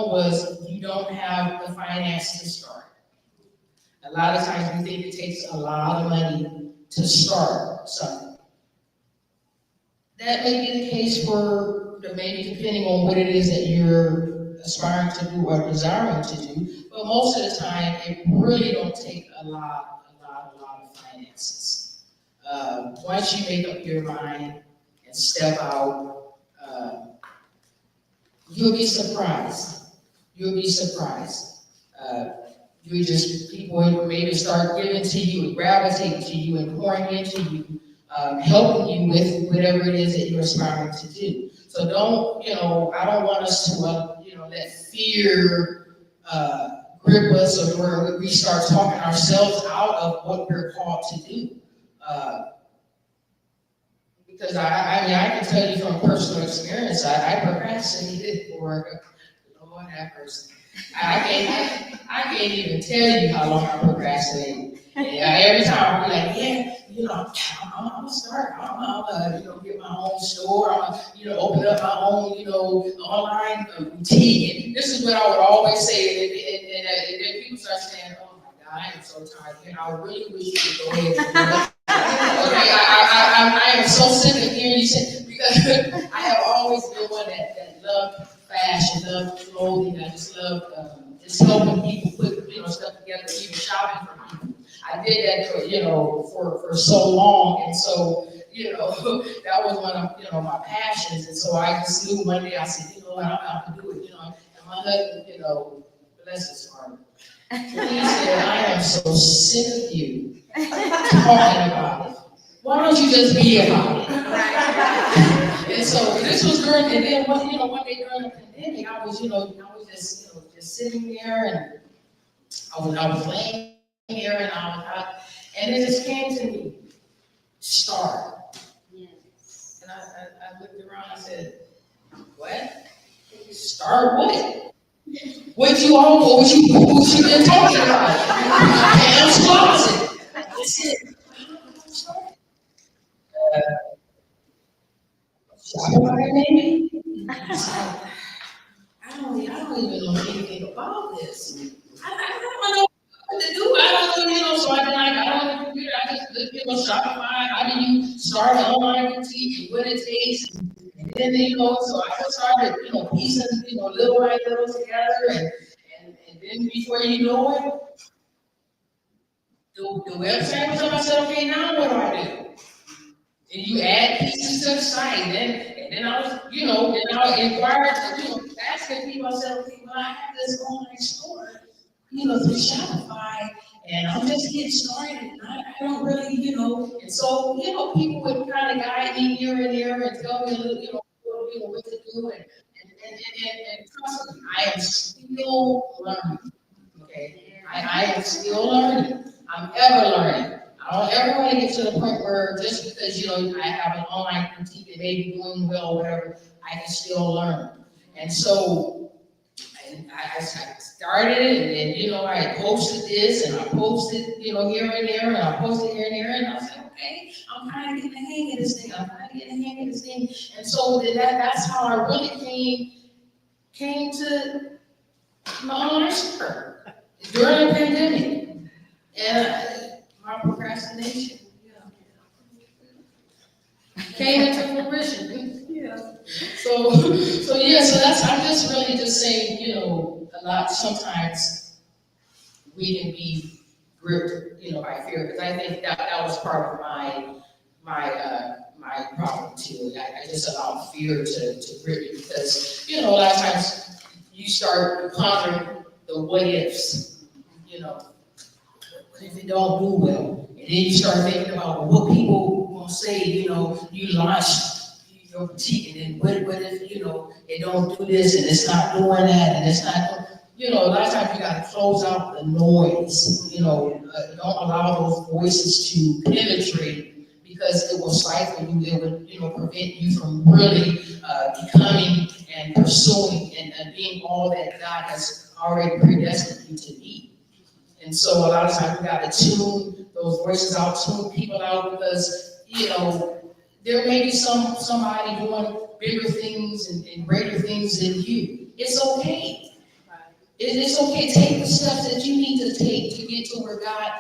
problem was you don't have the finance to start. A lot of times we think it takes a lot of money to start something. That may be the case for maybe depending on what it is that you're aspiring to do or desiring to do, but most of the time it really don't take a lot of finances. Once you make up your mind and step out, you'll be surprised. You'll be surprised. People will maybe start giving to you and gravitating to you and pouring into you, helping you with whatever it is that you're aspiring to do. So I don't want us to, let fear grip us, or where we start talking ourselves out of what we're called to do. Because I can tell you from personal experience, I procrastinated for, Lord have mercy. I can't even tell you how long I procrastinated. Every time I'm like, I'm gonna start. I'm gonna get my own store. I'm gonna, open up my own, online boutique. And this is what I would always say. And then people start saying, "Oh my God, I am so tired. I really wish you could go ahead and do it." Okay, I am so sick of hearing you say, because I have always been one that loved fashion, loved clothing. I just loved just helping people put stuff together, even shopping for people. I did that for so long, and so that was one of my passions. And so I just knew one day I said, I'm out to do it. And my husband, bless his heart, he said, I am so sick of you talking about it. Why don't you just be about it? And so this was and then one day during the pandemic, I was just sitting there, and I was laying here, and it just came to me, start. Yes. And I looked around, I said, what? Start what? What you been talking about? Pam's closet. That's it. Shopify maybe? I don't even know anything about this. I don't know what to do. I don't know, so I don't know computer. I just Shopify. How do you start an online boutique and what it takes? And then so I just started, piecing, little by little together, and then before you know it, the website was up. I said, okay, now what do I do? And you add pieces to the site, and then I was, then I inquired, asking people. I said, okay, well, I have this online store, through Shopify, and I'm just getting started, and I don't really, and so, people would kind of guide me here and there and tell me a little, what to do, and trust me, I am still learning, okay? I am still learning. I'm ever learning. I don't ever want to get to the point where just because, I have an online boutique that may be doing well or whatever, I can still learn. And so I started it, and then, I posted this, and I posted, here and there, and I posted here and there, and I was like, okay, I'm kind of getting the hang of this thing. And so that's how I really came to my online store during the pandemic. And my procrastination came into fruition. Yeah. So that's, I'm just really just saying, a lot, sometimes we can be gripped, by fear, because I think that was part of my problem too. I just allowed fear to grip me, because, a lot of times you start pondering the what ifs, what if it don't do well? And then you start thinking about what people will say, you launched your boutique, and then what if, it don't do this, and it's not doing that, and it's not, a lot of times you got to close out the noise, don't allow those voices to penetrate, because it will stifle you, it would, prevent you from really becoming and pursuing and being all that God has already predestined you to be. And so a lot of times we got to tune those voices out, tune people out, because, there may be somebody doing bigger things and greater things than you. It's okay. It's okay, take the steps that you need to take to get to where God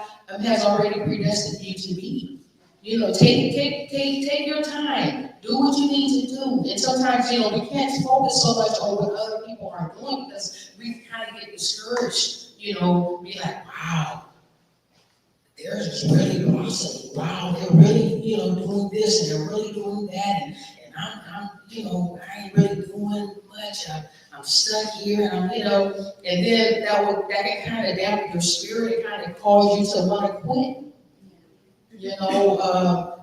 has already predestined you to be. You know, take your time. Do what you need to do. And sometimes, you know, we can't focus so much on what other people are doing because we kind of get discouraged. You know, be like, wow, they're just really awesome. Wow, they're really, you know, doing this and they're really doing that. And I'm, you know, I ain't really doing much. I'm stuck here, and you know, and then that can kind of dampen your spirit. It kind of cause you to want to quit. You know,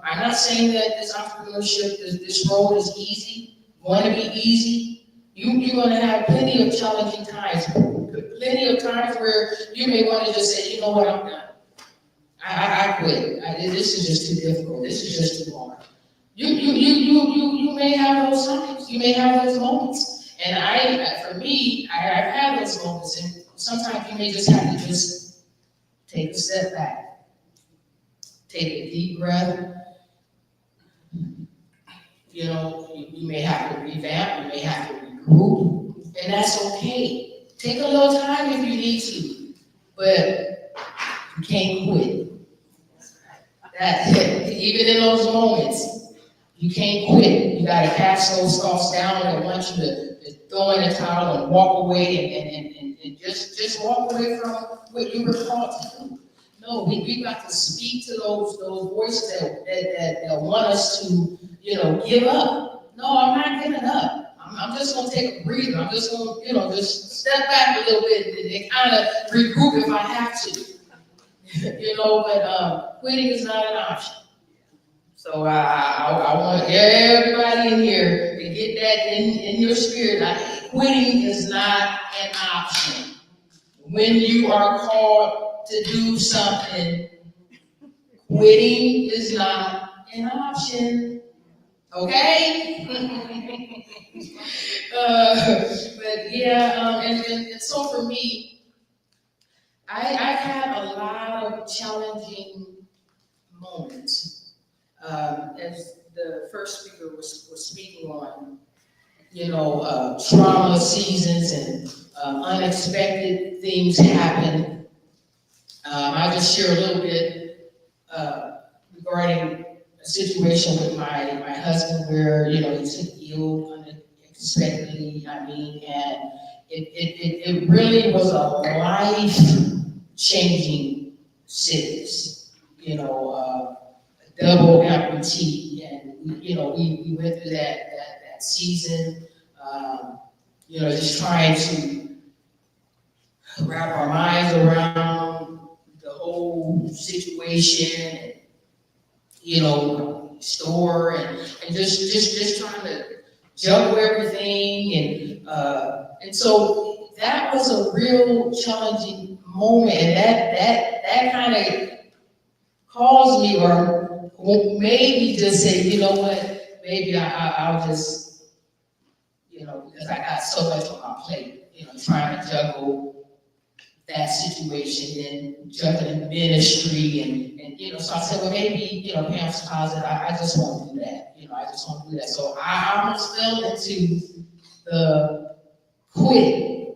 I'm not saying that this entrepreneurship, this road is easy, going to be easy. You're going to have plenty of challenging times, plenty of times where you may want to just say, you know what, I'm done. I quit. This is just too difficult. This is just too hard. You may have those times. You may have those moments. And for me, I've had those moments. And sometimes you may just have to just take a step back, take a deep breath. You know, you may have to revamp. You may have to regroup, and that's okay. Take a little time if you need to, but you can't quit. That even in those moments, you can't quit. You got to cast those thoughts down. I want you to throw in the towel and walk away and just walk away from what you were called to do. No, we got to speak to those voices that want us to, you know, give up. No, I'm not giving up. I'm just going to take a breather. I'm just going to, you know, just step back a little bit and kind of regroup if I have to. You know, but quitting is not an option. So I want everybody in here to get that in your spirit. Like, quitting is not an option. When you are called to do something, quitting is not an option. Okay? But yeah, and so for me, I've had a lot of challenging moments. As the first speaker was speaking on, you know, trauma seasons and unexpected things happen. I'll just share a little bit regarding a situation with my husband where, you know, he took ill unexpectedly, I mean, and it really was a life-changing sickness, you know, a double amputee, and, you know, we went through that season, you know, just trying to wrap our minds around the whole situation, and, you know, store and just trying to juggle everything, and so that was a real challenging moment, and that kind of caused me or made me just say, you know what, maybe I'll just, you know, because I got so much on my plate, you know, trying to juggle that situation and juggling ministry and you know, so I said, well, maybe, you know, Pam's Closet, I just won't do that. You know, I just won't do that. So I almost fell into the quitting.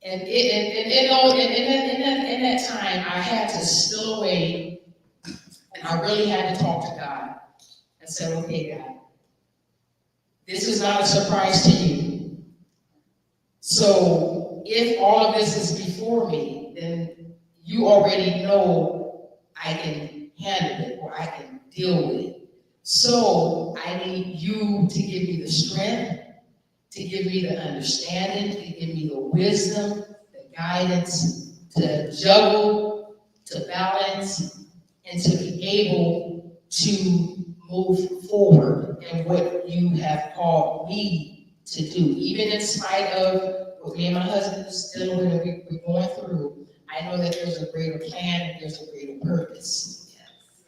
And you know, in that time, I had to still away, and I really had to talk to God and say, okay, God, this is not a surprise to you. So if all of this is before me, then you already know I can handle it or I can deal with it. So I need you to give me the strength, to give me the understanding, to give me the wisdom, the guidance, to juggle, to balance, and to be able to move forward in what you have called me to do. Even in spite of what me and my husband is dealing with and we're going through, I know that there's a greater plan and there's a greater purpose.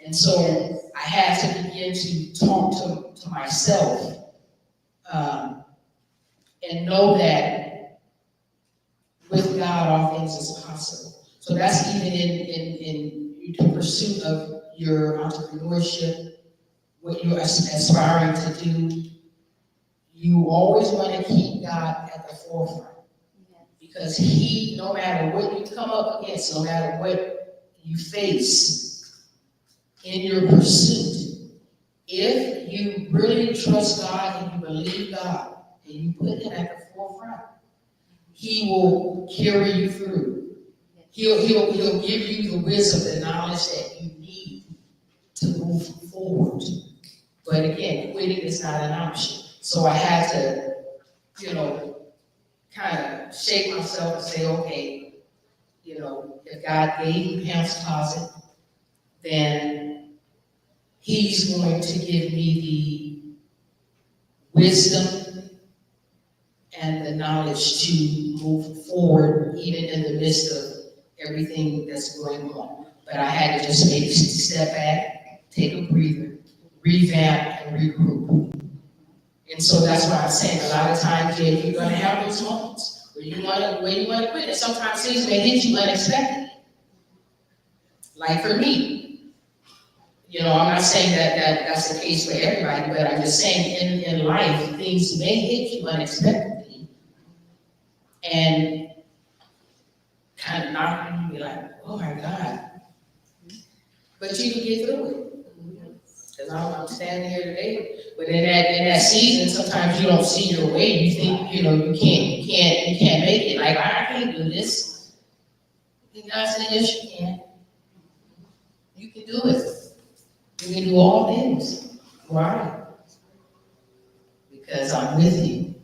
And so I had to begin to talk to myself and know that with God all things is possible. So that's even in the pursuit of your entrepreneurship, what you're aspiring to do. You always want to keep God at the forefront. Because he, no matter what you come up against, no matter what you face in your pursuit, if you really trust God and you believe God and you put him at the forefront, he will carry you through. He'll give you the wisdom, the knowledge that you need to move forward. But again, quitting is not an option. So I had to, kind of shake myself and say, okay, if God gave me Pam's Closet, then he's going to give me the wisdom and the knowledge to move forward, even in the midst of everything that's going on. But I had to just maybe step back, take a breather, revamp, and regroup. And so that's why I'm saying a lot of times, yeah, you're going to have those moments where you want to quit, and sometimes things may hit you unexpectedly. Like for me, I'm not saying that that's the case for everybody, but I'm just saying in life, things may hit you unexpectedly and kind of knock you, be like, oh my God. But you can get through it. Because I'm standing here today, but in that season, sometimes you don't see your way. You think, you can't make it. Like, I can't do this. And God said, yes, you can. You can do it. You can do all things. Why? Because I'm with you.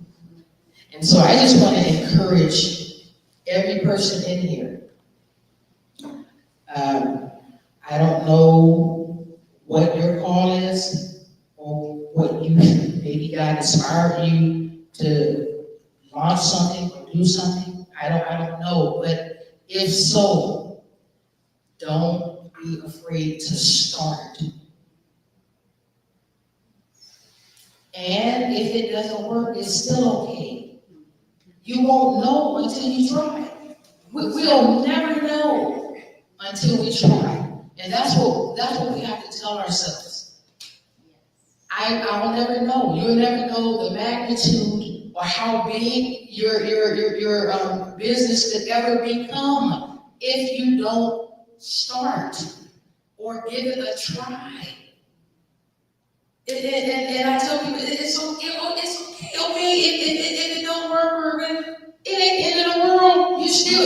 And so I just want to encourage every person in here. I don't know what your call is or what maybe God inspired you to launch something or do something. I don't know. But if so, don't be afraid to start. And if it doesn't work, it's still okay. You won't know until you try. We'll never know until we try. And that's what we have to tell ourselves. I'll never know. You'll never know the magnitude or how big your business could ever become if you don't start or give it a try. And I tell people, it's okay if it don't work, or it ain't the end of the world. We're still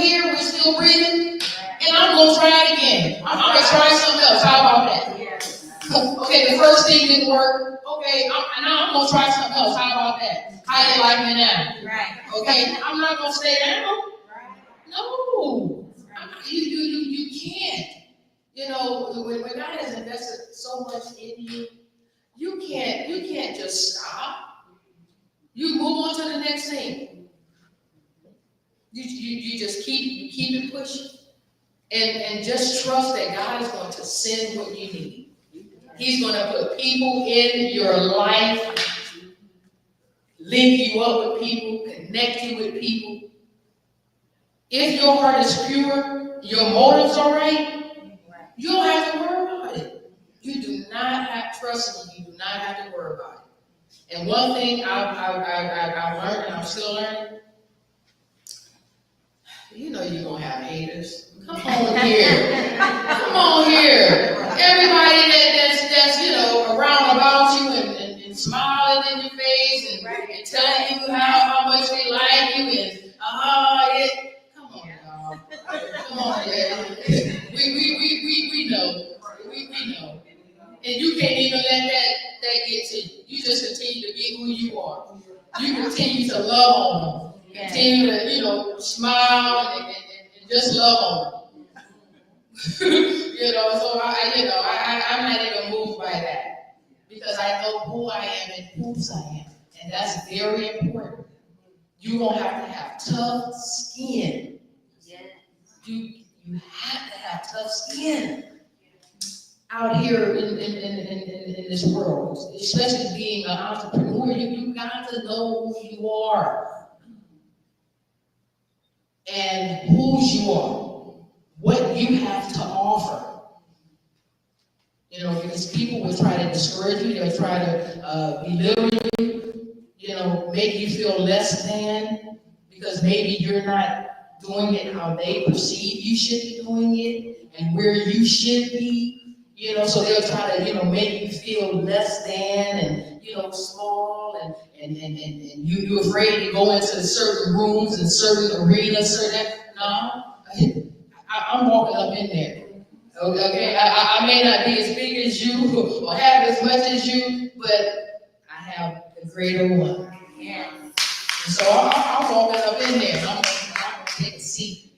here, we're still breathing, and I'm gonna try it again. I'm gonna try something else. How about that? Okay, the first thing didn't work. Okay, now I'm gonna try something else. How about that? How you like me now? Right. Okay, I'm not gonna stay down. No, you can't. When God has invested so much in you, you can't just stop. You move on to the next thing. You just keep it pushing, and just trust that God is going to send what you need. He's going to put people in your life, link you up with people, connect you with people. If your heart is pure, your motives are right, you don't have to worry about it. You do not have, trust me, you do not have to worry about it. And one thing I've learned, and I'm still learning, you're going to have haters. Come on here. Come on here. Everybody that's around about you and smiling in your face and telling you how much they like you and come on, y'all. Come on, yeah. We know. We know. And you can't even let that get to you. You just continue to be who you are. You continue to love on them. Continue to, smile and just love on them. So I'm not even moved by that. Because I know who I am and whose I am. And that's very important. You're going to have tough skin. You have to have tough skin out here in this world, especially being an entrepreneur. You got to know who you are and whose you are, what you have to offer. Because people will try to discourage you, they'll try to belittle you, make you feel less than because maybe you're not doing it how they perceive you should be doing it and where you should be, so they'll try to, make you feel less than and, small and you're afraid to go into certain rooms and certain arenas, no, I'm walking up in there. Okay, I may not be as big as you or have as much as you, but I have the greater one. Yes. And so I'm walking up in there and I'm going to take a seat.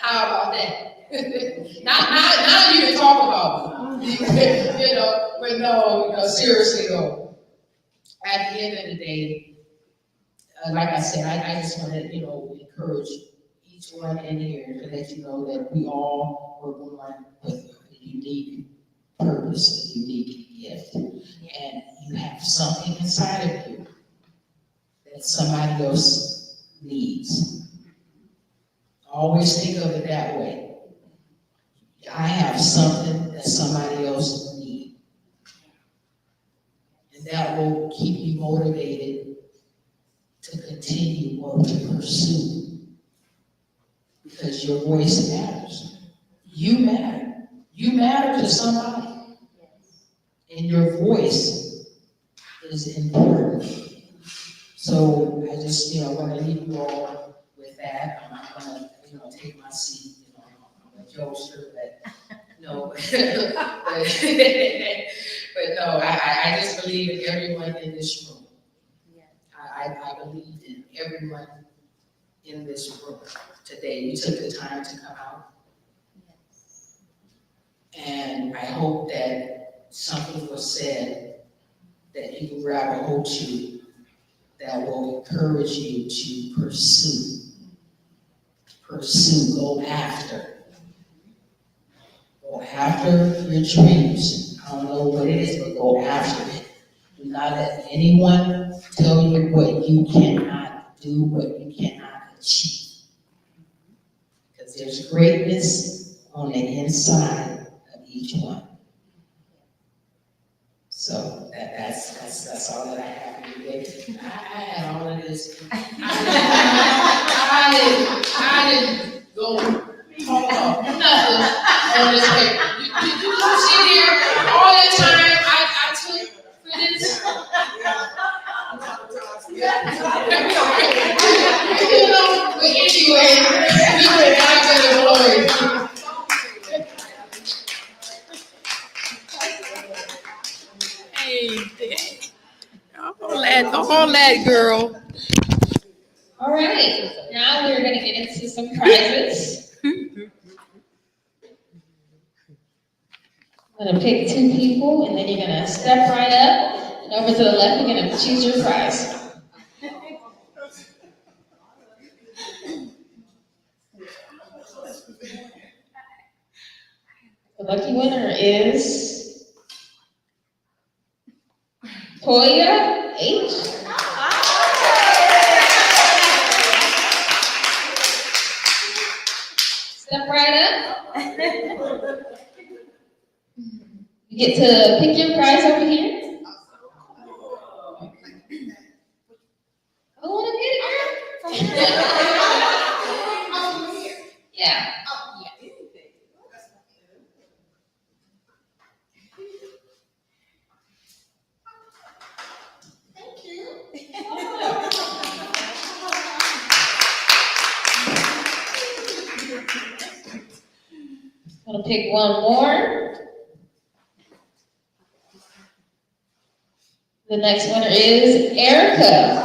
How about that? now you can talk about me. But no, seriously though, at the end of the day, like I said, I just want to, encourage each one in here to let you know that we all were born with a unique purpose, a unique gift. And you have something inside of you that somebody else needs. Always think of it that way. I have something that somebody else needs. And that will keep you motivated to continue or to pursue. Because your voice matters. You matter. You matter to somebody. And your voice is important. So I just, want to leave you all with that. I'm going to, take my seat. I'm a jokester, but no. but no, I just believe in everyone in this room. I believe in everyone in this room today. You took the time to come out. And I hope that something was said that you can grab a hold to that will encourage you to pursue, go after your dreams. I don't know what it is, but go after it. Do not let anyone tell you what you cannot do, what you cannot achieve. Because there's greatness on the inside of each one. So that's all that I have for you today. I had all of this. I didn't go talk about nothing on this paper. You sit here all the time. I took for this. But anyway, we were not going to glory. Don't hold that, girl. All right, now we're going to get into some prizes. I'm going to pick two people, and then you're going to step right up, and over to the left, you're going to choose your prize. The lucky winner is Toya H. Step right up. You get to pick your prize over here. Who want to get it, girl? Yeah. Thank you. I'm going to pick one more. The next winner is Erica.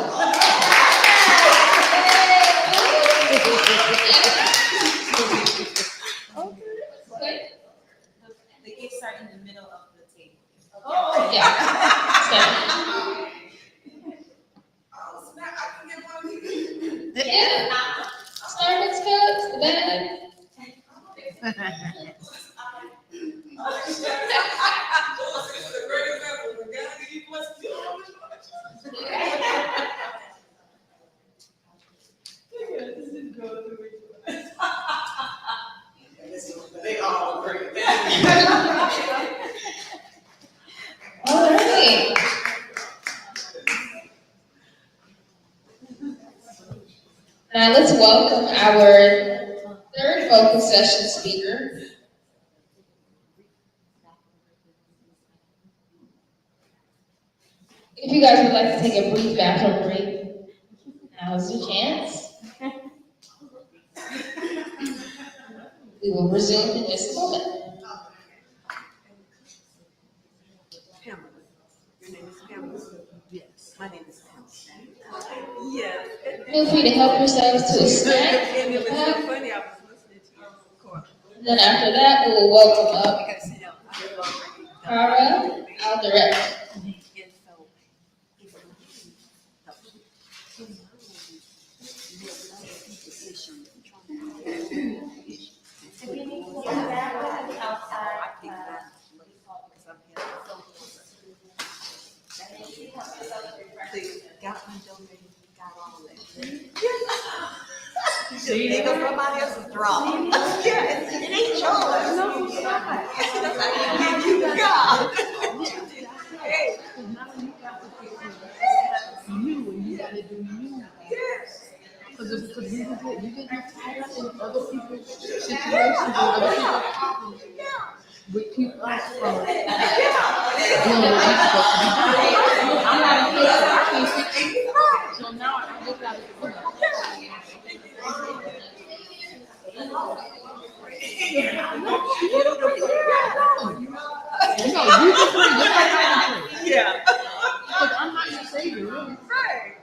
Okay. The gifts are in the middle of the table. Oh, yeah. Oh, snap, I can get one of these. Yeah. Starbucks cups, the bag. They all agree. All right. Now let's welcome our third focus session speaker. If you guys would like to take a brief bathroom break, now's your chance. We will resume in just a moment. Pamela. Your name is Pamela? Yes. My name is Pamela. Yes. Feel free to help yourselves to a snack. And it was so funny, I was listening to you, of course. Then after that, we will welcome up Because, you know, Cara Alderette. Got me donated, got all that. See, they go somebody else's draw. Yeah, it ain't yours. No, it's not. You got. Hey. You gotta do you. Yes. Because you get tied up in other people's situations and other people's problems, which keep us from doing what we're supposed to be doing. I'm not a fixer. I can't fix it. So now I just gotta do it. No, you can pray just like I can pray. Yeah. Because I'm not your savior, really. Right.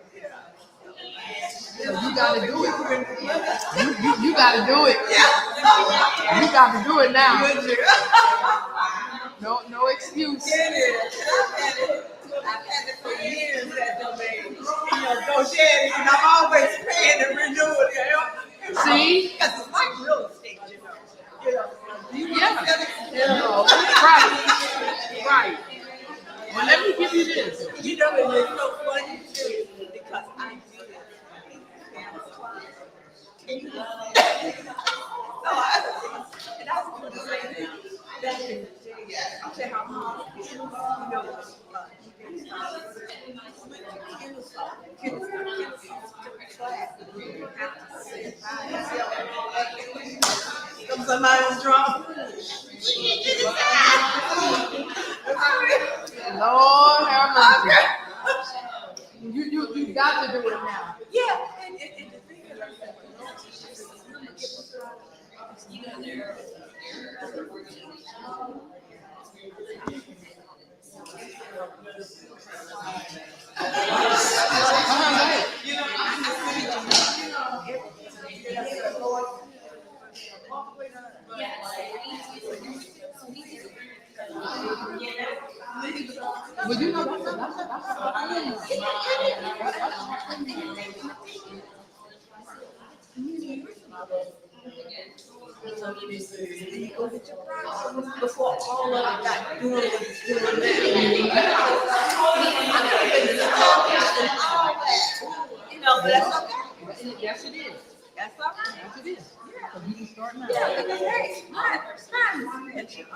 So you gotta do it. You gotta do it. Yeah. You gotta do it now. Good deal. No excuse. Get it. I've had it for years, that domain. You know, go share it, and I'm always paying to renew it. You know? See? Because it's like real estate, you know. You know, you Yeah. sell it. Right. Well, let me give you this. You know, it was so funny too, because I do it. And I was going to say that back in the day, I'll tell you how hard it is. You know, somebody's drunk. Lord have mercy. You got to do it now. Yeah, and the thing is, But you know that's before all of it got doing what it's doing now. You know, but that's okay. yes it is. That's okay. Yes it is. So you can start now. Yeah, because hey,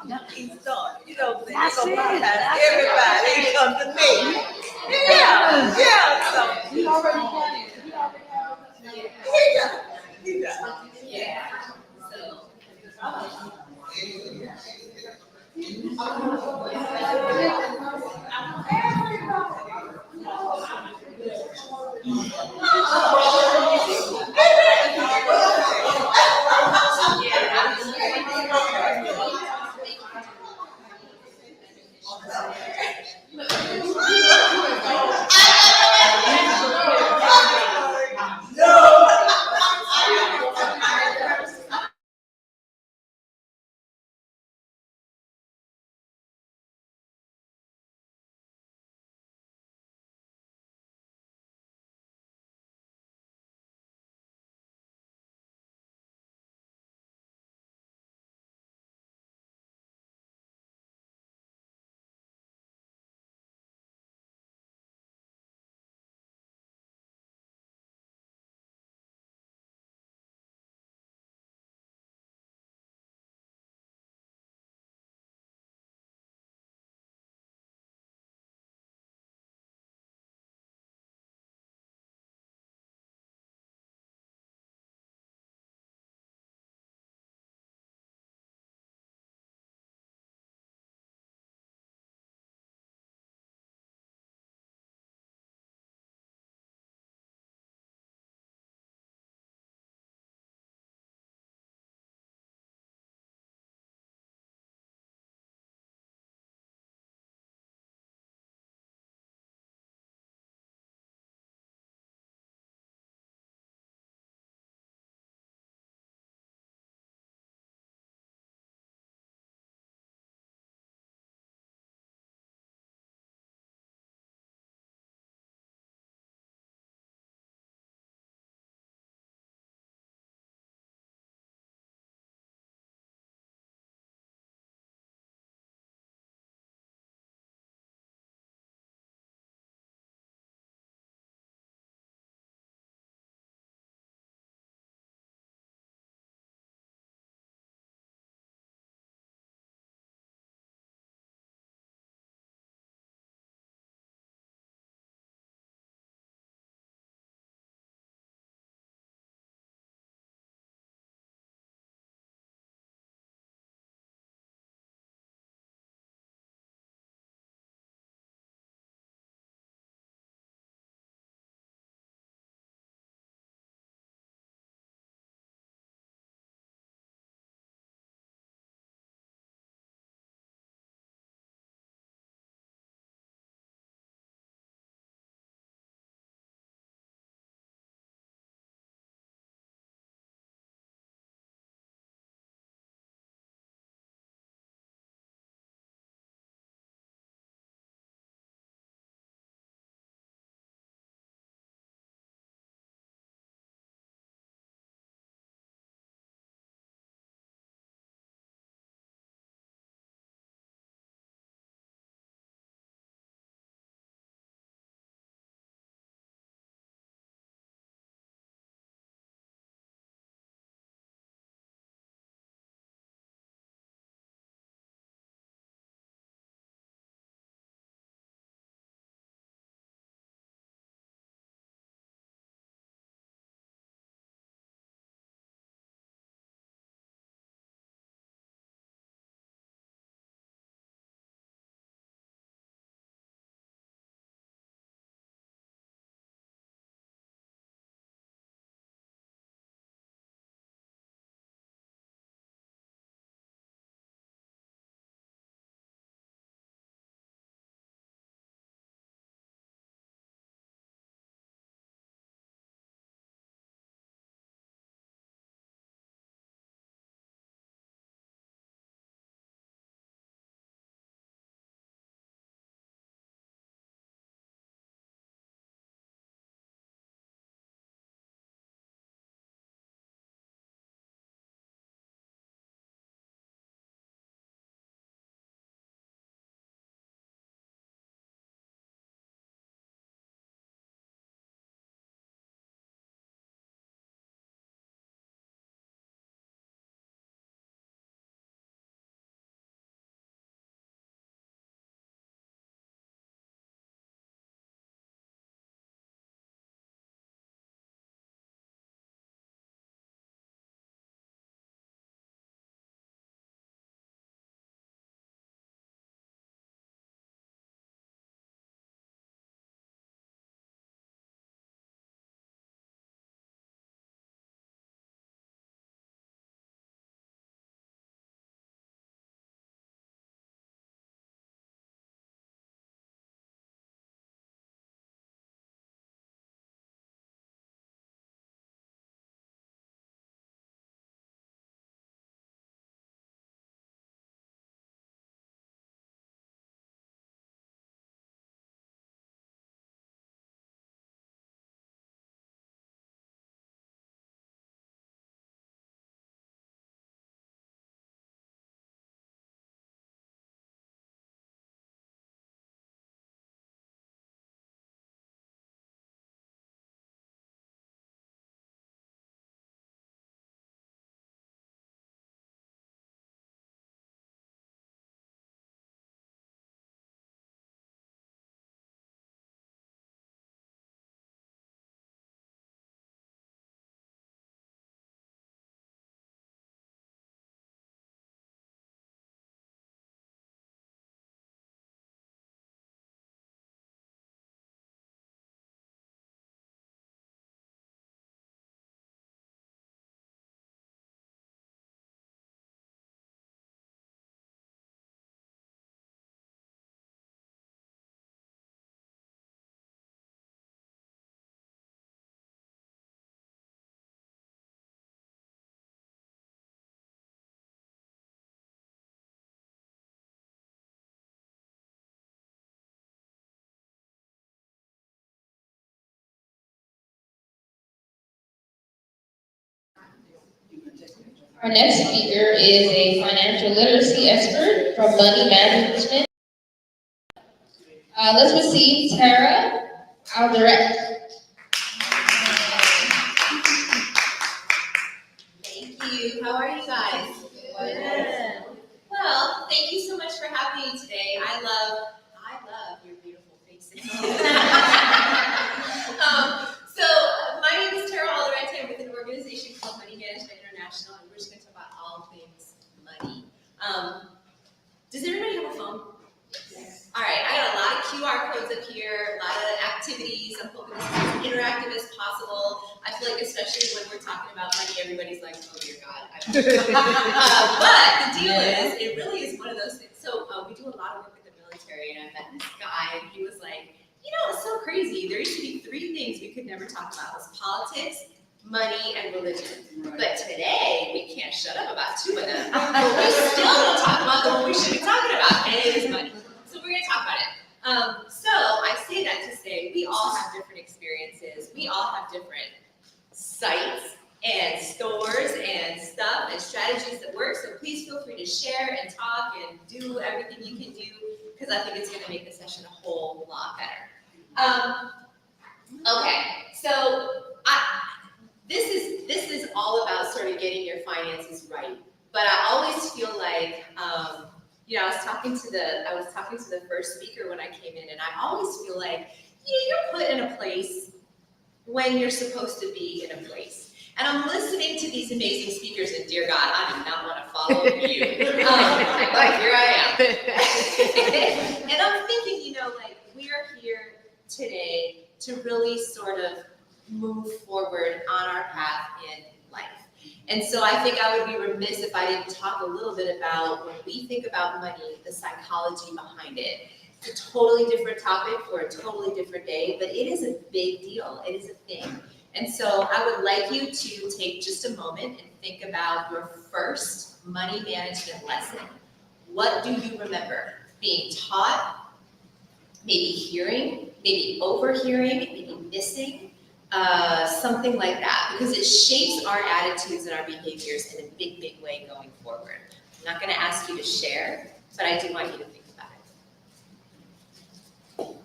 nothing's done. You know, they That's go it. bypass everybody and come to me. Yeah, so You already planned. You already have it. he does. Our next speaker is a financial literacy expert from money management. Let's receive Tara, our director. Thank you. How are you guys? Good. Well, thank you so much for having me today. I love your beautiful faces. So my name is Tara Alderete. I'm with an organization called Money Management International, and we're just going to talk about all things money. Does everybody have a phone? Yes. All right, I got a lot of QR codes up here, a lot of activities. I'm hoping this is as interactive as possible. I feel like especially when we're talking about money, everybody's like, oh dear God. But the deal is, it really is one of those things. So we do a lot of work with the military, and I met this guy, and he was like, you know, it's so crazy. There used to be 3 things we could never talk about. It was politics, money, and religion. But today, we can't shut up about 2 of them. But we still don't talk about the one we should be talking about, and it is money. So we're going to talk about it. So I say that to say we all have different experiences. We all have different sites and stores and stuff and strategies that work. So please feel free to share and talk and do everything you can do, because I think it's going to make the session a whole lot better. Okay, so this is all about sort of getting your finances right. But I always feel like, you know, I was talking to the first speaker when I came in, and I always feel like, you know, you're put in a place when you're supposed to be in a place. And I'm listening to these amazing speakers, and dear God, I do not want to follow you. But here I am. And I'm thinking, you know, like, we are here today to really sort of move forward on our path in life. And so I think I would be remiss if I didn't talk a little bit about, when we think about money, the psychology behind it. It's a totally different topic for a totally different day, but it is a big deal. It is a thing. And so I would like you to take just a moment and think about your first money management lesson. What do you remember being taught, maybe hearing, maybe overhearing, maybe missing? Something like that, because it shapes our attitudes and our behaviors in a big, big way going forward. I'm not going to ask you to share, but I do want you to think about it.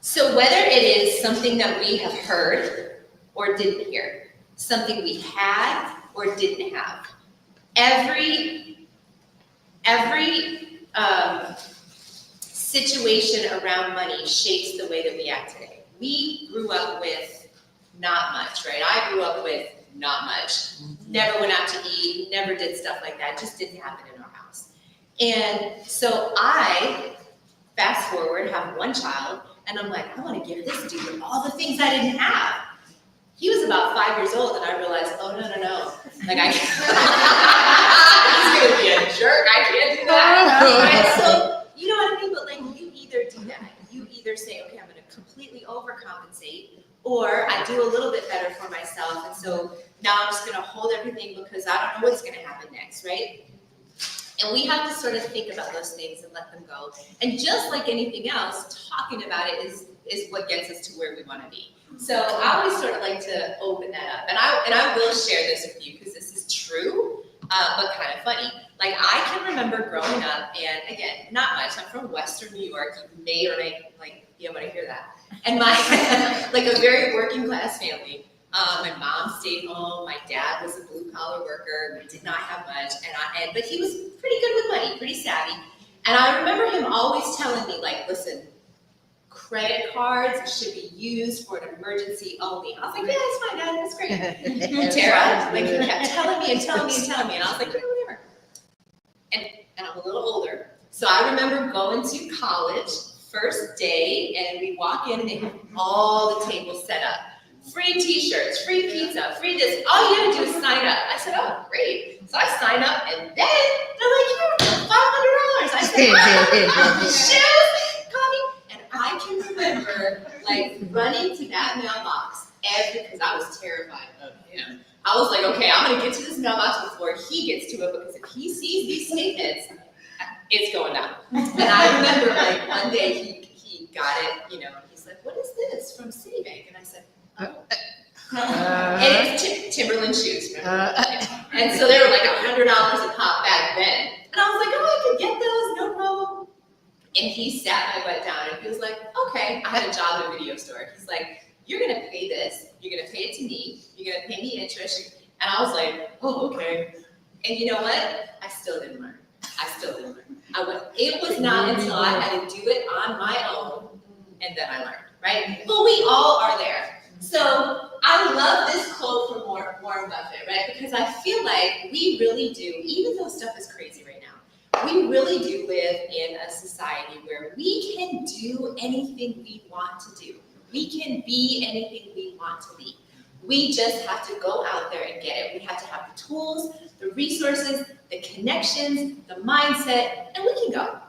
So whether it is something that we have heard or didn't hear, something we had or didn't have, every situation around money shapes the way that we act today. We grew up with not much, right? I grew up with not much. Never went out to eat, never did stuff like that. Just didn't happen in our house. And so I, fast forward, have 1 child, and I'm like, I want to give this dude all the things I didn't have. He was about 5 years old, and I realized, oh, no. Like, I can't. He's going to be a jerk. I can't do that. Right? So, you know what I mean? But like, you either do that. You either say, okay, I'm going to completely overcompensate, or I do a little bit better for myself. And so now I'm just going to hold everything because I don't know what's going to happen next, right? And we have to sort of think about those things and let them go. And just like anything else, talking about it is what gets us to where we want to be. So I always sort of like to open that up. And I will share this with you because this is true, but kind of funny. Like, I can remember growing up, and again, not much. I'm from Western New York. You may or may be able to hear that. And my, like, a very working class family. My mom stayed home. My dad was a blue collar worker. We did not have much, but he was pretty good with money, pretty savvy. And I remember him always telling me, like, listen, credit cards should be used for an emergency only. I was like, yeah, that's fine, Dad, that's great. Tara, like, he kept telling me, and I was like, yeah, whatever. And I'm a little older, so I remember going to college first day, and we walk in, and they have all the tables set up. Free t-shirts, free pizza, free this. All you gotta do is sign up. I said, oh, great. So I signed up, and then they're like, you're $500. I said, shoes, coffee. And I can remember, like, running to that mailbox because I was terrified of him. I was like, okay, I'm gonna get to this mailbox before he gets to it, because if he sees these statements, it's going down. And I remember, like, one day he got it, you know, and he's like, what is this from Citibank? And I said, and it's Timberland shoes, remember? And so they were like $100 a pop back then. And I was like, oh, I could get those, no problem. And he sat my butt down and he was like, okay, I had a job at a video store. He's like, you're gonna pay this, you're gonna pay it to me, you're gonna pay me interest. And I was like, oh, okay. And you know what? I still didn't learn. It was not until I had to do it on my own and then I learned, right? But we all are there. So I love this quote from Warren Buffett, right? Because I feel like we really do, even though stuff is crazy right now, we really do live in a society where we can do anything we want to do. We can be anything we want to be. We just have to go out there and get it. We have to have the tools, the resources, the connections, the mindset, and we can go.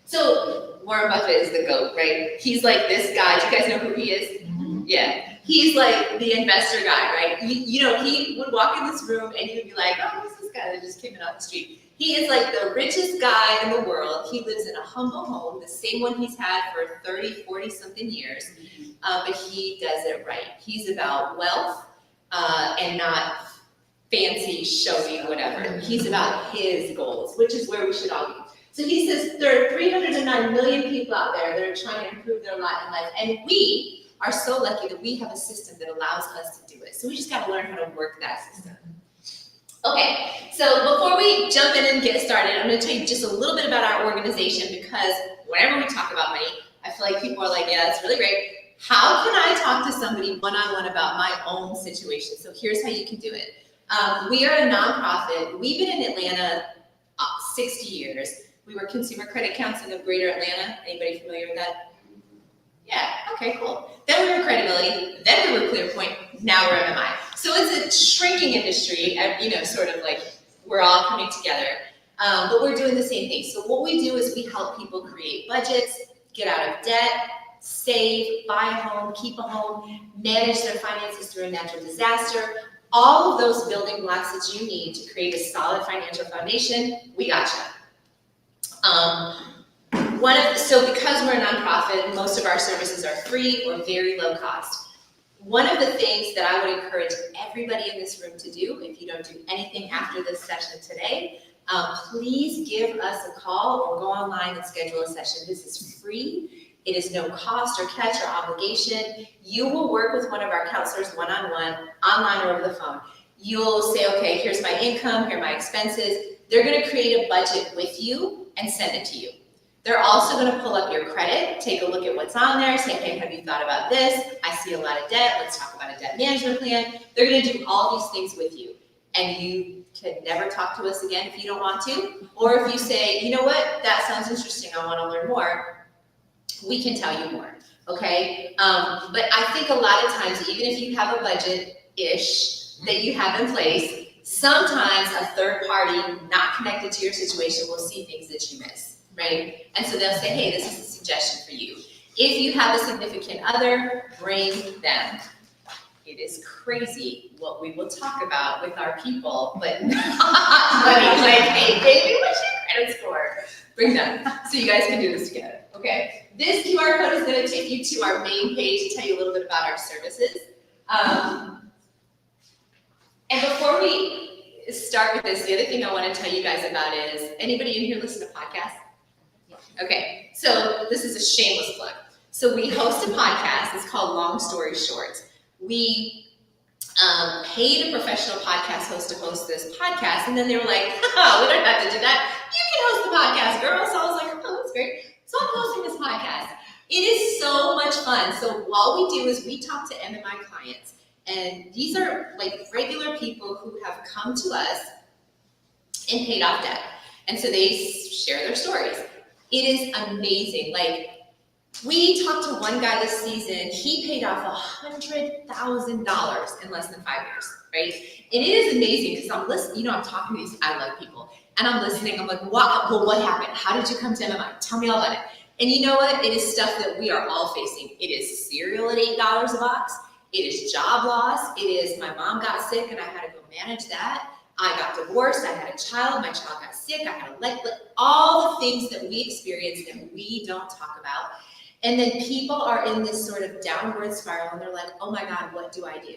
So Warren Buffett is the GOAT, right? He's like this guy. Do you guys know who he is? Yeah. He's like the investor guy, right? You know, he would walk in this room and he would be like, oh, who's this guy that just came in off the street? He is like the richest guy in the world. He lives in a humble home, the same one he's had for 30, 40 something years, but he does it right. He's about wealth and not fancy, showy, whatever. He's about his goals, which is where we should all be. So he says there are 309 million people out there that are trying to improve their lot in life, and we are so lucky that we have a system that allows us to do it. So we just got to learn how to work that system. Okay, so before we jump in and get started, I'm going to tell you just a little bit about our organization, because whenever we talk about money, I feel like people are like, yeah, that's really great. How can I talk to somebody one-on-one about my own situation? So here's how you can do it. We are a nonprofit. We've been in Atlanta 60 years. We were Consumer Credit Counseling of Greater Atlanta. Anybody familiar with that? Yeah, okay, cool. Then we were Credibility, then we were ClearPoint, now we're MMI. So it's a shrinking industry, you know, sort of like we're all coming together, but we're doing the same thing. So what we do is we help people create budgets, get out of debt, save, buy a home, keep a home, manage their finances through a natural disaster. All of those building blocks that you need to create a solid financial foundation, we got you. So because we're a nonprofit, most of our services are free or very low cost. One of the things that I would encourage everybody in this room to do, if you don't do anything after this session today, please give us a call or go online and schedule a session. This is free. It is no cost or catch or obligation. You will work with one of our counselors one-on-one, online or over the phone. You'll say, okay, here's my income, here are my expenses. They're going to create a budget with you and send it to you. They're also going to pull up your credit, take a look at what's on there, say, hey, have you thought about this? I see a lot of debt. Let's talk about a debt management plan. They're going to do all these things with you. And you can never talk to us again if you don't want to. Or if you say, you know what, that sounds interesting, I want to learn more, we can tell you more, okay? But I think a lot of times, even if you have a budget-ish that you have in place, sometimes a third party not connected to your situation will see things that you miss, right? And so they'll say, hey, this is a suggestion for you. If you have a significant other, bring them. It is crazy what we will talk about with our people, but not money. Like, hey, baby, what's your credit score? Bring them so you guys can do this together, okay? This QR code is going to take you to our main page to tell you a little bit about our services. And before we start with this, the other thing I want to tell you guys about is, anybody in here listen to podcasts? Okay, so this is a shameless plug. So we host a podcast. It's called Long Story Short. We paid a professional podcast host to host this podcast, and then they were like, oh, we don't have to do that. You can host the podcast, girl. So I was like, oh, that's great. So I'm hosting this podcast. It is so much fun. So what we do is we talk to MMI clients, and these are like regular people who have come to us and paid off debt. And so they share their stories. It is amazing. Like, we talked to one guy this season, he paid off $100,000 in less than 5 years, right? And it is amazing because I'm listening, I'm talking to these, I love people, and I'm listening, I'm like, wow, well, what happened? How did you come to MMI? Tell me all about it. And you know what? It is stuff that we are all facing. It is cereal at $8 a box. It is job loss. It is my mom got sick and I had to go manage that. I got divorced, I had a child, my child got sick, I had a leg, all the things that we experience that we don't talk about. And then people are in this sort of downward spiral and they're like, oh my God, what do I do?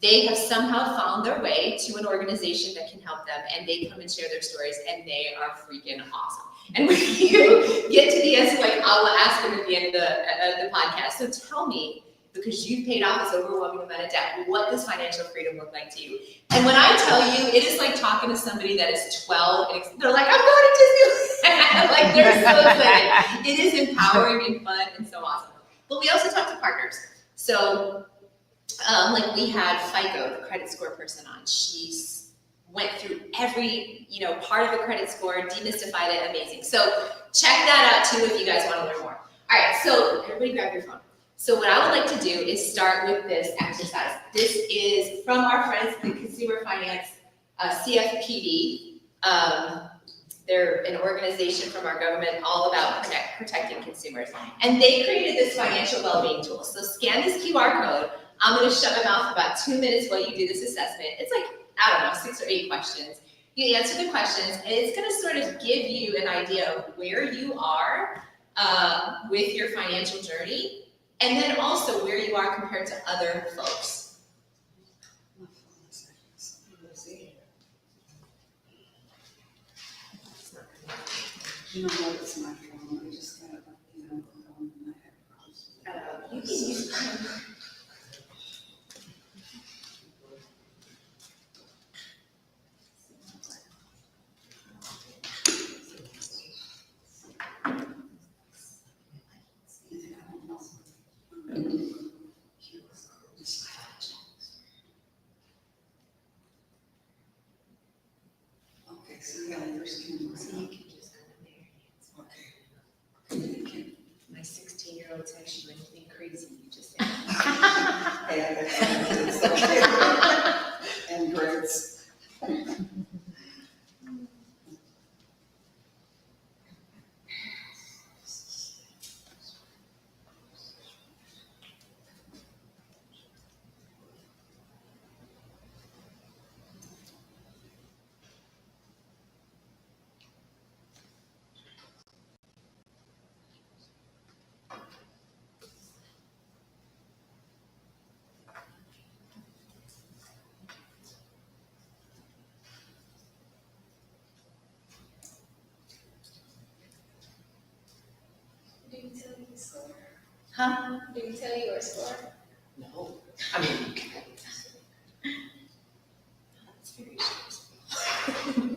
They have somehow found their way to an organization that can help them, and they come and share their stories, and they are freaking awesome. And when you get to the end, so like I'll ask them at the end of the podcast, so tell me, because you've paid off this overwhelming amount of debt, what does financial freedom look like to you? And when I tell you, it is like talking to somebody that is 12, and they're like, I'm going to Disneyland. Like, they're so excited. It is empowering and fun and so awesome. But we also talk to partners. So, like we had FICO, the credit score person on. She went through every, part of the credit score, demystified it, amazing. So check that out too if you guys want to learn more. All right, so everybody grab your phone. So what I would like to do is start with this exercise. This is from our friends at the Consumer Finance CFPB. They're an organization from our government all about protecting consumers. And they created this financial well-being tool. So scan this QR code. I'm going to shut my mouth for about 2 minutes while you do this assessment. It's like, 6 or 8 questions. You answer the questions, and it's going to sort of give you an idea of where you are with your financial journey, and then also where you are compared to other folks. You know what, it's my phone, I just got it, on and I have problems. You can use Okay, so yeah, there's cameras. so you can just go in there. Okay. My 16-year-old says you anything crazy, you just say. Hey, I got and grades. Did he tell you the score? Huh? Did he tell you your score? No. I mean, that's very stressful.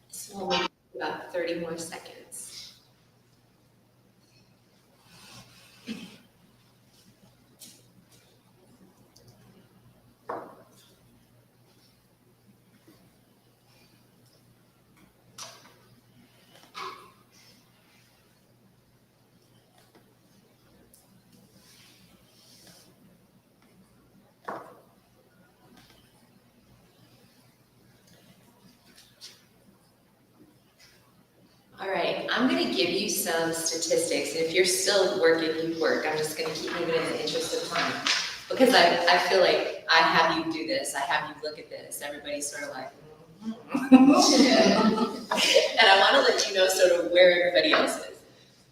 So we'll wait about 30 more seconds. All right, I'm going to give you some statistics, and if you're still working, you work. I'm just going to keep moving in the interest of time, because I feel like I have you do this, I have you look at this. Everybody's sort of like, and I want to let you know sort of where everybody else is.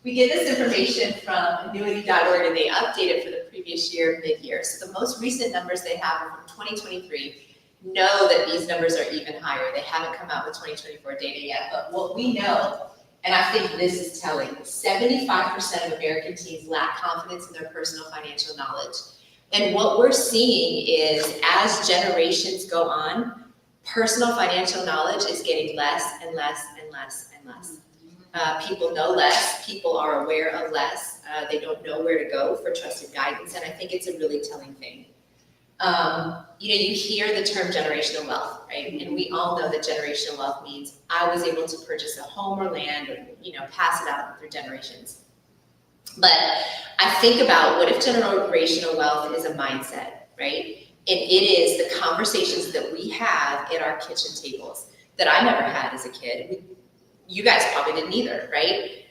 We get this information from annuity.org, and they update it for the previous year, mid-year. So the most recent numbers they have are from 2023. Know that these numbers are even higher. They haven't come out with 2024 data yet, but what we know, and I think this is telling, 75% of American teens lack confidence in their personal financial knowledge. And what we're seeing is, as generations go on, personal financial knowledge is getting less and less and less and less. People know less, people are aware of less, they don't know where to go for trusted guidance, and I think it's a really telling thing. You hear the term generational wealth, right? And we all know that generational wealth means I was able to purchase a home or land or, pass it out through generations. But I think about what if generational wealth is a mindset, right? And it is the conversations that we have at our kitchen tables that I never had as a kid. You guys probably didn't either, right?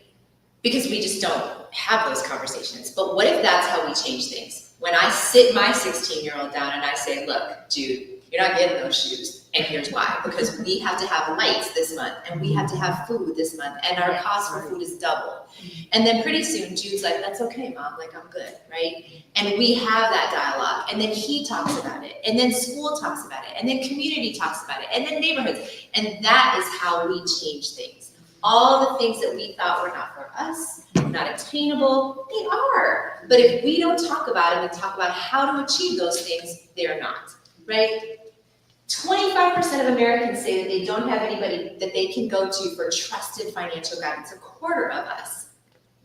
Because we just don't have those conversations. But what if that's how we change things? When I sit my 16-year-old down and I say, look, dude, you're not getting those shoes. And here's why. Because we have to have lights this month, and we have to have food this month, and our cost for food is double. And then pretty soon, Jude's like, that's okay, Mom, like I'm good, right? And we have that dialogue, and then he talks about it, and then school talks about it, and then community talks about it, and then neighborhoods. And that is how we change things. All the things that we thought were not for us, not attainable, they are. But if we don't talk about them and talk about how to achieve those things, they're not, right? 25% of Americans say that they don't have anybody that they can go to for trusted financial guidance. A quarter of us.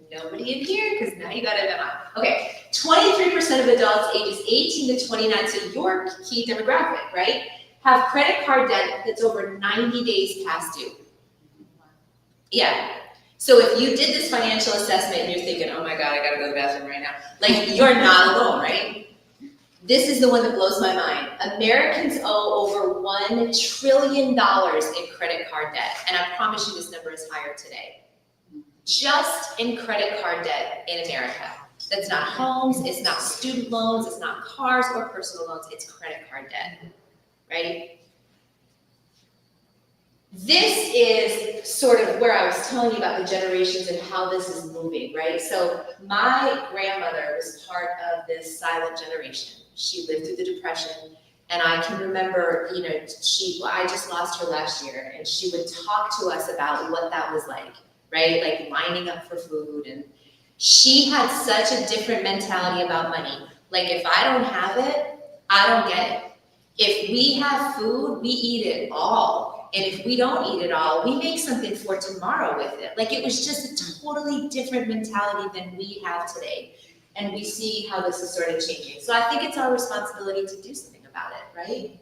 Nobody in here, because now you got to admit on. Okay, 23% of adults ages 18 to 29, so your key demographic, right, have credit card debt that's over 90 days past due. Yeah. So if you did this financial assessment and you're thinking, oh my God, I got to go to the bathroom right now, like you're not alone, right? This is the one that blows my mind. Americans owe over $1 trillion in credit card debt. And I promise you this number is higher today. Just in credit card debt in America. That's not homes, it's not student loans, it's not cars or personal loans, it's credit card debt, right? This is sort of where I was telling you about the generations and how this is moving, right? So my grandmother was part of this silent generation. She lived through the Depression, and I can remember, you know, I just lost her last year, and she would talk to us about what that was like, right? Like lining up for food, and she had such a different mentality about money. Like if I don't have it, I don't get it. If we have food, we eat it all. And if we don't eat it all, we make something for tomorrow with it. Like it was just a totally different mentality than we have today. And we see how this is sort of changing. So I think it's our responsibility to do something about it, right?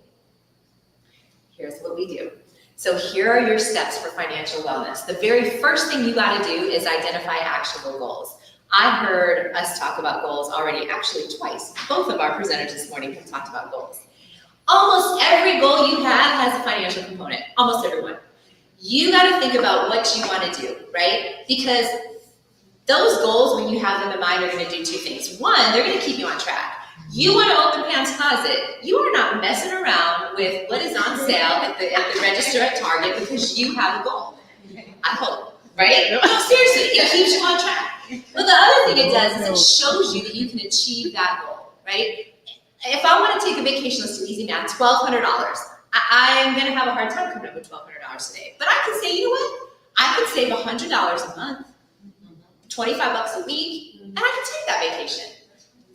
Here's what we do. So here are your steps for financial wellness. The very first thing you gotta do is identify actionable goals. I heard us talk about goals already, actually twice. Both of our presenters this morning have talked about goals. Almost every goal you have has a financial component, almost everyone. You gotta think about what you wanna do, right? Because those goals, when you have them in mind, are gonna do two things. One, they're gonna keep you on track. You wanna open Pam's Closet, you are not messing around with what is on sale at the register at Target because you have a goal. I hope, right? No, seriously, it keeps you on track. But the other thing it does is it shows you that you can achieve that goal, right? If I want to take a vacation, let's do easy math, $1,200. I'm going to have a hard time coming up with $1,200 today. But I can say, you know what? I could save $100 a month, $25 a week, and I can take that vacation.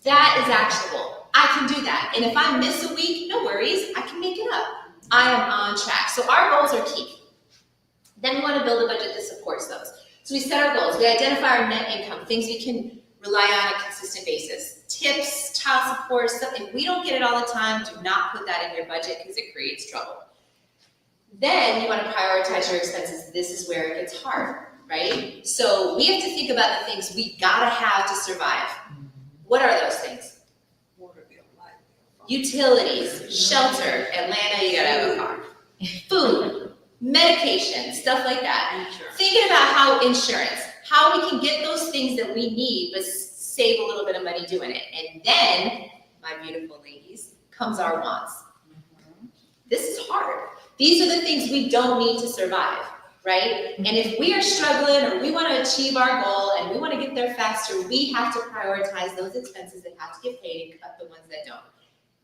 That is actionable. I can do that. And if I miss a week, no worries. I can make it up. I am on track. So our goals are key. Then we want to build a budget that supports those. So we set our goals. We identify our net income, things we can rely on a consistent basis. Tips, child support, stuff. If we don't get it all the time, do not put that in your budget because it creates trouble. Then you want to prioritize your expenses. This is where it gets hard, right? So we have to think about the things we gotta have to survive. What are those things? Water bill, light bill. Utilities, shelter, Atlanta, you gotta have a car. Food, medication, stuff like that. Insurance. Thinking about how we can get those things that we need, but save a little bit of money doing it. And then, my beautiful ladies, comes our wants. This is hard. These are the things we don't need to survive, right? And if we are struggling or we want to achieve our goal and we want to get there faster, we have to prioritize those expenses that have to get paid and cut the ones that don't,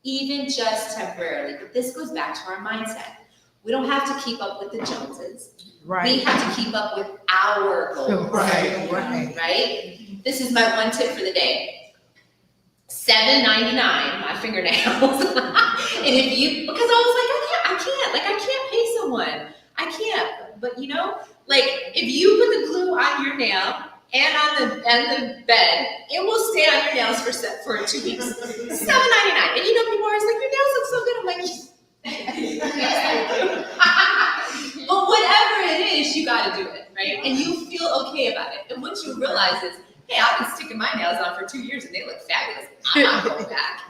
even just temporarily. But this goes back to our mindset. We don't have to keep up with the Joneses. Right. We have to keep up with our goals. Right. This is my one tip for the day. $7.99 my fingernails. And if you, because I was like, I can't pay someone. I can't. But you know, like if you put the glue on your nail and on the bed, it will stay on your nails for 2 weeks. $7.99. And you know, people are always like, your nails look so good. I'm like, but whatever it is, you gotta do it, right? And you feel okay about it. And what you realize is Hey, I've been sticking my nails on for 2 years and they look fabulous. I'm not going back.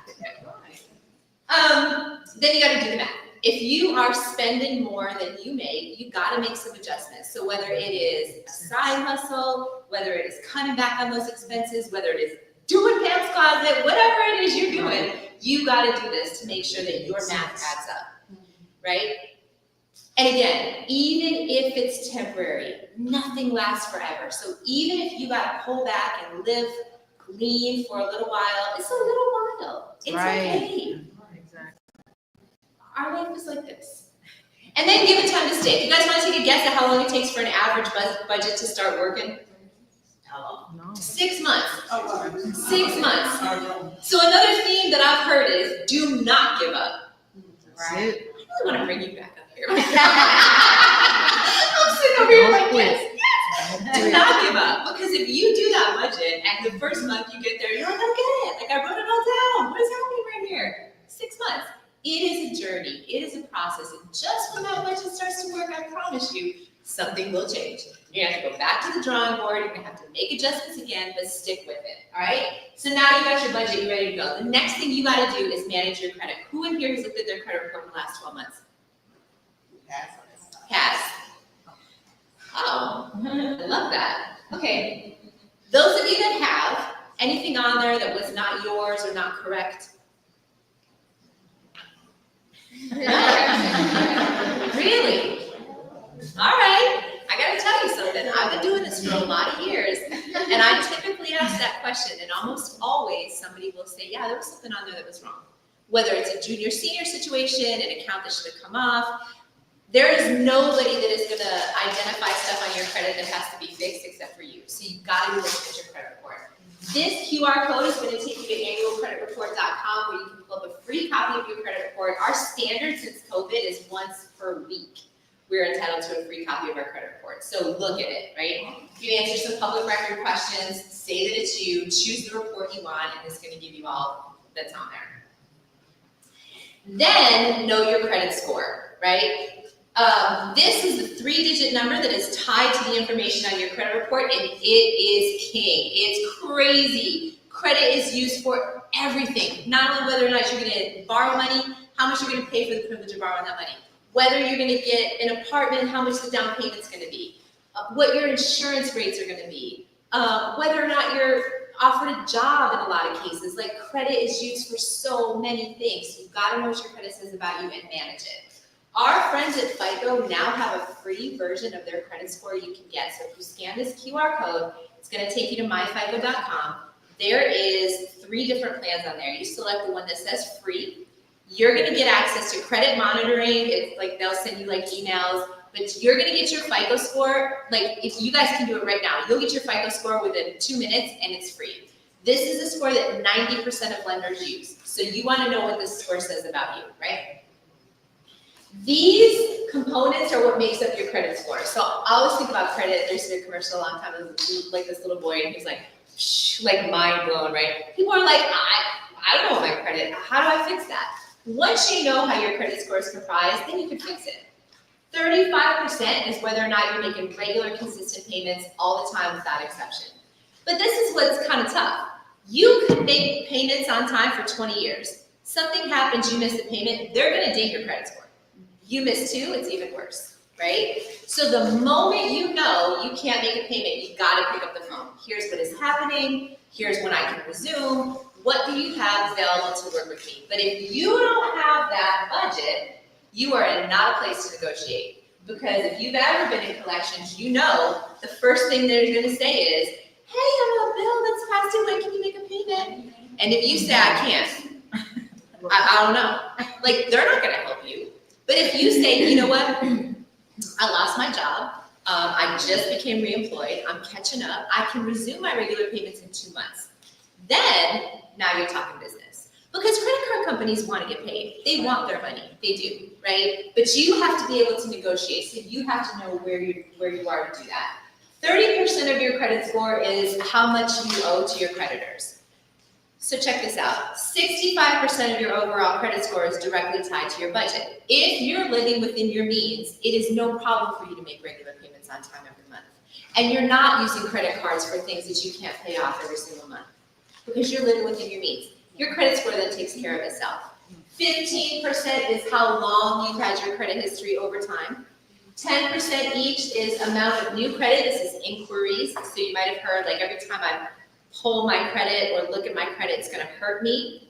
Then you gotta do the math. If you are spending more than you make, you gotta make some adjustments. So whether it is a side hustle, whether it is cutting back on those expenses, whether it is doing Pam's Closet, whatever it is you're doing, you gotta do this to make sure that your math adds up, right? And again, even if it's temporary, nothing lasts forever. So even if you gotta pull back and live lean for a little while, it's a little while. It's okay. Our life is like this. And then give it time to stay. If you guys want to take a guess at how long it takes for an average budget to start working? How long? 6 months. 6 months. So another theme that I've heard is do not give up. Right? I really want to bring you back up here. I'm sitting over here like this. Do not give up. Because if you do that budget and the first month you get there, you're like, I get it. Like I wrote it all down. What is happening right here? 6 months. It is a journey. It is a process. And just when that budget starts to work, I promise you, something will change. You're going to have to go back to the drawing board. You're going to have to make adjustments again, but stick with it. All right? So now you got your budget. You're ready to go. The next thing you got to do is manage your credit. Who in here has looked at their credit report in the last 12 months? Has. Oh, I love that. Okay. Those of you that have anything on there that was not yours or not correct, really? All right. I gotta tell you something. I've been doing this for a lot of years, and I typically ask that question, and almost always somebody will say, yeah, there was something on there that was wrong. Whether it's a junior-senior situation, an account that should have come off, there is nobody that is gonna identify stuff on your credit that has to be fixed except for you. So you've gotta be looking at your credit report. This QR code is going to take you to annualcreditreport.com where you can pull up a free copy of your credit report. Our standard since COVID is once per week. We're entitled to a free copy of our credit report. So look at it, right? You answer some public record questions, say that it's you, choose the report you want, and it's going to give you all that's on there. Then know your credit score, right? This is the 3-digit number that is tied to the information on your credit report, and it is king. It's crazy. Credit is used for everything, not only whether or not you're going to borrow money, how much you're going to pay for the privilege of borrowing that money, whether you're going to get an apartment, how much the down payment's going to be, what your insurance rates are going to be, whether or not you're offered a job in a lot of cases. Like credit is used for so many things. You've got to know what your credit says about you and manage it. Our friends at FICO now have a free version of their credit score you can get. So if you scan this QR code, it's going to take you to myfico.com. There is 3 different plans on there. You select the one that says free. You're going to get access to credit monitoring. It's like they'll send you like emails, but you're going to get your FICO score. Like if you guys can do it right now, you'll get your FICO score within 2 minutes and it's free. This is a score that 90% of lenders use. So you want to know what this score says about you, right? These components are what makes up your credit score. So I always think about credit. There's a commercial a long time ago, like this little boy, and he's like mind blown, right? People are like, I don't know my credit. How do I fix that? Once you know how your credit score is comprised, then you can fix it. 35% is whether or not you're making regular, consistent payments all the time without exception. But this is what's kind of tough. You could make payments on time for 20 years. Something happens, you miss a payment, they're going to ding your credit score. You miss 2, it's even worse, right? So the moment you know you can't make a payment, you got to pick up the phone. Here's what is happening. Here's when I can resume. What do you have available to work with me? But if you don't have that budget, you are in not a place to negotiate. Because if you've ever been in collections, you know the first thing they're going to say is, hey, I have a bill that's past due. When can you make a payment? And if you say, I can't, I don't know. Like, they're not going to help you. But if you say, you know what, I lost my job, I just became reemployed, I'm catching up, I can resume my regular payments in 2 months. Then, now you're talking business. Because credit card companies want to get paid. They want their money. They do, right? But you have to be able to negotiate. So you have to know where you are to do that. 30% of your credit score is how much you owe to your creditors. So check this out. 65% of your overall credit score is directly tied to your budget. If you're living within your means, it is no problem for you to make regular payments on time every month. And you're not using credit cards for things that you can't pay off every single month because you're living within your means. Your credit score then takes care of itself. 15% is how long you've had your credit history over time. 10% each is amount of new credit. This is inquiries. So you might have heard, like, every time I pull my credit or look at my credit, it's going to hurt me.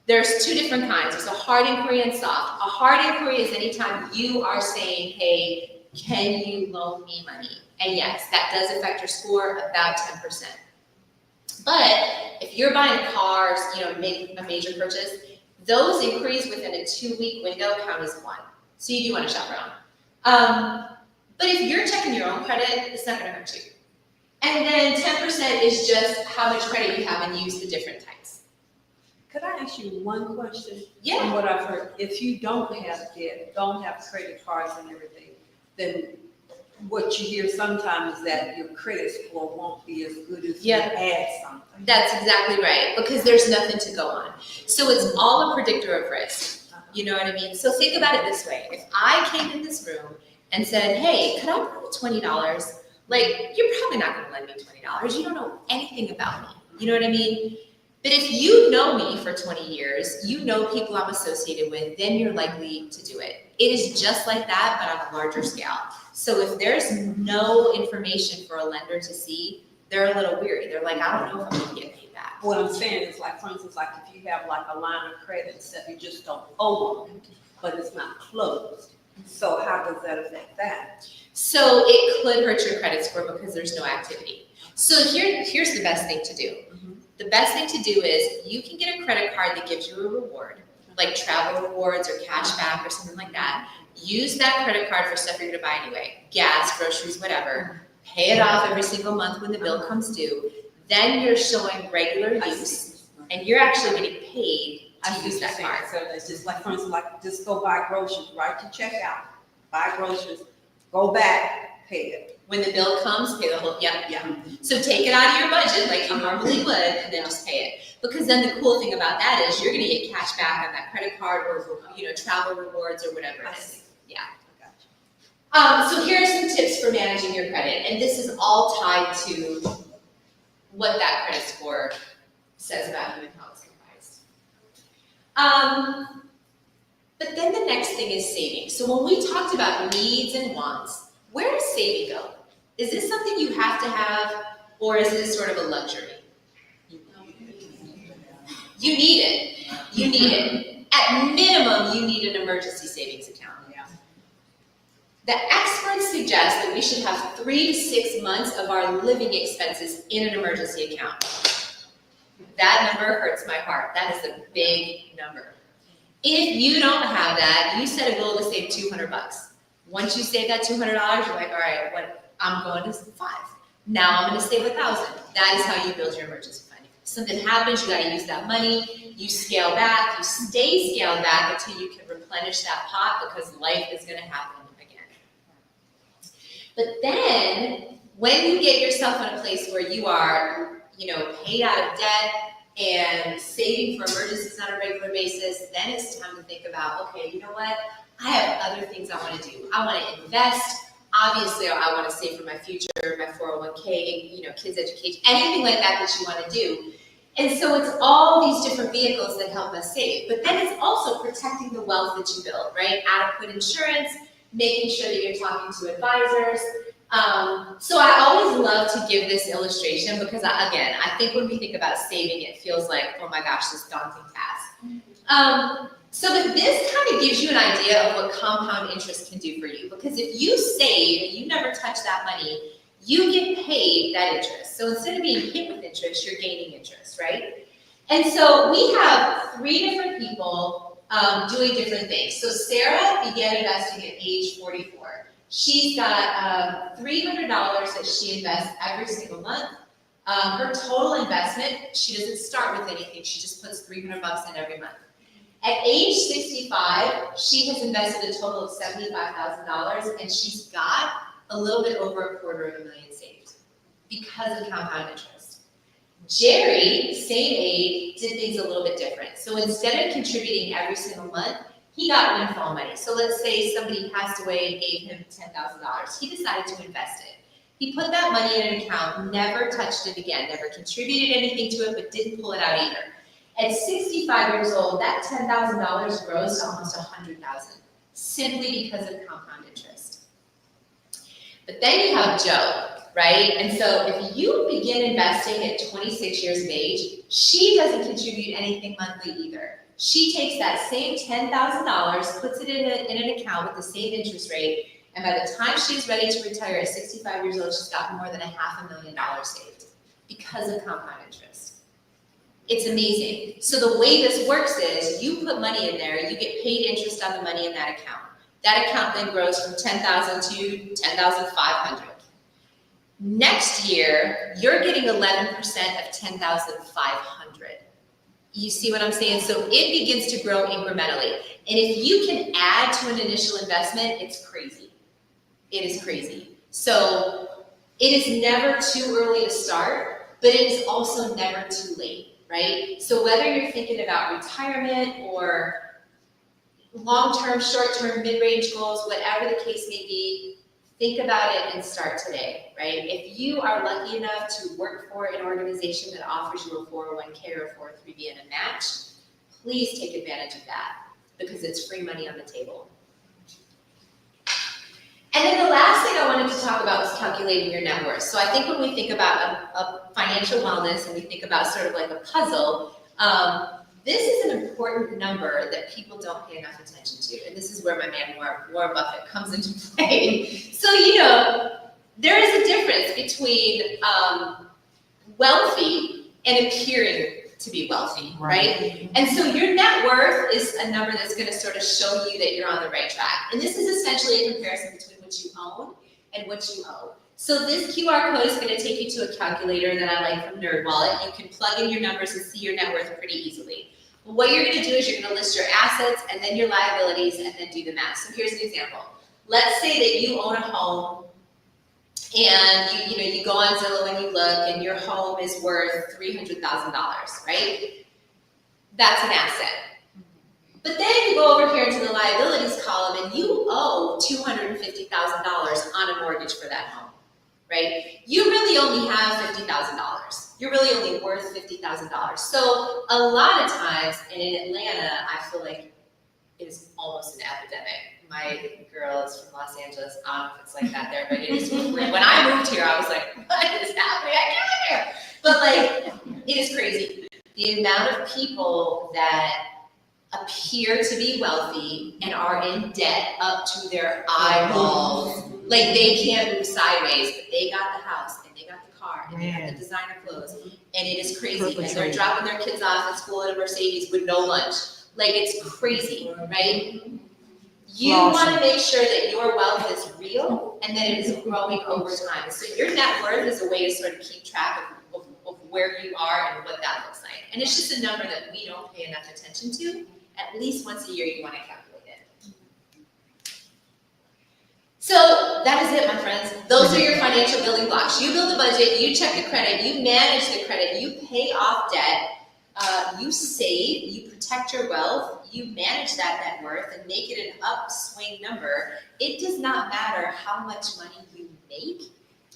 There's two different kinds. There's a hard inquiry and soft. A hard inquiry is anytime you are saying, hey, can you loan me money? And yes, that does affect your score about 10%. But if you're buying cars, make a major purchase, those inquiries within a 2-week window count as one. So you do want to shop around. But if you're checking your own credit, it's not going to hurt you. And then 10% is just how much credit you have and use the different types. Could I ask you one question? Yeah. From what I've heard, if you don't have debt, don't have credit cards and everything, then what you hear sometimes is that your credit score won't be as good as you add something. That's exactly right, because there's nothing to go on. So it's all a predictor of risk. You know what I mean? So think about it this way. If I came in this room and said, hey, could I borrow $20? Like, you're probably not going to lend me $20. You don't know anything about me. You know what I mean? But if you know me for 20 years, you know people I'm associated with, then you're likely to do it. It is just like that, but on a larger scale. So if there's no information for a lender to see, they're a little weary. They're like, I don't know if I'm going to get paid back. What I'm saying is, like, for instance, like if you have like a line of credit and stuff, you just don't owe them, but it's not closed. So how does that affect that? So it could hurt your credit score because there's no activity. So here's the best thing to do. The best thing to do is you can get a credit card that gives you a reward, like travel rewards or cash back or something like that. Use that credit card for stuff you're going to buy anyway, gas, groceries, whatever. Pay it off every single month when the bill comes due. Then you're showing regular use, and you're actually getting paid to use that card. So it's just like, for instance, like just go buy groceries, right to checkout, buy groceries, go back, pay it. When the bill comes, pay the whole, yeah. So take it out of your budget like you normally would, and then just pay it. Because then the cool thing about that is you're going to get cash back on that credit card or travel rewards or whatever it is. Yeah. So here are some tips for managing your credit, and this is all tied to what that credit score says about you and how it's comprised. But then the next thing is saving. So when we talked about needs and wants, where does saving go? Is this something you have to have, or is this sort of a luxury? You need it. You need it. At minimum, you need an emergency savings account. The experts suggest that we should have 3 to 6 months of our living expenses in an emergency account. That number hurts my heart. That is a big number. If you don't have that, you set a goal to save $200. Once you save that $200, you're like, all right, I'm going to 5. Now I'm going to save 1,000. That is how you build your emergency fund. If something happens, you got to use that money. You scale back. You stay scaled back until you can replenish that pot because life is going to happen again. But then, when you get yourself in a place where you are, paid out of debt and saving for emergencies on a regular basis, then it's time to think about, okay, you know what? I have other things I want to do. I want to invest. Obviously, I want to save for my future, my 401k, kids' education, anything like that you want to do. And so it's all these different vehicles that help us save. But then it's also protecting the wealth that you build, right? Adequate insurance, making sure that you're talking to advisors. So I always love to give this illustration because, I think when we think about saving, it feels like, oh my gosh, this daunting task. So this kind of gives you an idea of what compound interest can do for you. Because if you save and you never touch that money, you get paid that interest. So instead of being hit with interest, you're gaining interest, right? And so we have 3 different people doing different things. So Sarah began investing at age 44. She's got $300 that she invests every single month. Her total investment, she doesn't start with anything. She just puts $300 in every month. At age 65, she has invested a total of $75,000, and she's got a little bit over $250,000 saved because of compound interest. Jerry, same age, did things a little bit different. So instead of contributing every single month, he got windfall money. So let's say somebody passed away and gave him $10,000. He decided to invest it. He put that money in an account, never touched it again, never contributed anything to it, but didn't pull it out either. At 65 years old, that $10,000 grows to almost $100,000, simply because of compound interest. But then you have Joe, right? And so if you begin investing at 26 years of age, she doesn't contribute anything monthly either. She takes that same $10,000, puts it in an account with the same interest rate, and by the time she's ready to retire at 65 years old, she's got more than $500,000 saved because of compound interest. It's amazing. So the way this works is you put money in there, you get paid interest on the money in that account. That account then grows from $10,000 to $10,500. Next year, you're getting 11% of $10,500. You see what I'm saying? So it begins to grow incrementally. And if you can add to an initial investment, it's crazy. It is crazy. So it is never too early to start, but it is also never too late, right? So whether you're thinking about retirement or long-term, short-term, mid-range goals, whatever the case may be, think about it and start today, right? If you are lucky enough to work for an organization that offers you a 401k or a 403b and a match, please take advantage of that because it's free money on the table. And then the last thing I wanted to talk about was calculating your net worth. So I think when we think about a financial wellness and we think about sort of like a puzzle, this is an important number that people don't pay enough attention to. And this is where my man Warren Buffett comes into play. So, you know, there is a difference between wealthy and appearing to be wealthy, right? And so your net worth is a number that's going to sort of show you that you're on the right track. And this is essentially a comparison between what you own and what you owe. So this QR code is going to take you to a calculator that I like from NerdWallet. You can plug in your numbers and see your net worth pretty easily. But what you're going to do is you're going to list your assets and then your liabilities and then do the math. So here's an example. Let's say that you own a home and you go on Zillow and you look and your home is worth $300,000, right? That's an asset. But then you go over here into the liabilities column and you owe $250,000 on a mortgage for that home, right? You really only have $50,000. You're really only worth $50,000. So a lot of times, and in Atlanta, I feel like it is almost an epidemic. My girls from Los Angeles, I don't know if it's like that there, but it is weird. When I moved here, I was like, what is happening? I can't live here. But like, it is crazy. The amount of people that appear to be wealthy and are in debt up to their eyeballs, like they can't move sideways, but they got the house and they got the car and they got the designer clothes, and it is crazy. And they're dropping their kids off at school in a Mercedes with no lunch. Like, it's crazy, right? You want to make sure that your wealth is real and that it is growing over time. So your net worth is a way to sort of keep track of where you are and what that looks like. And it's just a number that we don't pay enough attention to. At least once a year, you want to calculate it. So that is it, my friends. Those are your financial building blocks. You build a budget, you check the credit, you manage the credit, you pay off debt, you save, you protect your wealth, you manage that net worth and make it an upswing number. It does not matter how much money you make.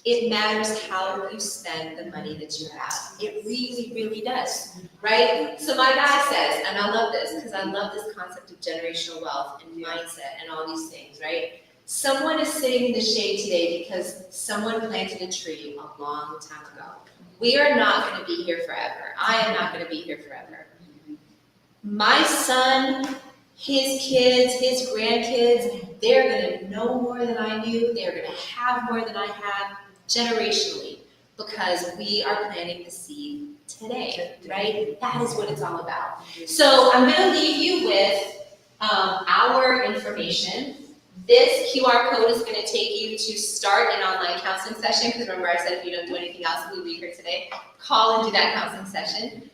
It matters how you spend the money that you have. It really, really does, right? So my guy says, and I love this because I love this concept of generational wealth and mindset and all these things, right? Someone is sitting in the shade today because someone planted a tree a long time ago. We are not going to be here forever. I am not going to be here forever. My son, his kids, his grandkids, they're going to know more than I knew. They're going to have more than I had generationally because we are planting the seed today, right? That is what it's all about. So I'm going to leave you with our information. This QR code is going to take you to start an online counseling session, because remember I said if you don't do anything else, we'll be here today. Call and do that counseling session.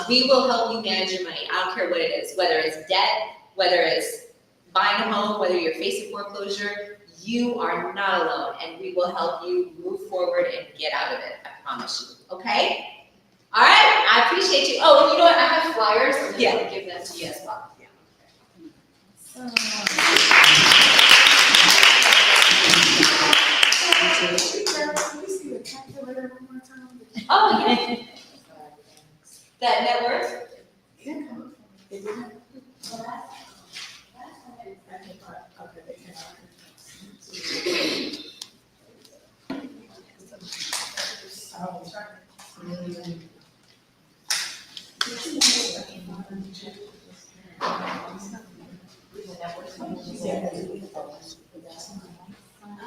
We will help you manage your money. I don't care what it is, whether it's debt, whether it's buying a home, whether you're facing foreclosure, you are not alone, and we will help you move forward and get out of it. I promise you. Okay? All right. I appreciate you. Oh, and you know what? I have flyers. I'm going to give them to you as well. So. That net worth?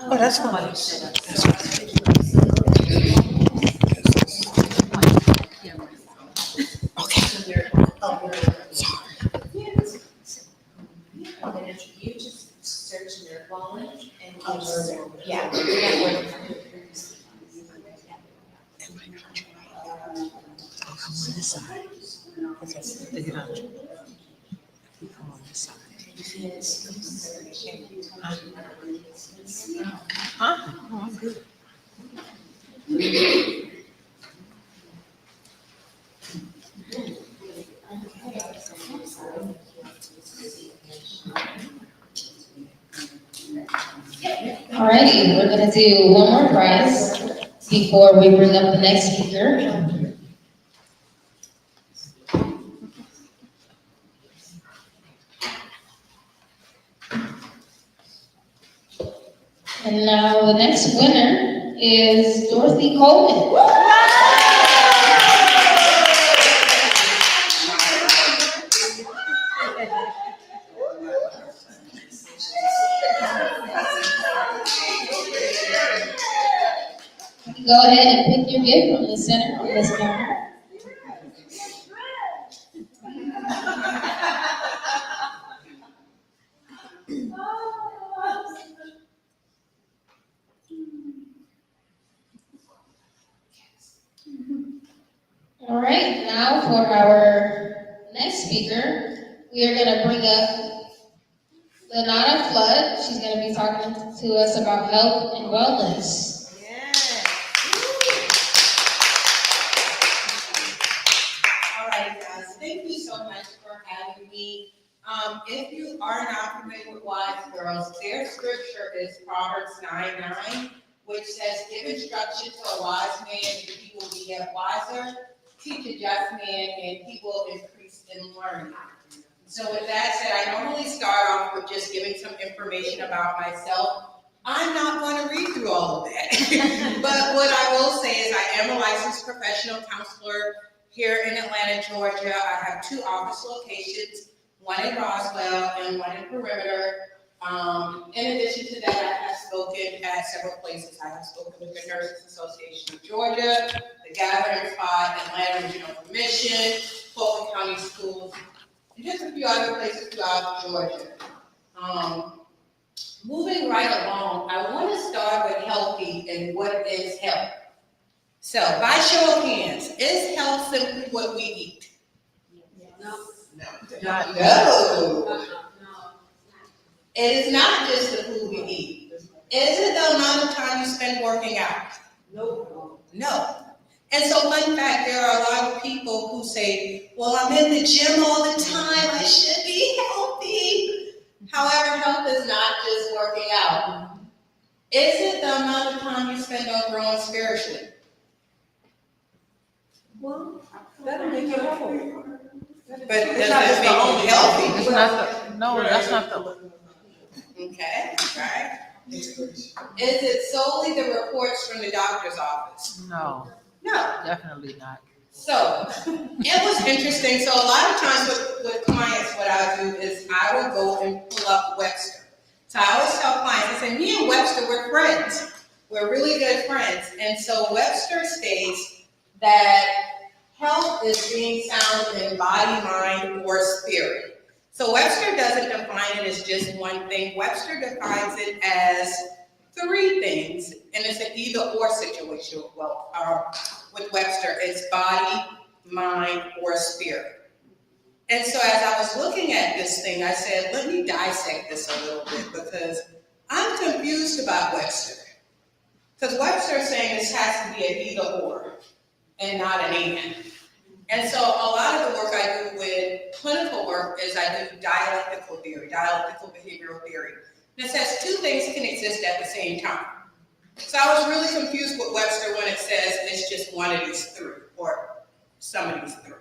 Oh, that's funny. You just search in your phone and yeah, net worth. Alrighty, we're gonna do one more prize before we bring up the next speaker. And now the next winner is Dorothy Coleman. Go ahead and pick your gift from the center on this counter. All right, now for our next speaker, we are going to bring up Lanata Flood. She's going to be talking to us about health and wellness. All right, guys, thank you so much for having me. If you are not familiar with Wise Girls, their scripture is Proverbs 9:9, which says, "Give instruction to a wise man, and he will be yet wiser. Teach a just man, and he will increase in learning." So with that said, I normally start off with just giving some information about myself. I'm not going to read through all of that. But what I will say is I am a licensed professional counselor here in Atlanta, Georgia. I have 2 office locations, one in Roswell and one in Perimeter. In addition to that, I have spoken at several places. I have spoken with the Nurses Association of Georgia, the Gathering Spot, Atlanta Regional Commission, Fulton County Schools, and just a few other places throughout Georgia. Moving right along, I want to start with healthy and what is health. So, by show of hands, is health simply what we eat? No. It is not just the food we eat. Is it the amount of time you spend working out? No. And so, fun fact, there are a lot of people who say, well, I'm in the gym all the time, I should be healthy. However, health is not just working out. Is it the amount of time you spend on growing spiritually? Well, that'll make you healthy. But does that make you healthy? It's not the, no, that's not the. Okay, right. Is it solely the reports from the doctor's office? No, No. definitely not. So, it was interesting. So a lot of times with clients, what I do is I will go and pull up Webster. So I always tell clients, I say, me and Webster, we're friends. We're really good friends. And so Webster states that health is being sound in body, mind, or spirit. So Webster doesn't define it as just one thing. Webster defines it as 3 things, and it's an either-or situation. Well, with Webster, it's body, mind, or spirit. And so as I was looking at this thing, I said, let me dissect this a little bit because I'm confused about Webster. Because Webster is saying this has to be an either-or and not an and. And so a lot of the work I do with clinical work is I do dialectical theory, dialectical behavioral theory. And it says 2 things can exist at the same time. So I was really confused with Webster when it says it's just one of these 3 or some of these 3.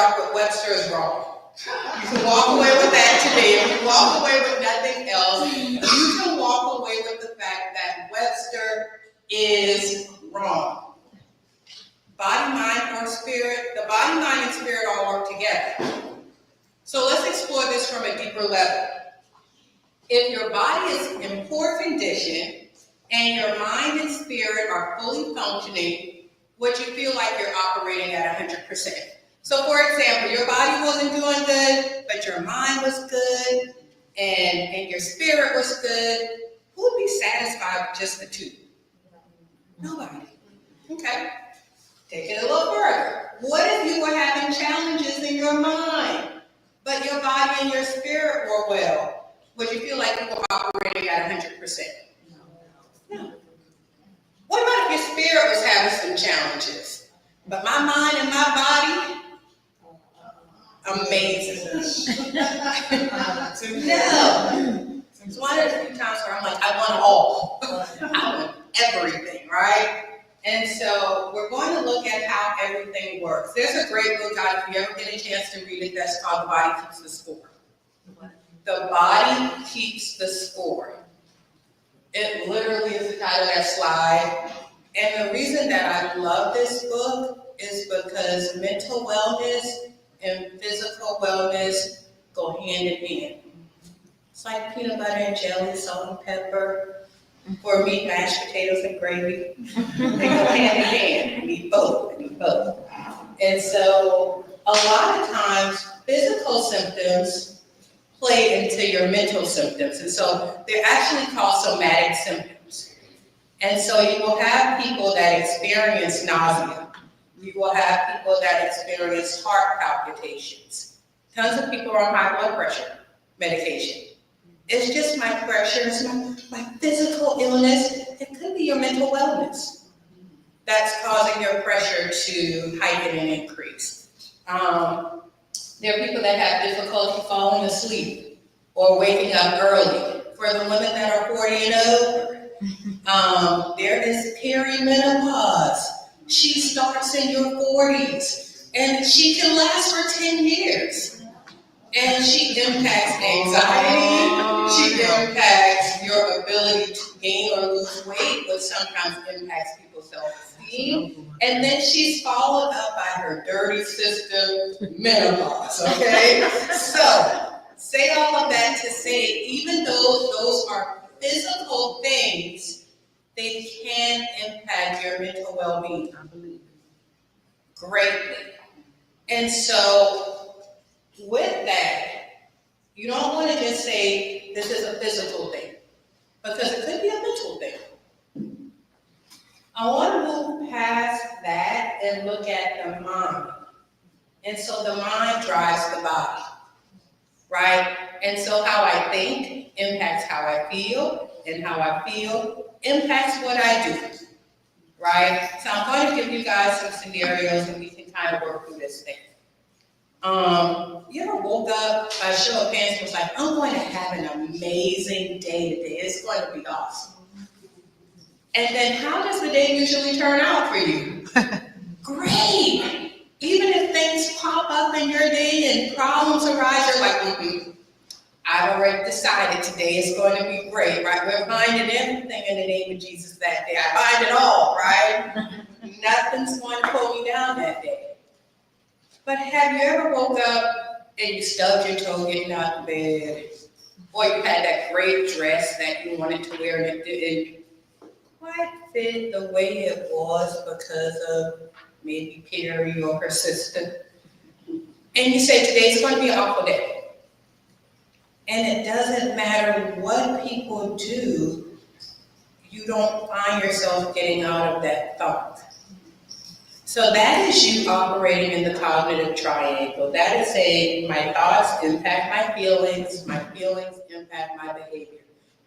off with Webster is wrong. You can walk away with that today. If you walk away with nothing else, you can walk away with the fact that Webster is wrong. Body, mind, or spirit, the body, mind, and spirit all work together. So let's explore this from a deeper level. If your body is in poor condition and your mind and spirit are fully functioning, would you feel like you're operating at 100%? So for example, your body wasn't doing good, but your mind was good, and your spirit was good. Who would be satisfied with just the two? Nobody. Okay. Take it a little further. What if you were having challenges in your mind, but your body and your spirit were well? Would you feel like you were operating at 100%? No. What about if your spirit was having some challenges, but my mind and my body, amazing. No. It's one of the few times where I'm like, I want all. I want everything, right? And so we're going to look at how everything works. There's a great book out, if you ever get a chance to read it, that's called The Body Keeps the Score. The Body Keeps the Score. It literally is the title of that slide. And the reason that I love this book is because mental wellness and physical wellness go hand in hand. It's like peanut butter and jelly, salt and pepper. For me, mashed potatoes and gravy. They go hand in hand. I need both. And so a lot of times, physical symptoms play into your mental symptoms. And so they're actually called somatic symptoms. And so you will have people that experience nausea. You will have people that experience heart palpitations. Tons of people are on high blood pressure medication. It's just my pressure, it's my physical illness. It could be your mental wellness that's causing your pressure to heighten and increase. There are people that have difficulty falling asleep or waking up early. For the women that are 40 and over, there is perimenopause. She starts in your 40s and she can last for 10 years. And she impacts anxiety, she impacts your ability to gain or lose weight, which sometimes impacts people's self-esteem. And then she's followed up by her dirty system, menopause, okay? So, say all of that to say, even though those are physical things, they can impact your mental well-being greatly. And so, with that, you don't want to just say this is a physical thing, because it could be a mental thing. I want to move past that and look at the mind. And so the mind drives the body, right? And so how I think impacts how I feel, and how I feel impacts what I do, right? So I'm going to give you guys some scenarios and we can kind of work through this thing. You ever woke up by a show of hands and was like, I'm going to have an amazing day today. It's going to be awesome. And then how does the day usually turn out for you? Great. Even if things pop up in your day and problems arise, you're like, I've already decided today is going to be great, right? We're binding everything in the name of Jesus that day. I bind it all, right? Nothing's going to pull me down that day. But have you ever woke up and you stubbed your toe getting out of bed? Or you had that great dress that you wanted to wear and it didn't quite fit the way it was because of maybe Carrie or her sister. And you say, today's going to be an awful day. And it doesn't matter what people do, you don't find yourself getting out of that thought. So that is you operating in the cognitive triangle. That is saying my thoughts impact my feelings impact my behavior.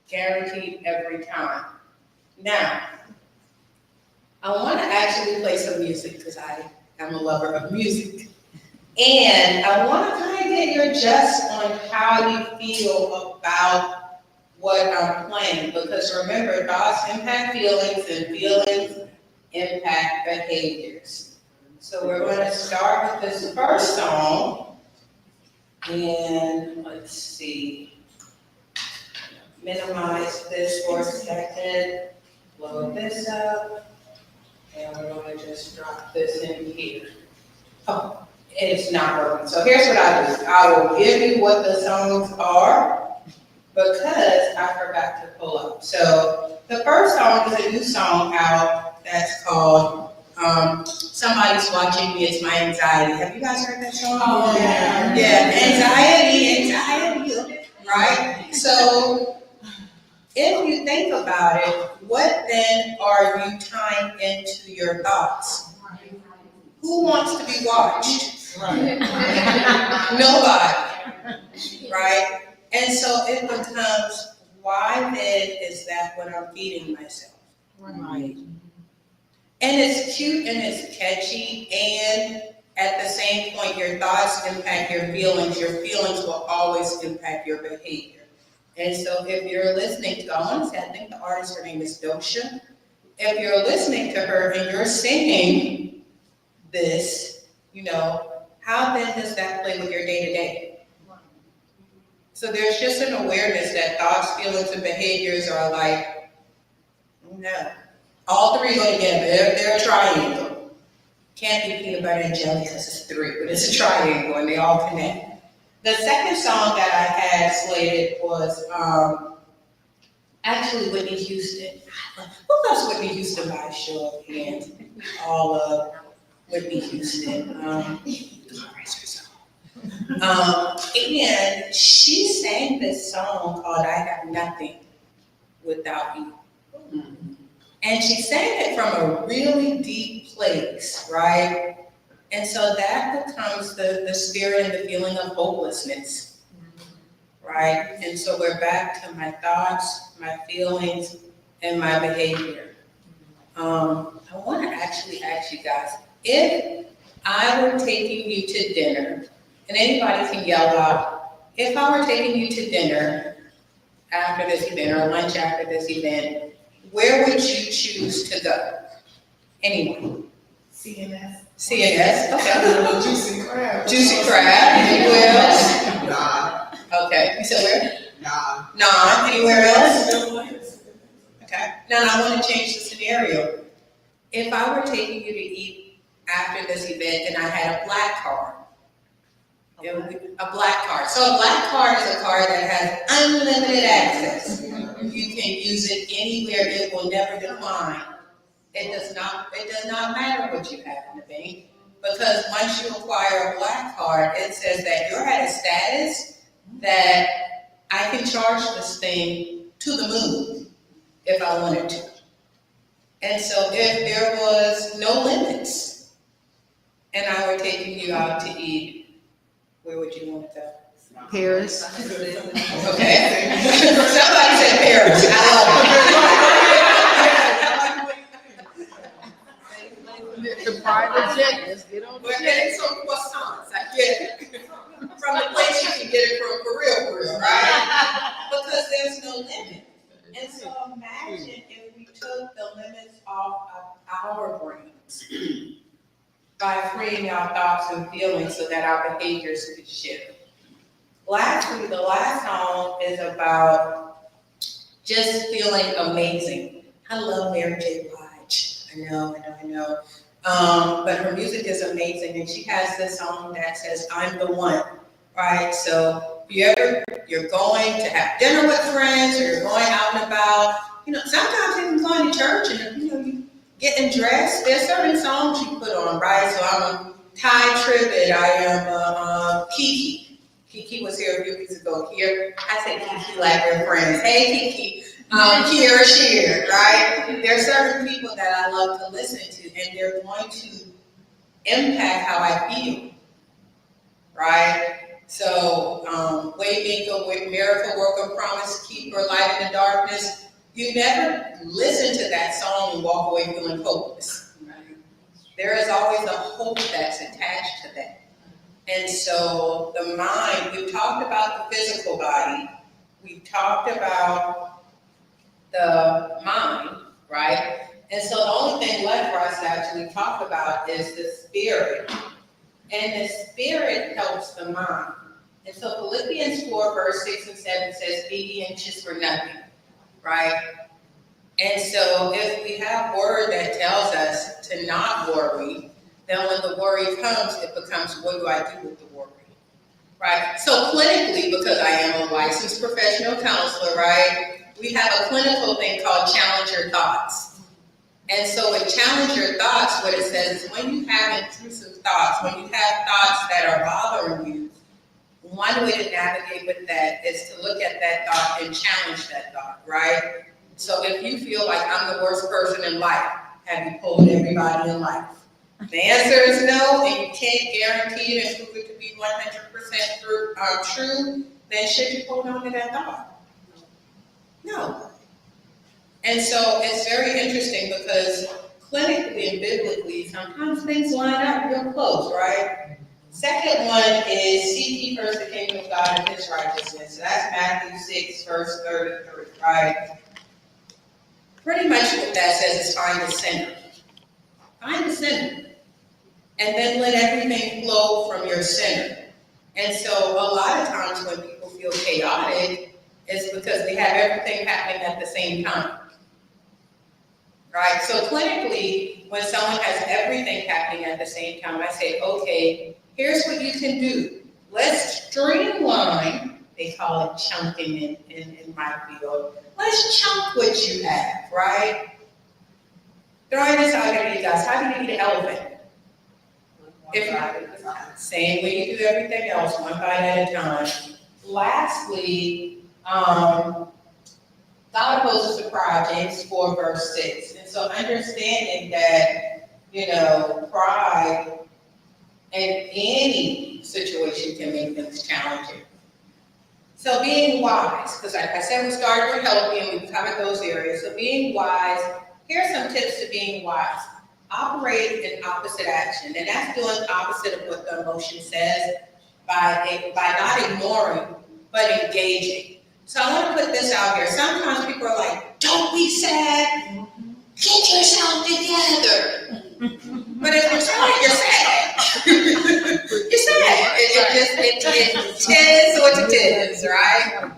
Guaranteed every time. Now, I want to actually play some music because I am a lover of music. And I want to kind of get your just on how you feel about what I'm playing. Because remember, thoughts impact feelings and feelings impact behaviors. So we're gonna start with this first song. And let's see. Minimize this for a second, blow this up, and we're gonna just drop this in here. Oh, it's not working. So here's what I do. I will give you what the songs are because I forgot to pull up. So the first song is a new song out that's called Somebody's Watching Me, It's My Anxiety. Have you guys heard that song? Oh, yeah. Yeah, anxiety, right? So if you think about it, what then are you tying into your thoughts? Who wants to be watched? Nobody, right? And so it becomes, why then is that what I'm feeding myself? Right. And it's cute and it's catchy, and at the same point, your thoughts impact your feelings will always impact your behavior. And so if you're listening to, I want to say, I think the artist, her name is Dosha. If you're listening to her and you're singing this, how then does that play with your day-to-day? So there's just an awareness that thoughts, feelings, and behaviors are like, no. All three go together. They're a triangle. Can't be peanut butter and jelly because it's three, but it's a triangle and they all connect. The second song that I had slated was actually Whitney Houston. Who loves Whitney Houston by a show of hands? All of Whitney Houston. And she sang this song called I Have Nothing Without You. And she sang it from a really deep place, right? And so that becomes the spirit and the feeling of hopelessness, right? And so we're back to my thoughts, my feelings, and my behavior. I want to actually ask you guys, if I were taking you to dinner, and anybody can yell out, if I were taking you to dinner after this event or lunch after this event, where would you choose to go? Anyone? CNS. CNS, okay. Juicy crab. Juicy crab, anywhere else? Nah. Okay, you said where? Nah. Nah, anywhere else? Okay, now I want to change the scenario. If I were taking you to eat after this event and I had a black card, it would be a black card. So a black card is a card that has unlimited access. You can use it anywhere, it will never decline. It does not matter what you have in the bank, because once you acquire a black card, it says that you're at a status that I can charge this thing to the moon if I wanted to. And so if there was no limits and I were taking you out to eat, where would you want to go? Paris. Okay. Somebody said Paris. I love it. The private jet. Let's get on the We're jet. getting some croissants. I get it. From the place you can get it from, for real, right? Because there's no limit. And so imagine if we took the limits off of our brains by freeing our thoughts and feelings so that our behaviors could shift. Lastly, the last song is about just feeling amazing. I love Mary J. Blige. I know. But her music is amazing, and she has this song that says, I'm the one, right? So if you're going to have dinner with friends, or you're going out and about, sometimes even going to church, and you getting dressed, there's certain songs you put on, right? So I'm a Ty Tribbett, I am a Kiki. Kiki was here a few weeks ago. Here, I say Kiki like we're friends. Hey, Kiki. Kira Shear, right? There are certain people that I love to listen to, and they're going to impact how I feel, right? So, Waymaker, Miracle Worker, Promise Keeper, Light in the Darkness. You never listen to that song and walk away feeling hopeless. Right? There is always a hope that's attached to that. And so the mind, we've talked about the physical body, we've talked about the mind, right? And so the only thing left for us to actually talk about is the spirit. And the spirit helps the mind. And so Philippians 4, verse 6 and 7 says, be ye anxious for nothing, right? And so if we have word that tells us to not worry, then when the worry comes, it becomes, what do I do with the worry? Right? So clinically, because I am a licensed professional counselor, right, we have a clinical thing called challenge your thoughts. And so with challenge your thoughts, what it says is when you have intrusive thoughts, when you have thoughts that are bothering you, one way to navigate with that is to look at that thought and challenge that thought, right? So if you feel like I'm the worst person in life, have you polled everybody in life? The answer is no, and you can't guarantee it and prove it to be 100% true, then should you hold on to that thought? No. And so it's very interesting because clinically and biblically, sometimes things line up real close, right? Second one is seek ye first the kingdom of God and his righteousness. That's Matthew 6, verse 33, right? Pretty much what that says is find the center. Find the center. And then let everything flow from your center. And so a lot of times when people feel chaotic, it's because they have everything happening at the same time. Right? So clinically, when someone has everything happening at the same time, I say, okay, here's what you can do. Let's streamline, they call it chunking in my field. Let's chunk what you have, right? Throwing this out there to you guys, how do you eat an elephant? Same way you do everything else, one bite at a time. Lastly, God opposes the pride, James 4, verse 6. And so understanding that, pride in any situation can make things challenging. So being wise, because like I said, we started with healthy and we covered those areas. So being wise, here's some tips to being wise. Operate in opposite action, and that's doing opposite of what the emotion says by not ignoring, but engaging. So I want to put this out here. Sometimes people are like, don't be sad, get yourself together. But if you're sad, you're sad. You're sad. It is what it is, right?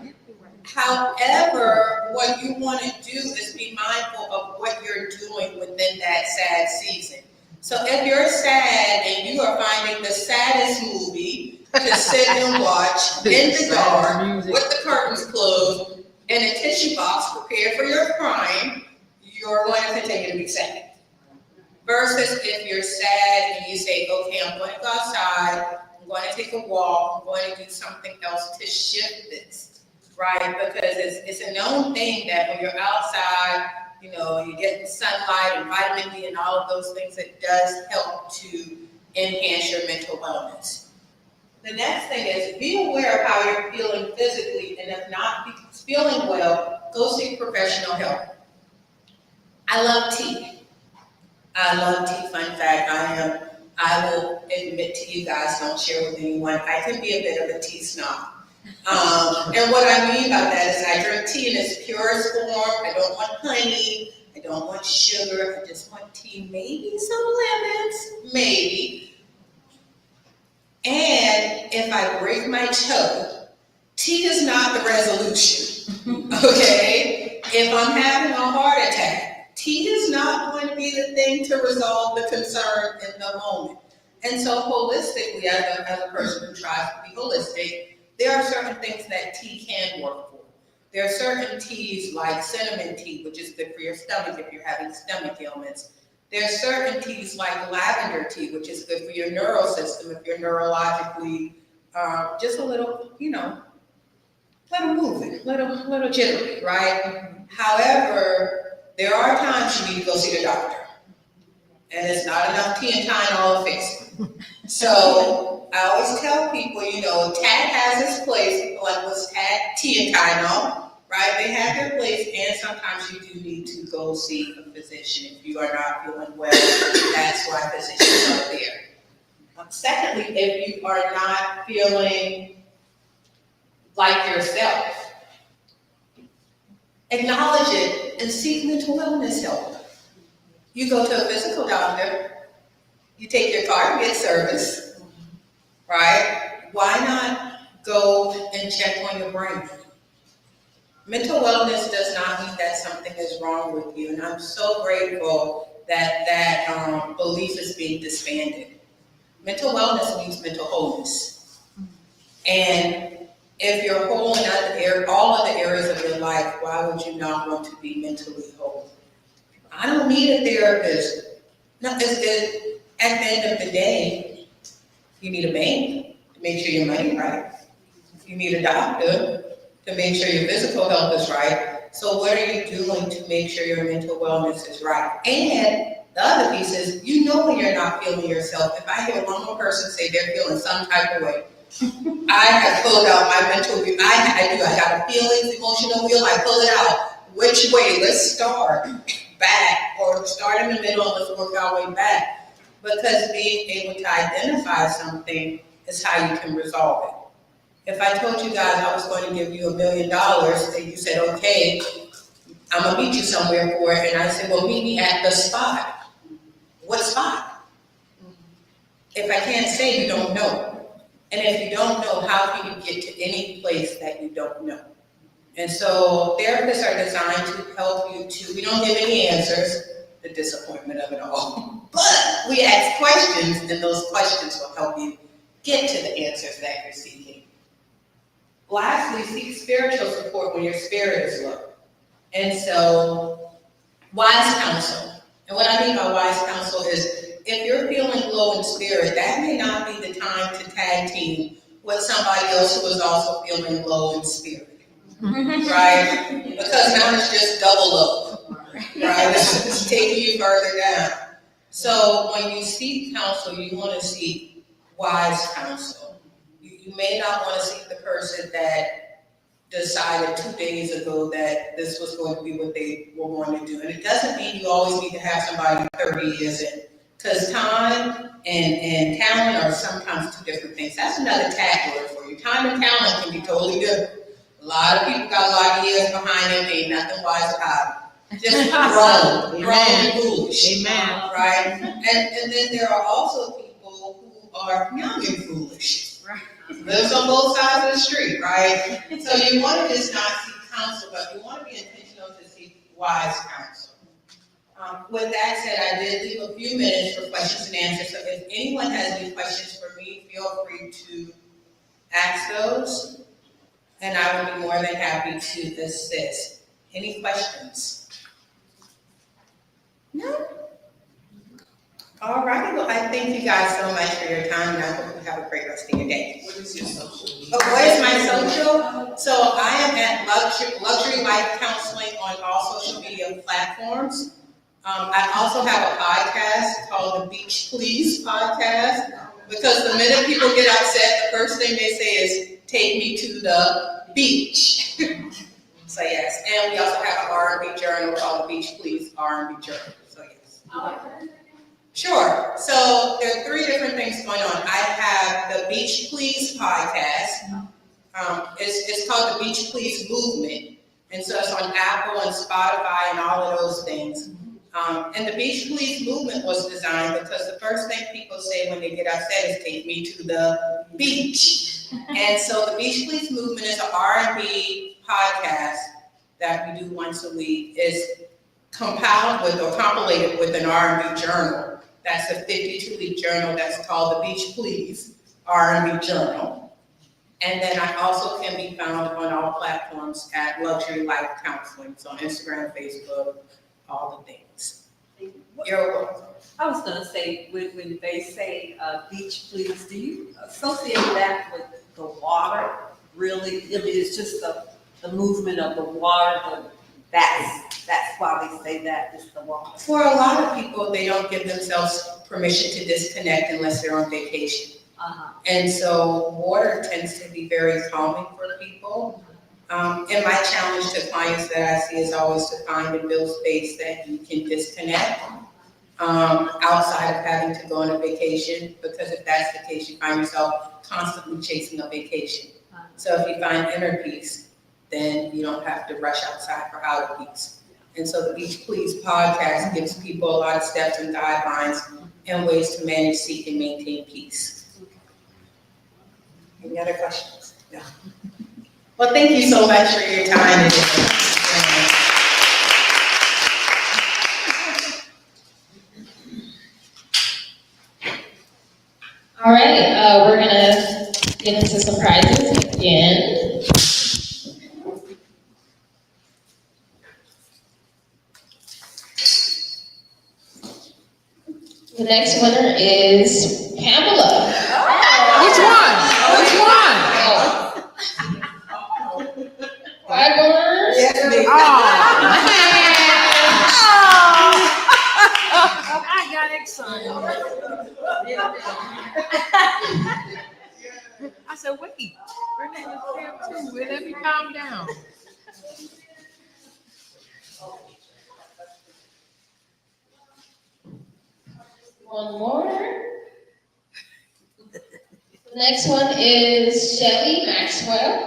However, what you want to do is be mindful of what you're doing within that sad season. So if you're sad and you are finding the saddest movie to sit and watch in the dark with the curtains closed and a tissue box prepared for your crying, you're going to continue to be sad. Versus if you're sad and you say, okay, I'm going to go outside, I'm going to take a walk, I'm going to do something else to shift this. Right, because it's a known thing that when you're outside, you get sunlight and vitamin D and all of those things, it does help to enhance your mental wellness. The next thing is be aware of how you're feeling physically, and if not feeling well, go seek professional help. I love tea. Fun fact, I will admit to you guys, don't share with anyone, I can be a bit of a tea snob. And what I mean by that is I drink tea in its purest form. I don't want honey. I don't want sugar. I just want tea, maybe some lemons, maybe. And if I break my toe, tea is not the resolution, okay? If I'm having a heart attack, tea is not going to be the thing to resolve the concern in the moment. And so holistically, as a person who tries to be holistic, there are certain things that tea can work for. There are certain teas like cinnamon tea, which is good for your stomach if you're having stomach ailments. There are certain teas like lavender tea, which is good for your neural system if you're neurologically just a little, little moving, little jittery, right? However, there are times you need to go see the doctor. And it's not enough tea and Tylenol to fix it. So I always tell people, TAD has its place. People like, what's TAD? Tea and Tylenol, right? They have their place, and sometimes you do need to go see a physician if you are not feeling well. That's why physicians are there. Secondly, if you are not feeling like yourself, acknowledge it and seek mental wellness help. You go to a physical doctor, you take your car and get service, right? Why not go and check on your brain? Mental wellness does not mean that something is wrong with you, and I'm so grateful that that belief is being disbanded. Mental wellness means mental wholeness. And if you're whole in all of the areas of your life, why would you not want to be mentally whole? I don't need a therapist. No, at the end of the day, you need a bank to make sure your money right. You need a doctor to make sure your physical health is right. So what are you doing to make sure your mental wellness is right? And the other piece is, you know when you're not feeling yourself. If I hear one more person say they're feeling some type of way, I have pulled out my mental wheel. I got a feelings, emotional wheel, I pull it out. Which way? Let's start back, or start in the middle and let's work our way back. Because being able to identify something is how you can resolve it. If I told you guys I was going to give you $1 million and you said, okay, I'm gonna meet you somewhere for it, and I said, well, meet me at the spot. What spot? If I can't say, you don't know. And if you don't know, how can you get to any place that you don't know? And so therapists are designed to help you to, we don't give any answers, the disappointment of it all. But we ask questions, and those questions will help you get to the answers that you're seeking. Lastly, seek spiritual support when your spirit is low. And so, wise counsel. And what I mean by wise counsel is, if you're feeling low in spirit, that may not be the time to tag team with somebody else who is also feeling low in spirit, right? Because now it's just double low, right? It's taking you further down. So when you seek counsel, you want to seek wise counsel. You may not want to seek the person that decided 2 days ago that this was going to be what they were going to do. And it doesn't mean you always need to have somebody 30 years in. Because time and talent are sometimes two different things. That's another tag word for you. Time and talent can be totally different. A lot of people got a lot of years behind them, ain't nothing wise about it. Just grown and foolish. Amen. Right? And then there are also people who are young and foolish. Lives on both sides of the street, right? So you want to just not seek counsel, but you want to be intentional to seek wise counsel. With that said, I did leave a few minutes for questions and answers. So if anyone has any questions for me, feel free to ask those, and I would be more than happy to assist. Any questions? No? All right, well, I thank you guys so much for your time, and I hope you have a great rest of your day. What is your social media? Oh, what is my social? So I am at Luxury Life Counseling on all social media platforms. I also have a podcast called the Beach Please Podcast, because the minute people get upset, the first thing they say is, take me to the beach. So yes, and we also have an R&B journal called the Beach Please R&B Journal, so yes. Sure, so there are 3 different things going on. I have the Beach Please Podcast. It's called the Beach Please Movement, and so it's on Apple and Spotify and all of those things. And the Beach Please movement was designed because the first thing people say when they get upset is, take me to the beach. And so the Beach Please movement is an R&B podcast that we do once a week. It's compiled with or compilated with an R&B journal. That's a 52-week journal that's called the Beach Please R&B Journal. And then I also can be found on all platforms at Luxury Life Counseling. So on Instagram, Facebook, all the things. You're welcome. I was gonna say, when they say beach please, do you associate that with the water? Really, I mean, it's just the movement of the water, that's why they say that, is the water. For a lot of people, they don't give themselves permission to disconnect unless they're on vacation. And so water tends to be very calming for people. And my challenge to clients that I see is always to find and build space that you can disconnect outside of having to go on a vacation, because if that's the case, you find yourself constantly chasing a vacation. So if you find inner peace, then you don't have to rush outside for outer peace. And so the Beach Please podcast gives people a lot of steps and guidelines and ways to manage, seek, and maintain peace. Any other questions? No. Well, thank you so much for your time. All right, we're gonna get into some prizes again. The next winner is Pamela. Which one? Which one? Fibers. I got excited. I said, wait, her name is Pam too. Let me calm down. One more. The next one is Shelly Maxwell.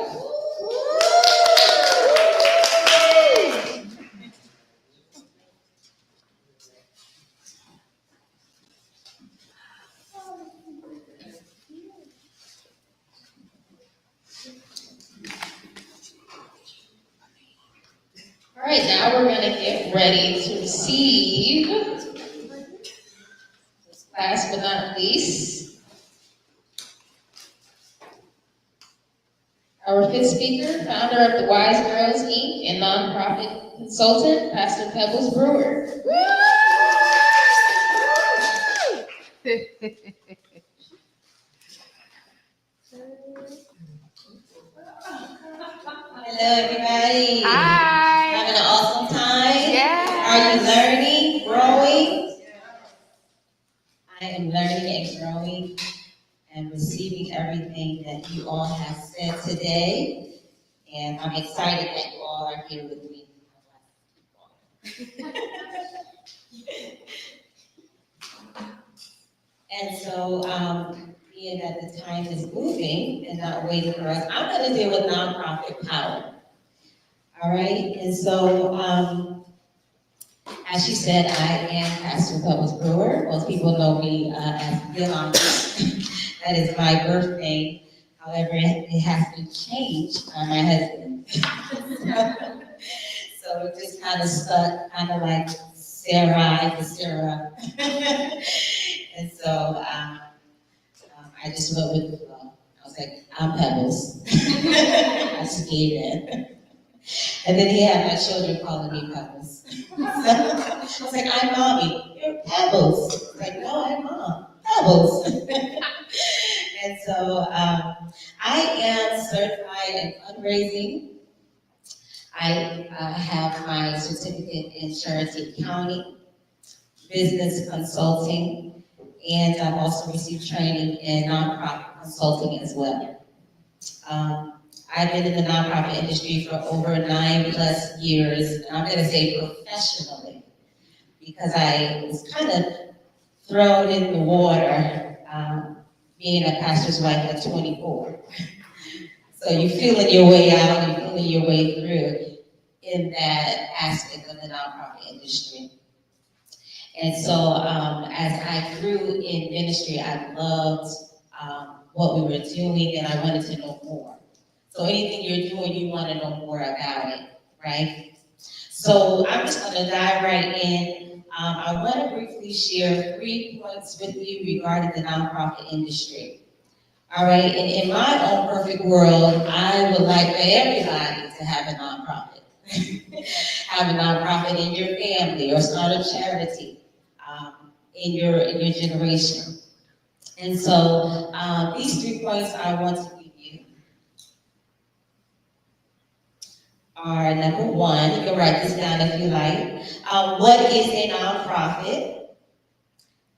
All right, now we're gonna get ready to receive, last but not least, our fifth speaker, founder of the Wise Girlz Inc. and nonprofit consultant, Pastor Pebbles Brewer. Hello, everybody. Hi. Having an awesome time? Yes. Are you learning, growing? I am learning and growing and receiving everything that you all have said today. And I'm excited that you all are here with me. And so, being that the time is moving and not waiting for us, I'm going to deal with nonprofit power. All right, and so, as she said, I am Pastor Pebbles Brewer. Most people know me as Girlz. That is my birth name. However, it has been changed by my husband. So it just kind of stuck, kind of like Sarah to Sarah. And so I just went with the flow. I was like, I'm Pebbles. I just gave in. And then he had my children calling me Pebbles. So I was like, I'm Mommy. You're Pebbles. I was like, no, I'm Mom. Pebbles. And so I am certified in fundraising. I have my certificate in charity accounting, business consulting, and I've also received training in nonprofit consulting as well. I've been in the nonprofit industry for over 9+ years, and I'm going to say professionally, because I was kind of thrown in the water being a pastor's wife at 24. So you're feeling your way out, you're feeling your way through in that aspect of the nonprofit industry. And so as I grew in ministry, I loved what we were doing, and I wanted to know more. So anything you're doing, you want to know more about it, right? So I'm just going to dive right in. I want to briefly share 3 points with you regarding the nonprofit industry. All right, and in my own perfect world, I would like for everybody to have a nonprofit. Have a nonprofit in your family or start a charity in your generation. And so these 3 points I want to give you are, number 1, you can write this down if you like. What is a nonprofit?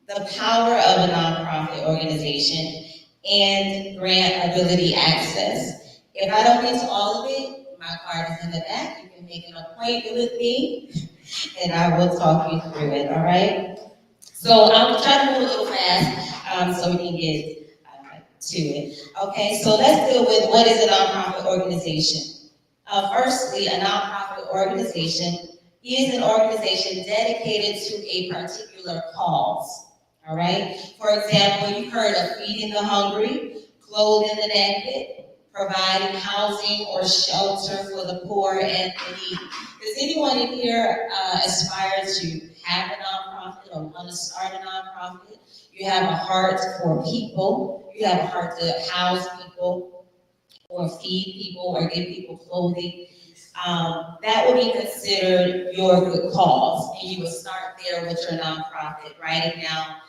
The power of a nonprofit organization, and grant ability access. If I don't get to all of it, my card is in the back. You can make an appointment with me, and I will talk you through it, all right? So I'm trying to move a little fast so we can get to it. Okay, so let's deal with what is a nonprofit organization. Firstly, a nonprofit organization is an organization dedicated to a particular cause. All right? For example, you heard of feeding the hungry, clothing the naked, providing housing or shelter for the poor and the needy. Does anyone in here aspire to have a nonprofit or want to start a nonprofit? You have a heart for people. You have a heart to house people or feed people or give people clothing. That would be considered your good cause. And you would start there with your nonprofit, writing down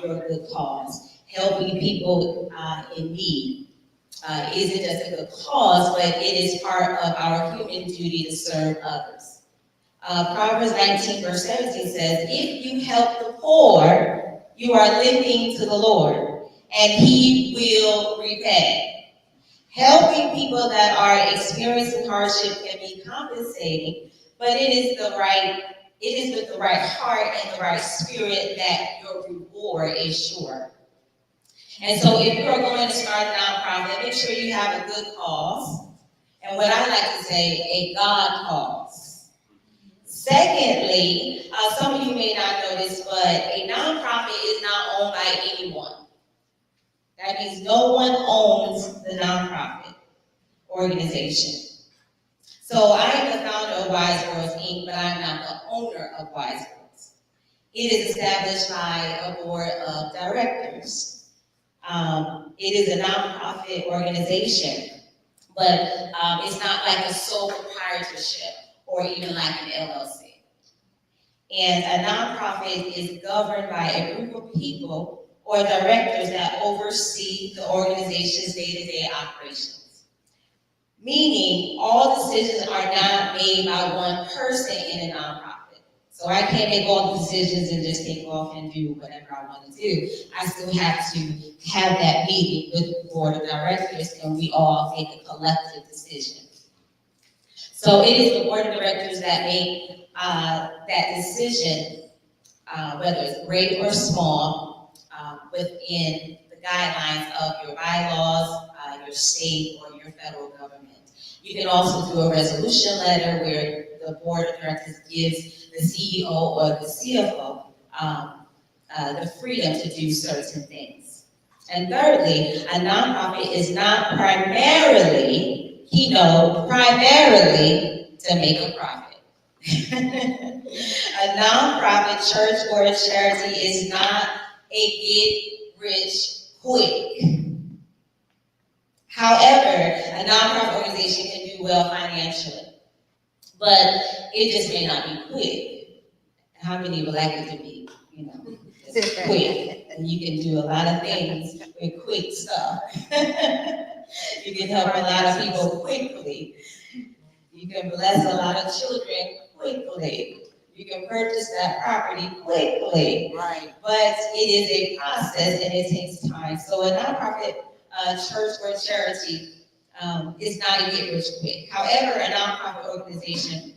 your good cause. Helping people in need isn't just a good cause, but it is part of our human duty to serve others. Proverbs 19 verse 17 says, if you help the poor, you are lending to the Lord, and he will repay. Helping people that are experiencing hardship can be compensating, but it is with the right heart and the right spirit that your reward is sure. And so if you are going to start a nonprofit, make sure you have a good cause, and what I like to say, a God cause. Secondly, some of you may not know this, but a nonprofit is not owned by anyone. That means no one owns the nonprofit organization. So I am the founder of Wise Girlz Inc., but I'm not the owner of Wise Girlz. It is established by a board of directors. It is a nonprofit organization, but it's not like a sole proprietorship or even like an LLC. And a nonprofit is governed by a group of people or directors that oversee the organization's day-to-day operations. Meaning, all decisions are not made by one person in a nonprofit. So I can't make all the decisions and just take off and do whatever I want to do. I still have to have that meeting with the board of directors, and we all make a collective decision. So it is the board of directors that make that decision, whether it's great or small, within the guidelines of your bylaws, your state, or your federal government. You can also do a resolution letter where the board of directors gives the CEO or the CFO the freedom to do certain things. And thirdly, a nonprofit is not primarily to make a profit. A nonprofit, church, or a charity is not a get rich quick. However, a nonprofit organization can do well financially, but it just may not be quick. How many would like it to be, just quick? And you can do a lot of things with quick stuff. You can help a lot of people quickly. You can bless a lot of children quickly. You can purchase that property quickly. Right. But it is a process and it takes time. So a nonprofit church or charity is not a get rich quick. However, a nonprofit organization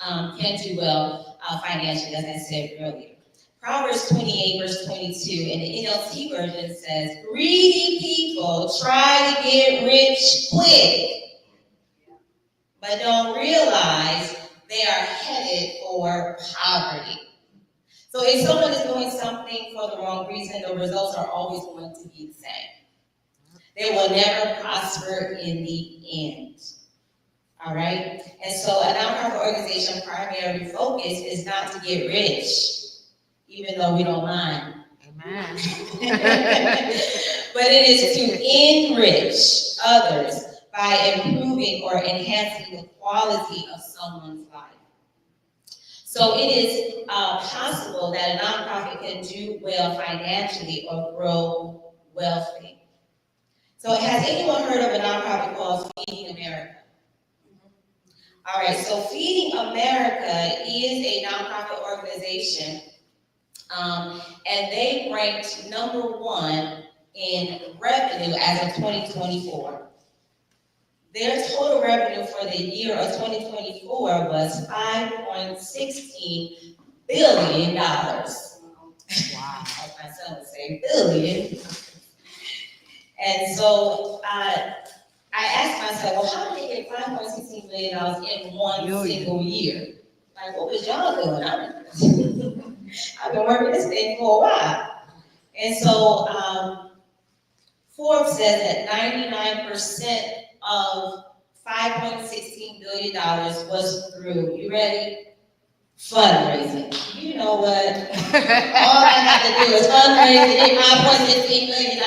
can do well financially, as I said earlier. Proverbs 28 verse 22 in the NLT version says, greedy people try to get rich quick, but don't realize they are headed for poverty. So if someone is doing something for the wrong reason, the results are always going to be the same. They will never prosper in the end. All right? And so a nonprofit organization's primary focus is not to get rich, even though we don't mind. Amen. But it is to enrich others by improving or enhancing the quality of someone's life. So it is possible that a nonprofit can do well financially or grow wealthy. So has anyone heard of a nonprofit called Feeding America? All right, so Feeding America is a nonprofit organization, and they ranked #1 in revenue as of 2024. Their total revenue for the year of 2024 was $5.16 billion. Wow. As my son would say, billion. And so I asked myself, well, how did they get $5.16 billion in one single year? Like, what was y'all doing? I've been working this thing for a while. And so, Forbes says that 99% of $5.16 billion was through, you ready? Fundraising. You know what? All I have to do is fundraise and get $5.16 billion.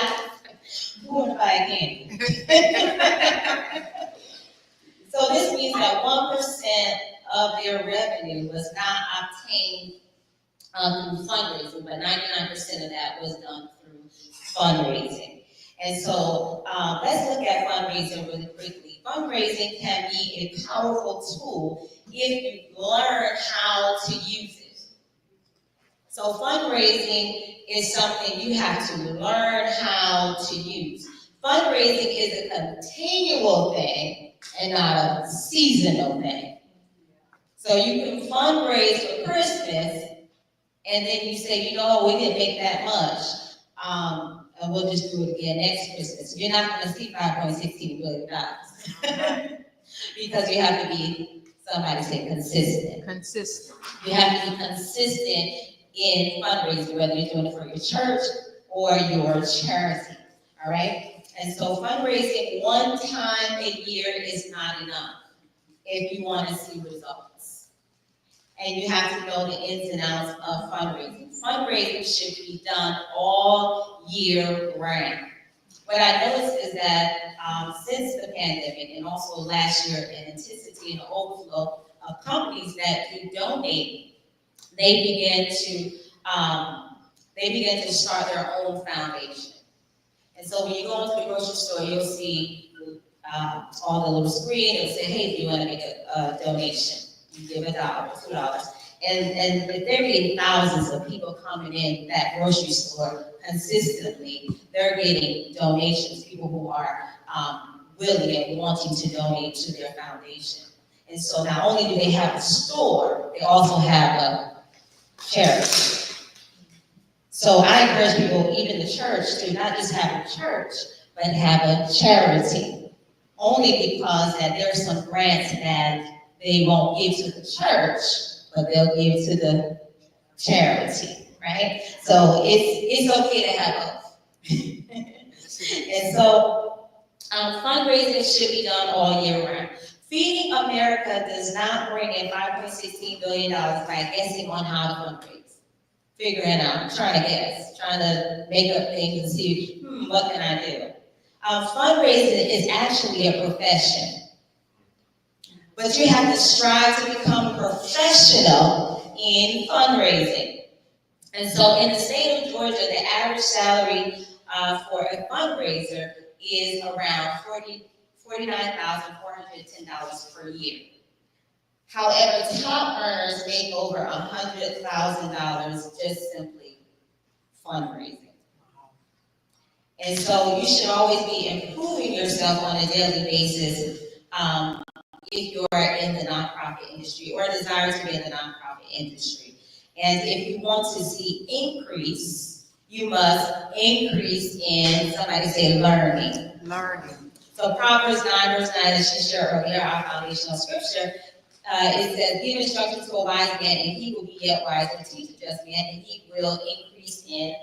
Who want to buy a candy? So this means that 1% of their revenue was not obtained through fundraising, but 99% of that was done through fundraising. And so let's look at fundraising really quickly. Fundraising can be a powerful tool if you learn how to use it. So fundraising is something you have to learn how to use. Fundraising is a continual thing and not a seasonal thing. So you can fundraise for Christmas, and then you say, you know, we didn't make that much, and we'll just do it again next Christmas. You're not going to see $5.16 billion because you have to be, somebody say, consistent. Consistent. You have to be consistent in fundraising, whether you're doing it for your church or your charity. All right? And so fundraising one time a year is not enough if you want to see results. And you have to know the ins and outs of fundraising. Fundraising should be done all year round. What I noticed is that since the pandemic and also last year, an intensity and overflow of companies that do donate, they began to start their own foundation. And so when you go into the grocery store, you'll see on the little screen, it'll say, hey, do you want to make a donation? You give $1, $2. And if they're getting thousands of people coming in that grocery store consistently, they're getting donations, people who are willing and wanting to donate to their foundation. And so not only do they have a store, they also have a charity. So I encourage people, even the church, to not just have a church, but have a charity. Only because that there's some grants that they won't give to the church, but they'll give to the charity, right? So it's okay to have both. And so fundraising should be done all year round. Feeding America does not bring in $5.16 billion by guessing on how to fundraise. Figuring out, trying to guess, trying to make up things and see, what can I do? Fundraising is actually a profession. But you have to strive to become professional in fundraising. And so in the state of Georgia, the average salary for a fundraiser is around $49,410 per year. However, top earners make over $100,000 just simply fundraising. And so you should always be improving yourself on a daily basis if you're in the nonprofit industry or desire to be in the nonprofit industry. And if you want to see increase, you must increase in, somebody say, learning. Learning. So Proverbs 9, verse 9, as she shared earlier, our foundational scripture, it says, give instruction to a wise man, and he will be yet wise, and teach a just man, and he will increase in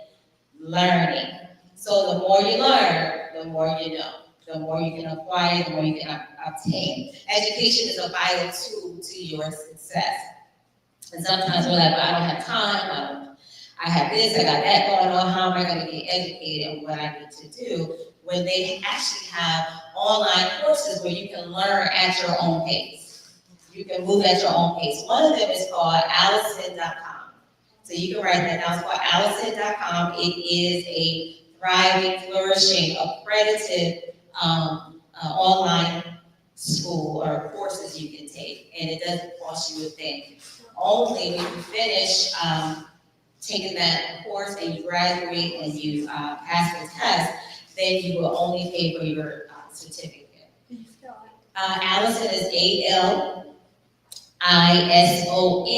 learning. So the more you learn, the more you know. The more you can acquire, the more you can obtain. Education is a vital tool to your success. And sometimes we're like, well, I don't have time, I have this, I got that going on, how am I going to get educated and what I need to do? When they actually have online courses where you can learn at your own pace. You can move at your own pace. One of them is called Allison.com. So you can write that down. It's called Allison.com. It is a thriving, flourishing, accredited online school or courses you can take, and it doesn't cost you a thing. Only when you finish taking that course and you graduate and you pass the test, then you will only pay for your certificate. Allison is ALISON.com.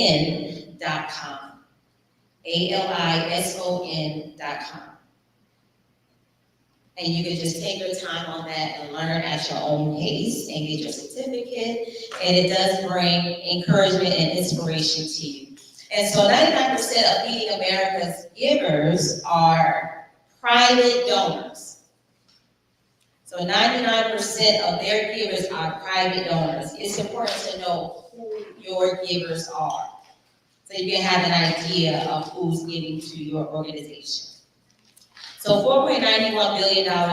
ALISON.com. And you can just take your time on that and learn at your own pace and get your certificate. And it does bring encouragement and inspiration to you. And so 99% of Feeding America's givers are private donors. So 99% of their givers are private donors. It's important to know who your givers are, so you can have an idea of who's giving to your organization. So $4.91 billion out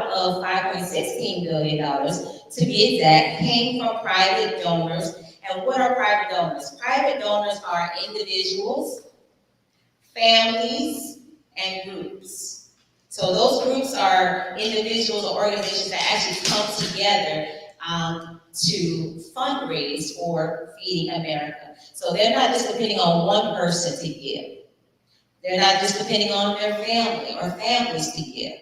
of $5.16 billion, to be exact, came from private donors. And what are private donors? Private donors are individuals, families, and groups. So those groups are individuals or organizations that actually come together to fundraise for Feeding America. So they're not just depending on one person to give. They're not just depending on their family or families to give.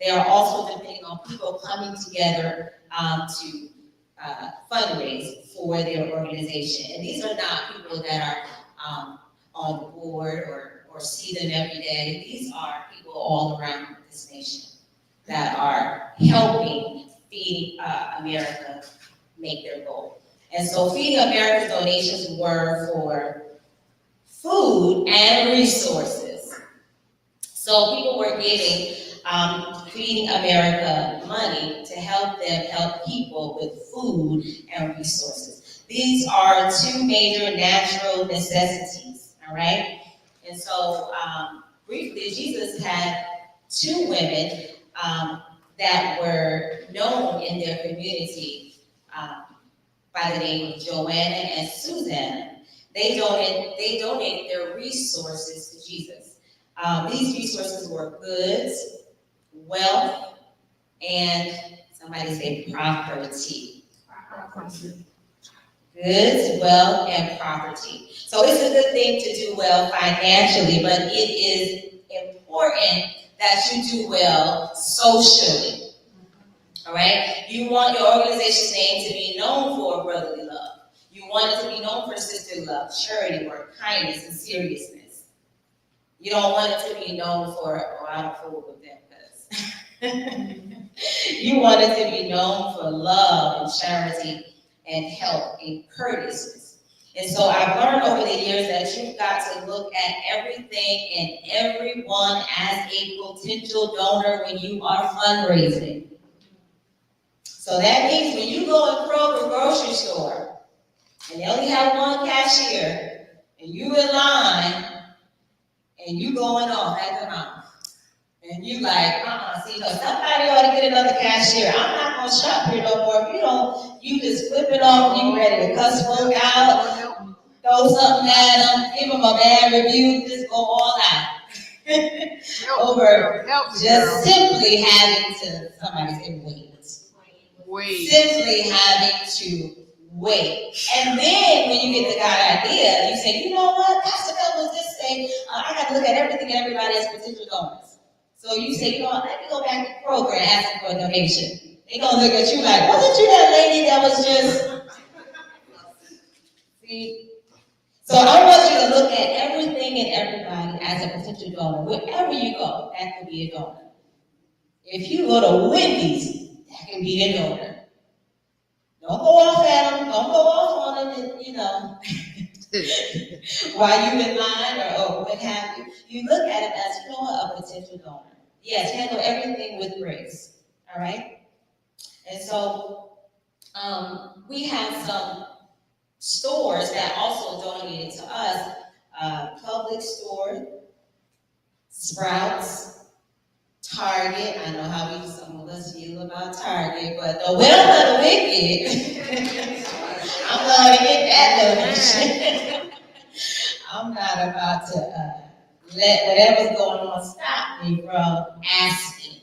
They are also depending on people coming together to fundraise for their organization. And these are not people that are on the board or see them every day. These are people all around this nation that are helping Feed America make their goal. And so Feeding America's donations were for food and resources. So people were giving Feeding America money to help them help people with food and resources. These are two major natural necessities, all right? And so briefly, Jesus had two women that were known in their community by the name of Joanna and Susanna. They donated their resources to Jesus. These resources were goods, wealth, and somebody say property. Goods, wealth, and property. So it's a good thing to do well financially, but it is important that you do well socially. All right? You want your organization's name to be known for brotherly love. You want it to be known for sisterly love, charity, work, kindness, and seriousness. You don't want it to be known for, oh, I don't fool with them, because you want it to be known for love and charity and help and courteousness. And so I've learned over the years that you've got to look at everything and everyone as a potential donor when you are fundraising. So that means when you go and Kroger grocery store and they only have one cashier and you in line and you going off at the mouth and you like, see, no, somebody ought to get another cashier. I'm not gonna shop here no more. If you don't, you just flip it off, you ready to cuss folk out, throw something at them, give them a bad review, just go all out. Over just simply having to, somebody say wait. Simply having to wait. And then when you get the God idea, you say, you know what, Pastor Bell was just saying, I got to look at everything and everybody as potential donors. So you say, you know what, let me go back to the program asking for a donation. They're going to look at you like, wasn't you that lady that was just... See? So I want you to look at everything and everybody as a potential donor. Wherever you go, that could be a donor. If you go to Wendy's, that can be a donor. Don't go off at them. Don't go off on them, you know, while you in line or what have you. You look at it as, you know what, a potential donor. Yes, handle everything with grace. All right? And so we have some stores that also donated to us. Public Store, Sprouts, Target. I know how some of us feel about Target, but the well of the wicked, I'm going to get that donation. I'm not about to let whatever's going on stop me from asking,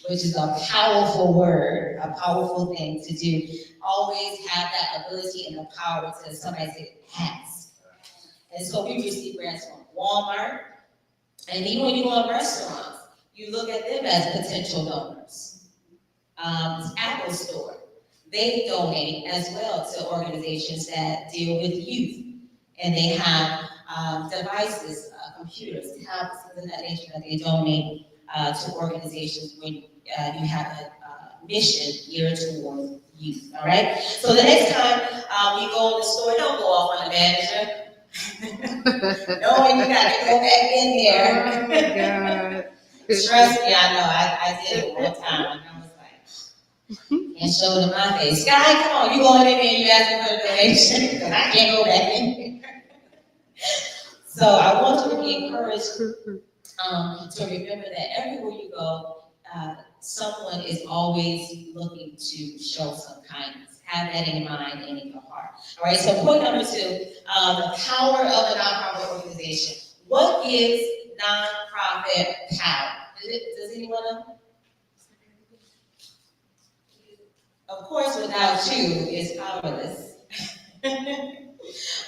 which is a powerful word, a powerful thing to do. Always have that ability and the power to, somebody say, ask. And so we receive grants from Walmart, and even when you go in restaurants, you look at them as potential donors. Apple Store, they donate as well to organizations that deal with youth, and they have devices, computers, tablets, things of that nature that they donate to organizations when you have a mission geared toward youth, all right? So the next time you go in the store, don't go off on the manager. Knowing you got to go back in there. Oh, God. Trust me, I know, I did it one time, and I was like, and showed in my face, Sky, come on, you going in there and you asking for a donation, because I can't go back in there. So I want you to be encouraged to remember that everywhere you go, someone is always looking to show some kindness. Have that in mind and in your heart. All right, so point number 2, the power of a nonprofit organization. What gives nonprofit power? Does anyone know? Of course, without you, it's powerless.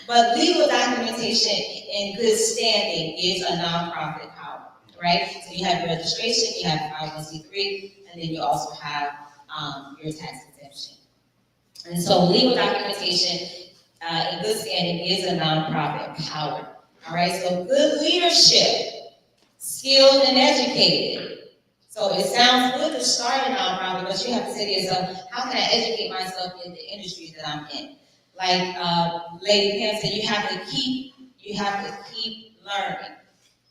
But legal documentation in good standing is a nonprofit power, right? So you have registration, you have 501c3, and then you also have your tax exemption. And so legal documentation in good standing is a nonprofit power, all right? So good leadership, skilled and educated. So it sounds good to start a nonprofit, but you have to say to yourself, how can I educate myself in the industry that I'm in? Like Lady Pam said, you have to keep learning.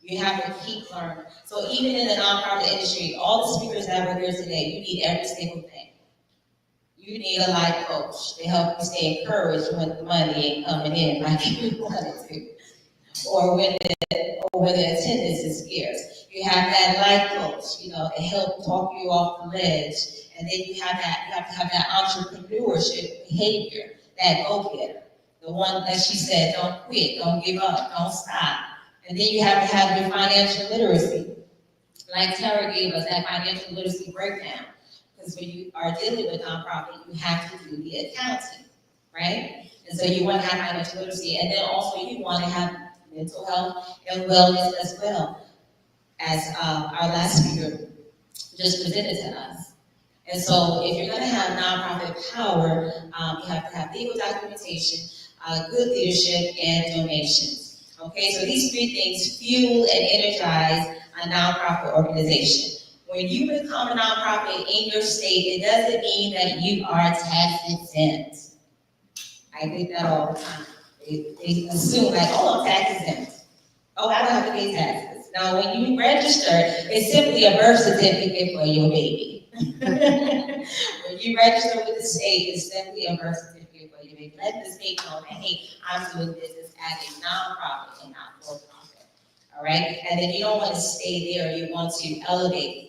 You have to keep learning. So even in the nonprofit industry, all the speakers that were here today, you need every single thing. You need a life coach to help you stay encouraged when the money ain't coming in like you wanted to, or when the attendance is scarce. You have that life coach, to help talk you off the ledge, and then you have to have that entrepreneurship behavior, that go-getter, the one that she said, don't quit, don't give up, don't stop. And then you have to have your financial literacy, like Tara gave us that financial literacy breakdown. Because when you are dealing with nonprofit, you have to do the accounting, right? And so you want to have financial literacy, and then also you want to have mental health and wellness as well, as our last speaker just presented to us. And so if you're going to have nonprofit power, you have to have legal documentation, good leadership, and donations. Okay, so these 3 things fuel and energize a nonprofit organization. When you become a nonprofit in your state, it doesn't mean that you are tax exempt. I get that all the time. They assume like, oh, I'm tax exempt. Oh, I don't have to pay taxes. Now, when you register, it's simply a birth certificate for your baby. When you register with the state, it's simply a birth certificate for your baby. Let the state know that, hey, I'm doing business as a nonprofit and not for-profit. All right? And then you don't want to stay there. You want to elevate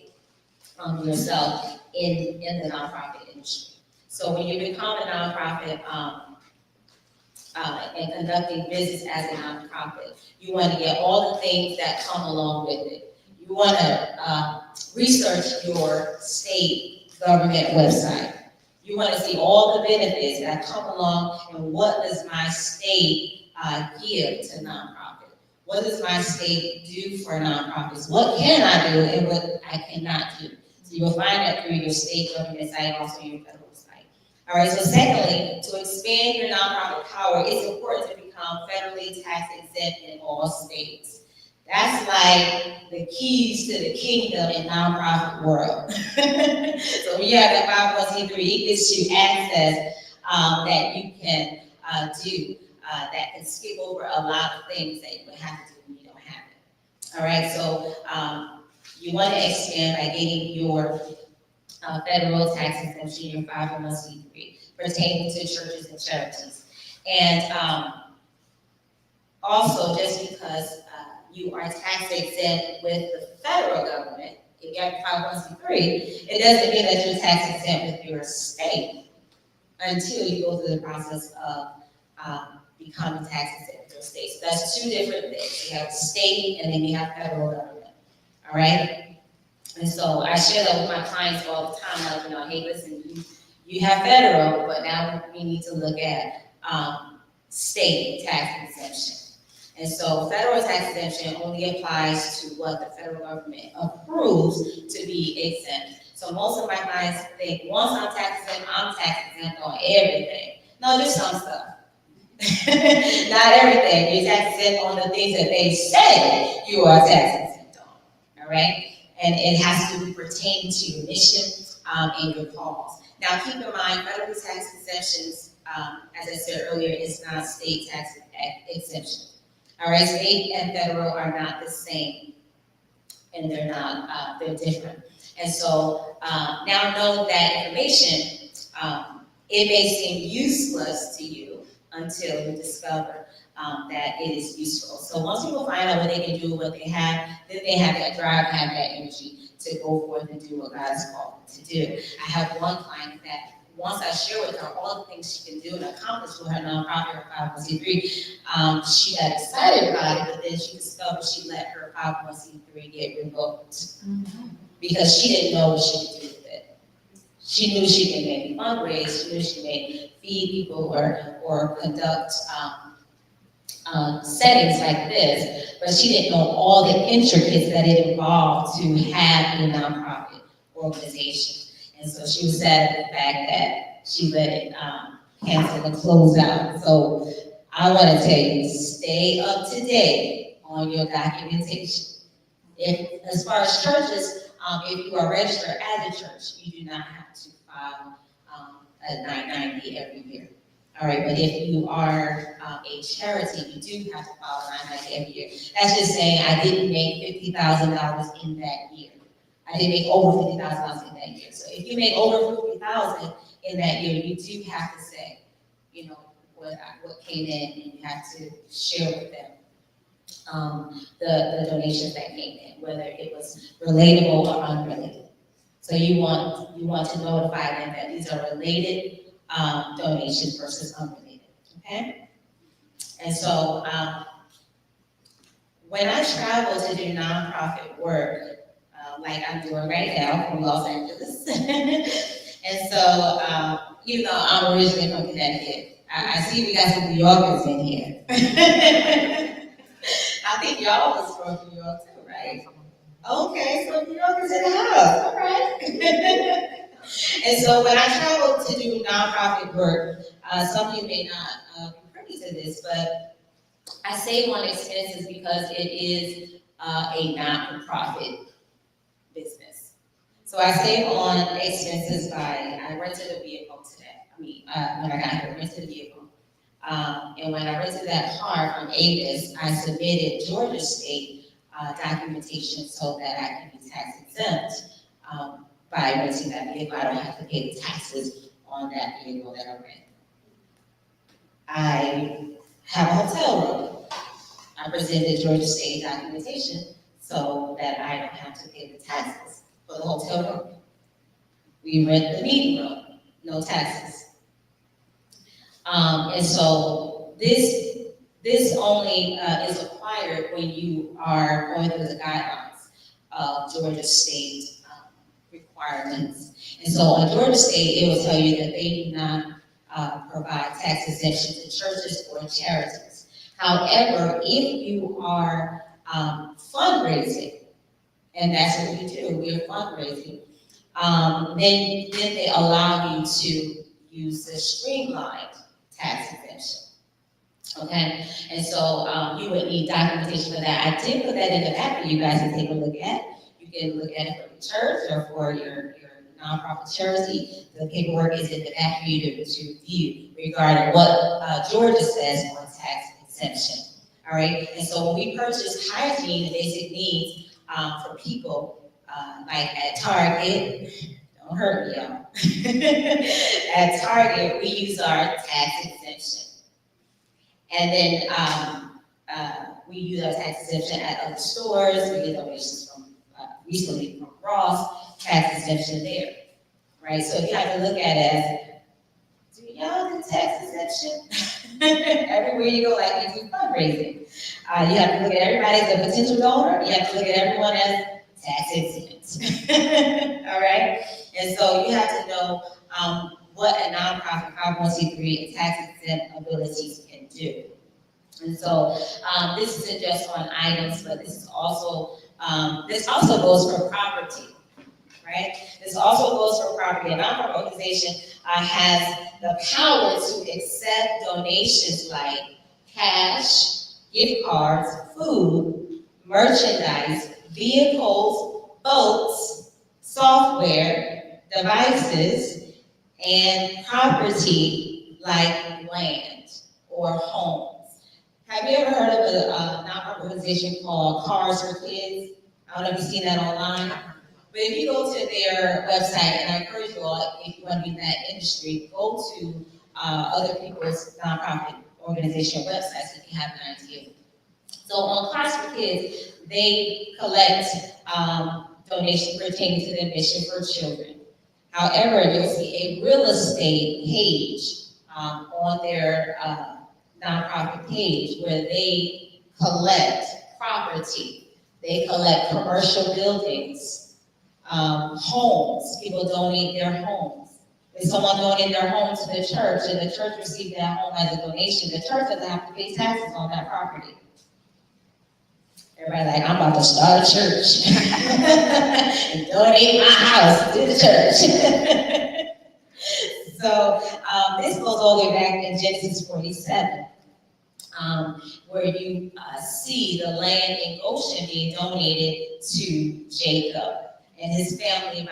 yourself in the nonprofit industry. So when you become a nonprofit and conducting business as a nonprofit, you want to get all the things that come along with it. You want to research your state government website. You want to see all the benefits that come along and what does my state give to nonprofit. What does my state do for nonprofits? What can I do and what I cannot do? So you'll find that through your state government site, also your federal site. All right, so secondly, to expand your nonprofit power, it's important to become federally tax exempt in all states. That's like the keys to the kingdom in nonprofit world. So when you have that 501c3, it gives you access that you can do that can skip over a lot of things that you would have to do when you don't have it. All right, so you want to expand by getting your federal tax exemption, your 501c3, pertaining to churches and charities. And also, just because you are tax exempt with the federal government, if you have 501c3, it doesn't mean that you're tax exempt with your state until you go through the process of becoming tax exempt with your state. So that's 2 different things. You have state and then you have federal government. All right? And so I share that with my clients all the time, like, hey, listen, you have federal, but now we need to look at state tax exemption. And so federal tax exemption only applies to what the federal government approves to be exempt. So most of my clients think once I'm tax exempt on everything. No, just some stuff. Not everything. You're tax exempt on the things that they say you are tax exempt on. All right? and it has to pertain to your mission and your cause. Now, keep in mind, federal tax exemptions, as I said earlier, is not state tax exemption. All right, state and federal are not the same, and they're not, they're different. And so now know that information, it may seem useless to you until you discover that it is useful. So once people find out what they can do, what they have, then they have that drive, have that energy to go forth and do what God has called them to do. I have one client that once I share with her all the things she can do and accomplish with her nonprofit or 501c3, she got excited about it, but then she discovered she let her 501c3 get revoked because she didn't know what she could do with it. She knew she could maybe fundraise, she knew she may feed people or conduct settings like this, but she didn't know all the intricacies that it involved to have a nonprofit organization. And so she was sad at the fact that she let it cancel and close out. So I want to tell you, stay up to date on your documentation. As far as churches, if you are registered as a church, you do not have to file a 990 every year. All right, but if you are a charity, you do have to file a 990 every year. That's just saying I didn't make $50,000 in that year. I didn't make over $50,000 in that year. So if you make over $50,000 in that year, you do have to say, you know, what came in, and you have to share with them the donations that came in, whether it was relatable or unrelated. So you want to notify them that these are related donations versus unrelated. Okay? And so when I travel to do nonprofit work, like I'm doing right now from Los Angeles, and so even though I'm originally from Connecticut, I see we got some New Yorkers in here. I think y'all was from New York too, right? Okay, so New Yorkers in the house, all right. And so when I travel to do nonprofit work, some of you may not be privy to this, but I save on expenses because it is a not-for-profit business. So I save on expenses I rented a vehicle today. When I got here, I rented a vehicle. And when I rented that car from Avis, I submitted Georgia State documentation so that I can be tax exempt by renting that vehicle. I don't have to pay the taxes on that vehicle that I rent. I have a hotel room. I presented Georgia State documentation so that I don't have to pay the taxes for the hotel room. We rent the meeting room, no taxes. And so this only is acquired when you are going through the guidelines of Georgia State requirements. And so on Georgia State, it will tell you that they do not provide tax exemption to churches or charities. However, if you are fundraising, and that's what we do, we're fundraising, then they allow you to use the streamlined tax exemption. Okay, and so you would need documentation for that. I did put that in the back for you guys to take a look at. You can look at it for your church or for your nonprofit charity. The paperwork is in the back for you to view regarding what Georgia says on tax exemption. All right, and so when we purchase hygiene and basic needs for people, like at Target, don't hurt me, y'all. At Target, we use our tax exemption. And then we use our tax exemption at other stores. We get donations from, recently from Ross, tax exemption there, right? So you have to look at it as, do y'all do tax exemption? Everywhere you go, like we do fundraising. You have to look at everybody as a potential donor. You have to look at everyone as tax exempt. All right? And so you have to know what a nonprofit 501c3 and tax exempt abilities can do. And so this isn't just on items, but this also goes for property, right? This also goes for property. A nonprofit organization has the power to accept donations like cash, gift cards, food, merchandise, vehicles, boats, software, devices, and property like land or homes. Have you ever heard of a nonprofit organization called Cars for Kids? I don't know if you've seen that online. But if you go to their website, and I encourage you all, if you want to be in that industry, go to other people's nonprofit organization websites so you can have an idea. So on Cars for Kids, they collect donations pertaining to their mission for children. However, you'll see a real estate page on their nonprofit page where they collect property. They collect commercial buildings, homes. People donate their homes. If someone donated their home to the church and the church received that home as a donation, the church doesn't have to pay taxes on that property. Everybody like, I'm about to start a church and donate my house to the church. So this goes all the way back in Genesis 47, where you see the land in Goshen being donated to Jacob and his family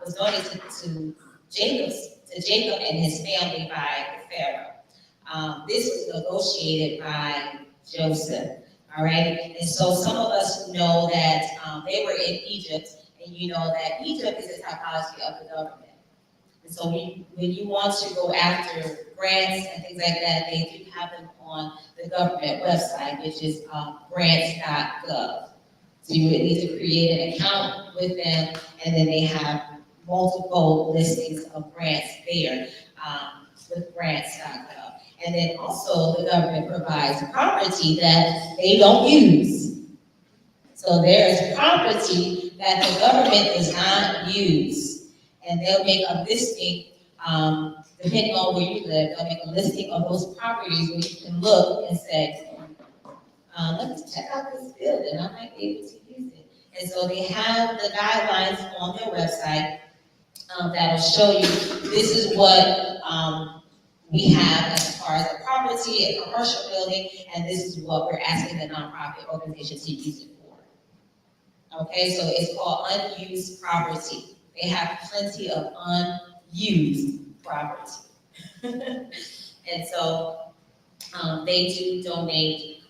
was donated to Jacob and his family by Pharaoh. This was negotiated by Joseph. All right, and so some of us know that they were in Egypt, and you know that Egypt is a typology of the government. And so when you want to go after grants and things like that, they do have them on the government website, which is grants.gov. So you would need to create an account with them, and then they have multiple listings of grants there with grants.gov. And then also the government provides property that they don't use. So there is property that the government does not use. And they'll make a listing, depending on where you live, they'll make a listing of those properties where you can look and say, let me check out this building, I might be able to use it. And so they have the guidelines on their website that'll show you this is what we have as far as a property, a commercial building, and this is what we're asking the nonprofit organization to use it for. Okay, so it's called unused property. They have plenty of unused property. And so they do donate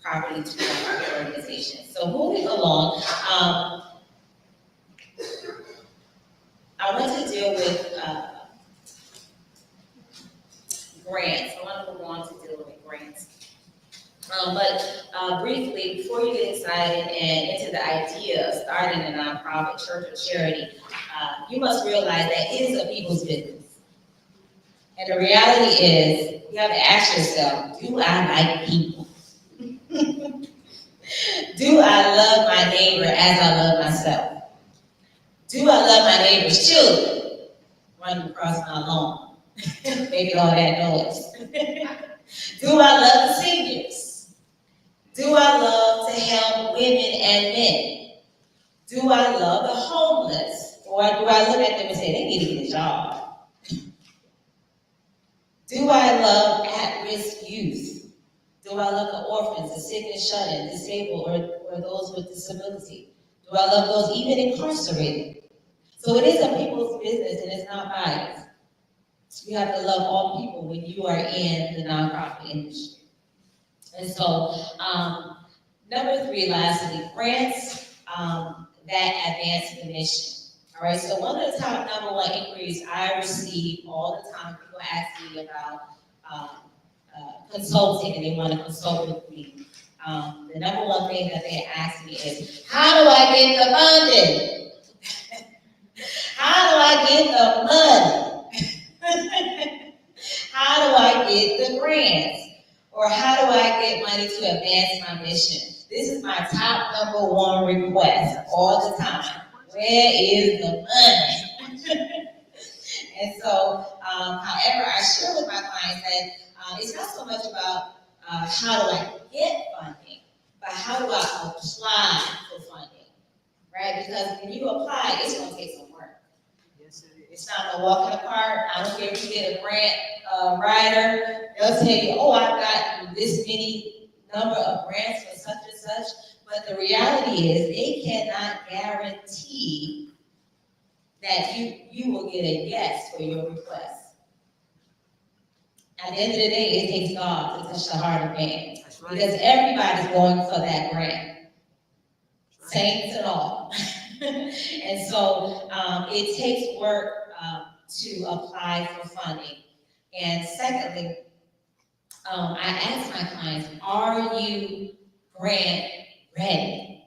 property to nonprofit organizations. So moving along, I want to deal with grants. I want to move on to deal with grants. But briefly, before you get excited and into the idea of starting a nonprofit, church, or charity, you must realize that it is a people's business. And the reality is, you have to ask yourself, do I like people? Do I love my neighbor as I love myself? Do I love my neighbor's children running across my lawn? Maybe all that noise. Do I love the seniors? Do I love to help women and men? Do I love the homeless? Or do I look at them and say, they need to get a job? Do I love at-risk youth? Do I love the orphans, the sick and shut-in, disabled, or those with disability? Do I love those even incarcerated? So it is a people's business and it's not biased. You have to love all people when you are in the nonprofit industry. And so, number 3, lastly, grants that advance the mission. All right, so one of the top number 1 inquiries I receive all the time, people ask me about consulting and they want to consult with me. The number 1 thing that they ask me is, how do I get the funding? How do I get the money? How do I get the grants? Or how do I get money to advance my mission? This is my top number 1 request all the time. Where is the money? And so, however, I share with my clients that it's not so much about how do I get funding, but how do I apply for funding, right? Because when you apply, it's going to take some work. Yes, it is. It's not a walk in the park. I don't care if you get a grant writer. They'll tell you, oh, I've got this many number of grants for such and such. But the reality is they cannot guarantee that you will get a yes for your request. At the end of the day, it takes God to touch the heart of man. That's right. Because everybody's going for that grant. Saints and all. And so it takes work to apply for funding. And secondly, I ask my clients, are you grant ready?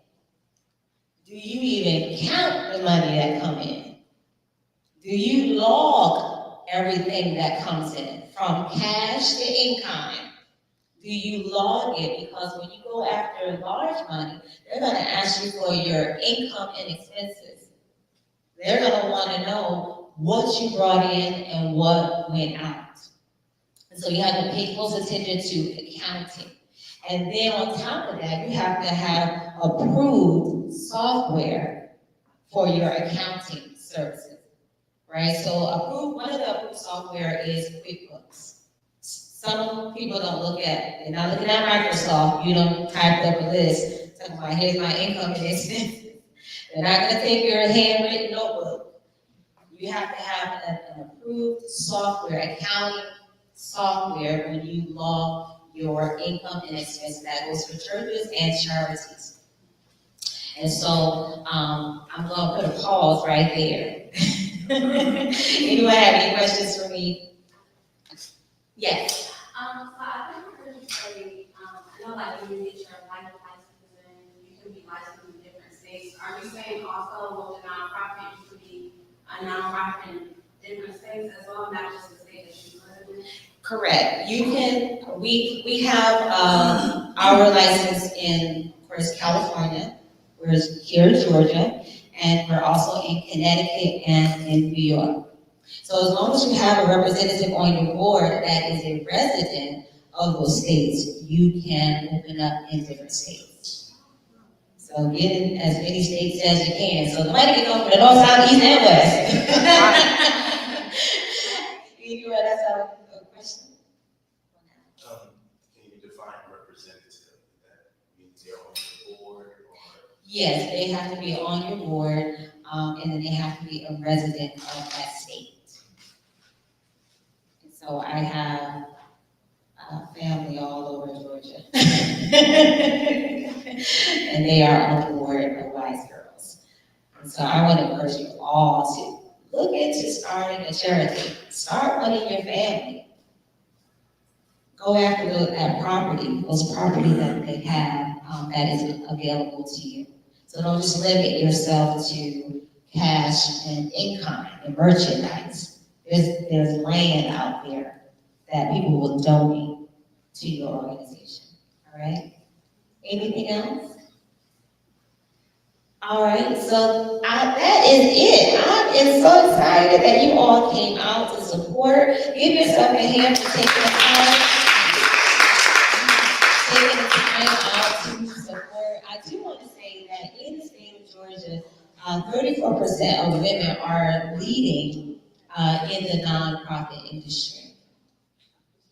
Do you even count the money that come in? Do you log everything that comes in, from cash to income? Do you log it? Because when you go after large money, they're going to ask you for your income and expenses. They're going to want to know what you brought in and what went out. And so you have to pay close attention to accounting. And then on top of that, you have to have approved software for your accounting services, right? So one of the approved software is QuickBooks. Some people don't look at, they're not looking at Microsoft. You don't type up a list, talking about here's my income and expenses. They're not gonna take your handwritten notebook. You have to have an approved software, accounting software, when you log your income and expense. That goes for churches and charities. And so I'm gonna put a pause right there. Anyone have any questions for me? Yes. So I think I heard you say, I know like when you get your life license and you can be licensed in different states. Are you saying also with the nonprofit, you could be a nonprofit in different states as well, not just the state that you live in? Correct. You can, we have our license in, of course, California. We're here in Georgia, and we're also in Connecticut and in New York. So as long as you have a representative on your board that is a resident of those states, you can open up in different states. So get in as many states as you can. So the money can go from the north, south, east, and west. That's a question. Can you define representative? That means they're on your board, or? Yes, they have to be on your board, and then they have to be a resident of that state. So I have family all over Georgia. And they are on the board of Wise Girls. And so I want to encourage you all to look into starting a charity. Start one in your family. Go after that property, those property that they have that is available to you. So don't just limit yourself to cash and income and merchandise. There's land out there that people will donate to your organization. All right? Anything else? All right, so that is it. I am so excited that you all came out to support. Give yourself a hand for taking the time out to support. I do want to say that in the state of Georgia, 34% of women are leading in the nonprofit industry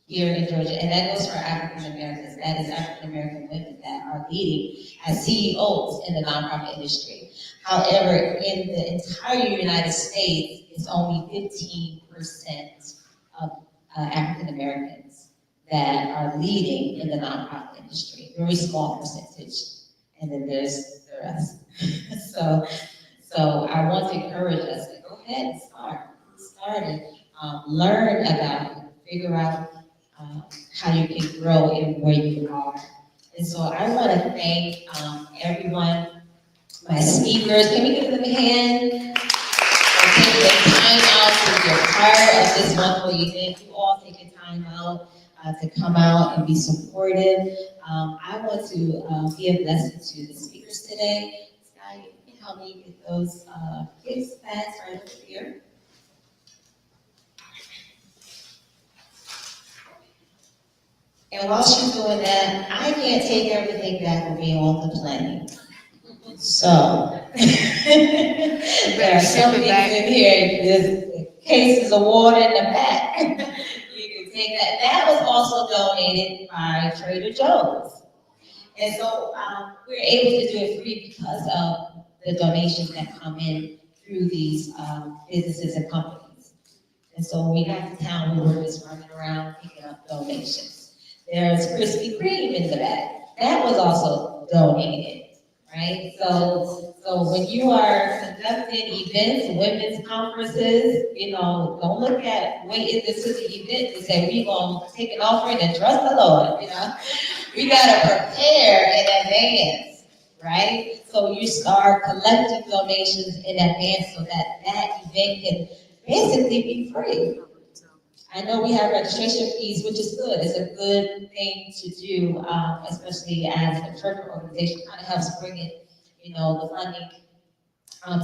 here in Georgia, and that goes for African Americans. That is African American women that are leading as CEOs in the nonprofit industry. However, in the entire United States, it's only 15% of African Americans that are leading in the nonprofit industry. Very small percentage, and then there's the rest. So I want to encourage us to go ahead and start it, learn about it, figure out how you can grow in where you are. And so I want to thank everyone, my speakers. Can we give them a hand for taking the time out to be a part of this wonderful event? You all taking time out to come out and be supportive. I want to be a blessing to the speakers today. Sky, you can help me get those gifts bags right over here. And while she's doing that, I can't take everything back with me on the plane. So, there are some things in here, there's cases of water in the back. You can take that. That was also donated by Trader Joe's. And so, we're able to do it free because of the donations that come in through these, businesses and companies. And so when we got to town, we were just running around picking up donations. There's Krispy Kreme in the back. That was also donated, right? So when you are conducting events, women's conferences, don't look at waiting this is the event to say we gonna take an offering and trust the Lord, We gotta prepare in advance, right? So you start collecting donations in advance so that event can basically be free. I know we have registration fees, which is good. It's a good thing to do, especially as a church organization. Kind of helps bring it, the funding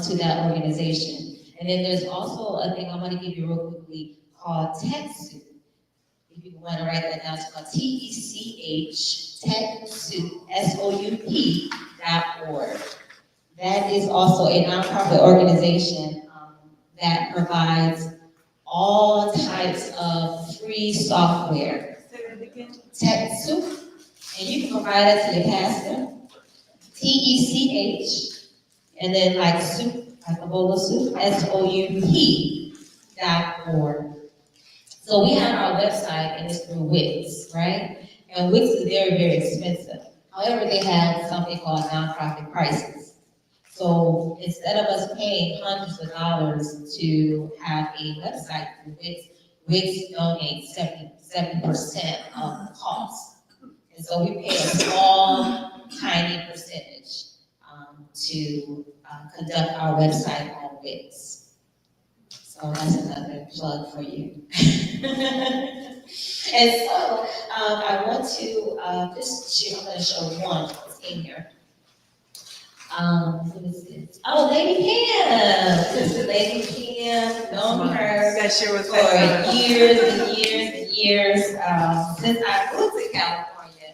to that organization. And then there's also a thing I'm going to give you real quickly called TechSoup. If you want to write that down, it's called TECH, TechSoup, SOUP.org. That is also a nonprofit organization that provides all types of free software. TechSoup, and you can provide that to your pastor. TECH, and then like soup, like a bowl of soup, SOUP.org. So we have our website, and it's through Wix, right? And Wix is very, very expensive. However, they have something called nonprofit prices. So instead of us paying hundreds of dollars to have a website through Wix, Wix donates 70% of the cost. And so we pay a small, tiny percentage to conduct our website on Wix. So that's another plug for you. And so I want to I'm going to show one that's in here. Who is this? Oh, Lady Pam. This is Lady Pam. Known her That sure was for years and years and years. Since I moved to California,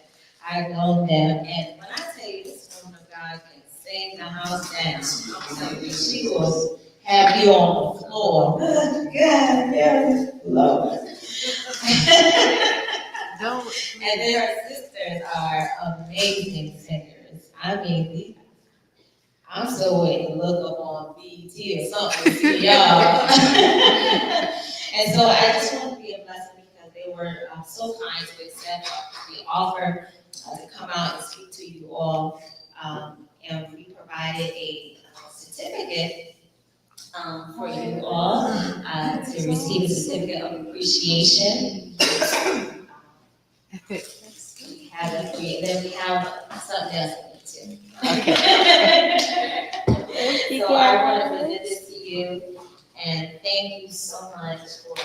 I've known them. And when I tell you this woman of God can sing the house down, I'm telling you, she will have you on the floor. God, yes, Lord. And then her sisters are amazing singers. I mean, I'm so waiting to look up on BET or something to see y'all. And so I just want to be a blessing because they were so kind to accept the offer to come out and speak to you all. And we provided a certificate for you all to receive a certificate of appreciation. We have that for you. Then we have something else too. Okay. So I want to present this to you, and thank you so much for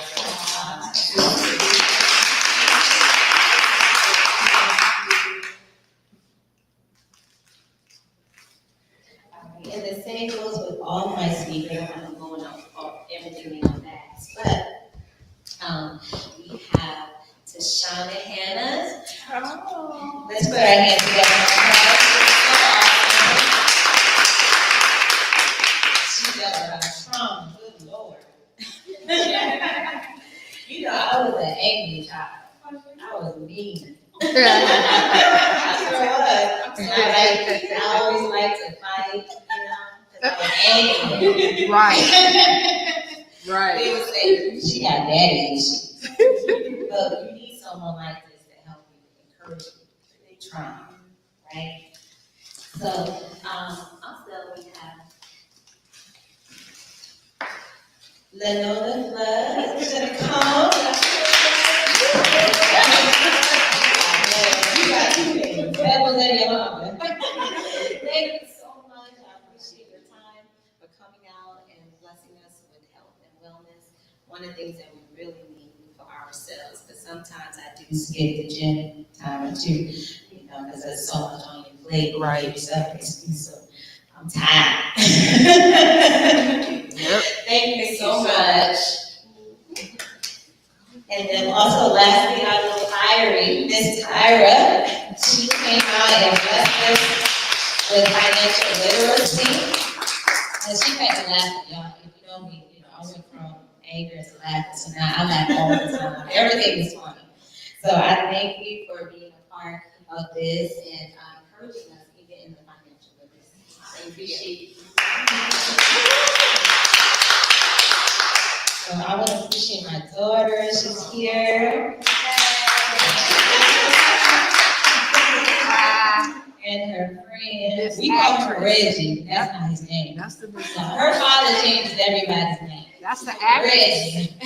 and the same goes with all my speakers. I'm going off everything in fast, but we have Tashana Hannah. Oh. Let's put our hands together. She's got a trauma, good Lord. I was an angry child. I was mean. I sure was. I always liked to fight, because I was angry. Right. They would say, she got daddy issues. But you need someone like this to help you, encourage you. They try, right? So, also we have Lenora Flood. Who's gonna come? You got two names. That was in your mama. Thank you so much. I appreciate your time for coming out and blessing us with health and wellness. One of the things that we really need for ourselves, because sometimes I do skip the gym time or two, because there's so much on your plate. Right. So I'm tired. Yep. Thank you so much. And then also lastly, our little Tyrie, Miss Tyra, she came out and blessed us with financial literacy. And she made me laugh, y'all. If you know me, I went from anger to laughter, so now I laugh all the time. Everything is funny. So I thank you for being a part of this, and I encouraging us even in the financial literacy. I appreciate you. So I want to appreciate my daughter, she's here. And her friend, we call her Reggie, that's not his name. That's the big So her father changes everybody's name. That's the actress. Reggie.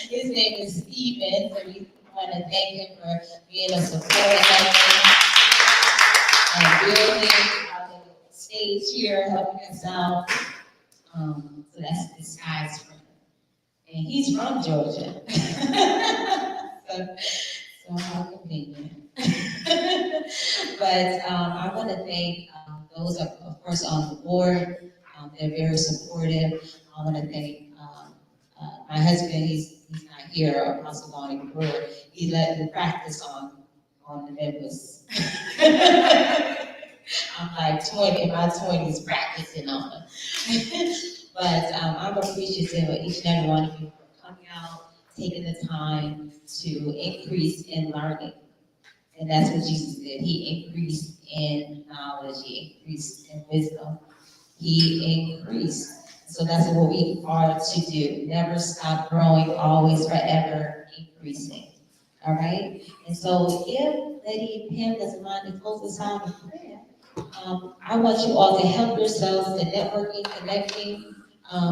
His name is Steven, so we want to thank him for being a support and building our little stage here, helping us out. So that's this guy's friend. And he's from Georgia. So how convenient. But I want to thank those, of course, on the board. They're very supportive. I want to thank my husband. He's not here, Apostle Lonnie Brewer. He let me practice on the members. I'm like 20, in my 20s practicing on them. But I'm appreciative of each and every one of you for coming out, taking the time to increase in learning. And that's what Jesus did. He increased in knowledge. He increased in wisdom. He increased. So that's what we are to do. Never stop growing, always, forever increasing. All right? And so if Lady Pam doesn't mind to close us out in prayer, I want you all to help yourselves to networking, connecting.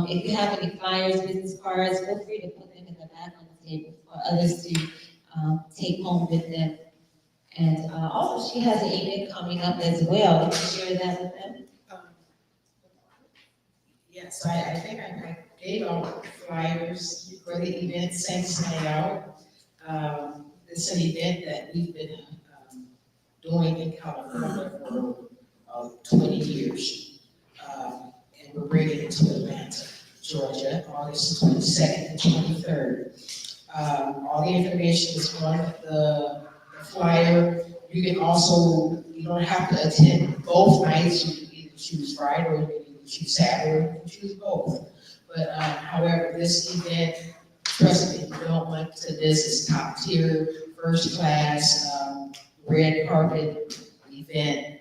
If you have any flyers, business cards, feel free to put them in the back on the table for others to take home with them. And also, she has an event coming up as well. Can you share that with them? Yes, I think I gave out flyers for the event, Saints Night Out. It's an event that we've been doing in California for 20 years. And we're bringing it to Atlanta, Georgia, August 22nd and 23rd. All the information is on the flyer. You can also, you don't have to attend both nights. You can either choose Friday or you can choose Saturday, or you can choose both. But however, this event, trust me, if you don't went to this, it's top tier, first class, red carpet event.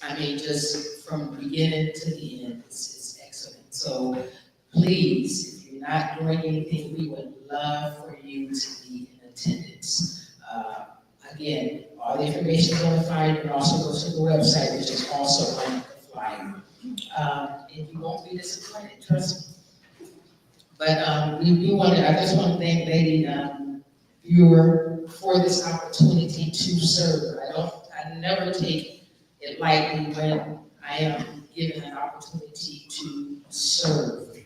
I mean, just from beginning to the end, it's excellent. So please, if you're not doing anything, we would love for you to be in attendance. Again, all the information is on the flyer. You can also go to the website, which is also on the flyer. And you won't be disappointed, trust me. But I just want to thank Lady Viewer for this opportunity to serve. I never take it lightly when I am given an opportunity to serve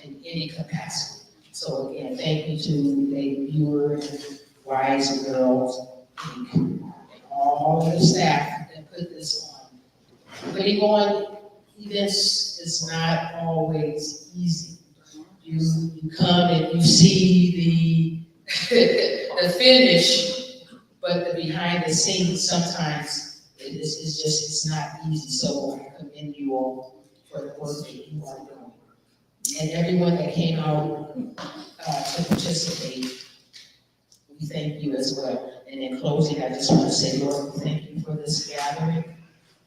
in any capacity. So again, thank you to Lady Viewer and Wise Girlz and all the staff that put this on. Putting on events is not always easy. You come and you see the finish, but the behind the scenes sometimes it's not easy. So I commend you all for the work that you are doing. And everyone that came out to participate, we thank you as well. And in closing, I just want to say, Lord, we thank you for this gathering,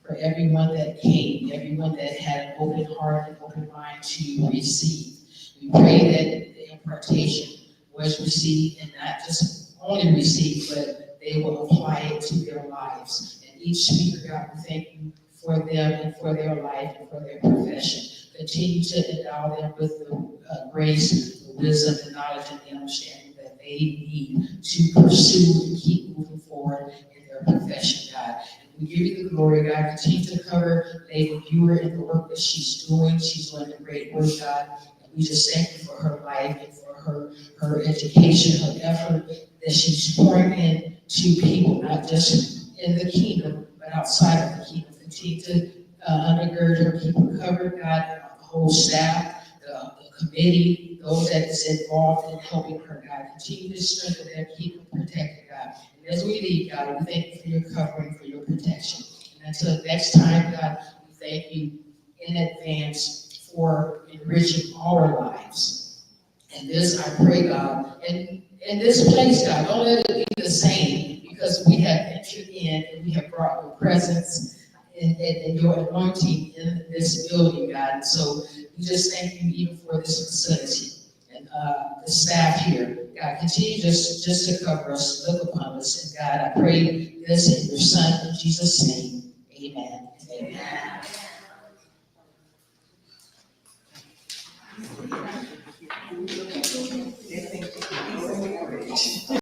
for everyone that came, everyone that had an open heart and open mind to receive. We pray that the impartation was received and not just only received, but they will apply it to their lives. And each speaker, God, we thank you for them and for their life and for their profession. Continue to endow them with the grace, the wisdom, the knowledge, and the understanding that they need to pursue and keep moving forward in their profession, God. And we give you the glory, God. Continue to cover Lady Viewer in the work that she's doing. She's doing a great work, God. And we just thank you for her life and for her education, her effort that she's pouring in to people, not just in the kingdom, but outside of the kingdom. Continue to undergird her, keep her covered, God, the whole staff, the committee, those that is involved in helping her, God. Continue to strengthen them, keep them protected, God. And as we leave, God, we thank you for your covering, for your protection. And until next time, God, we thank you in advance for enriching our lives. And this, I pray, God, and in this place, God, don't let it be the same because we have entered in and we have brought your presence and your anointing in this building, God. And so we just thank you even for this facility and the staff here. God, continue just to cover us, look upon us. And God, I pray this in your Son, in Jesus' name. Amen. Amen.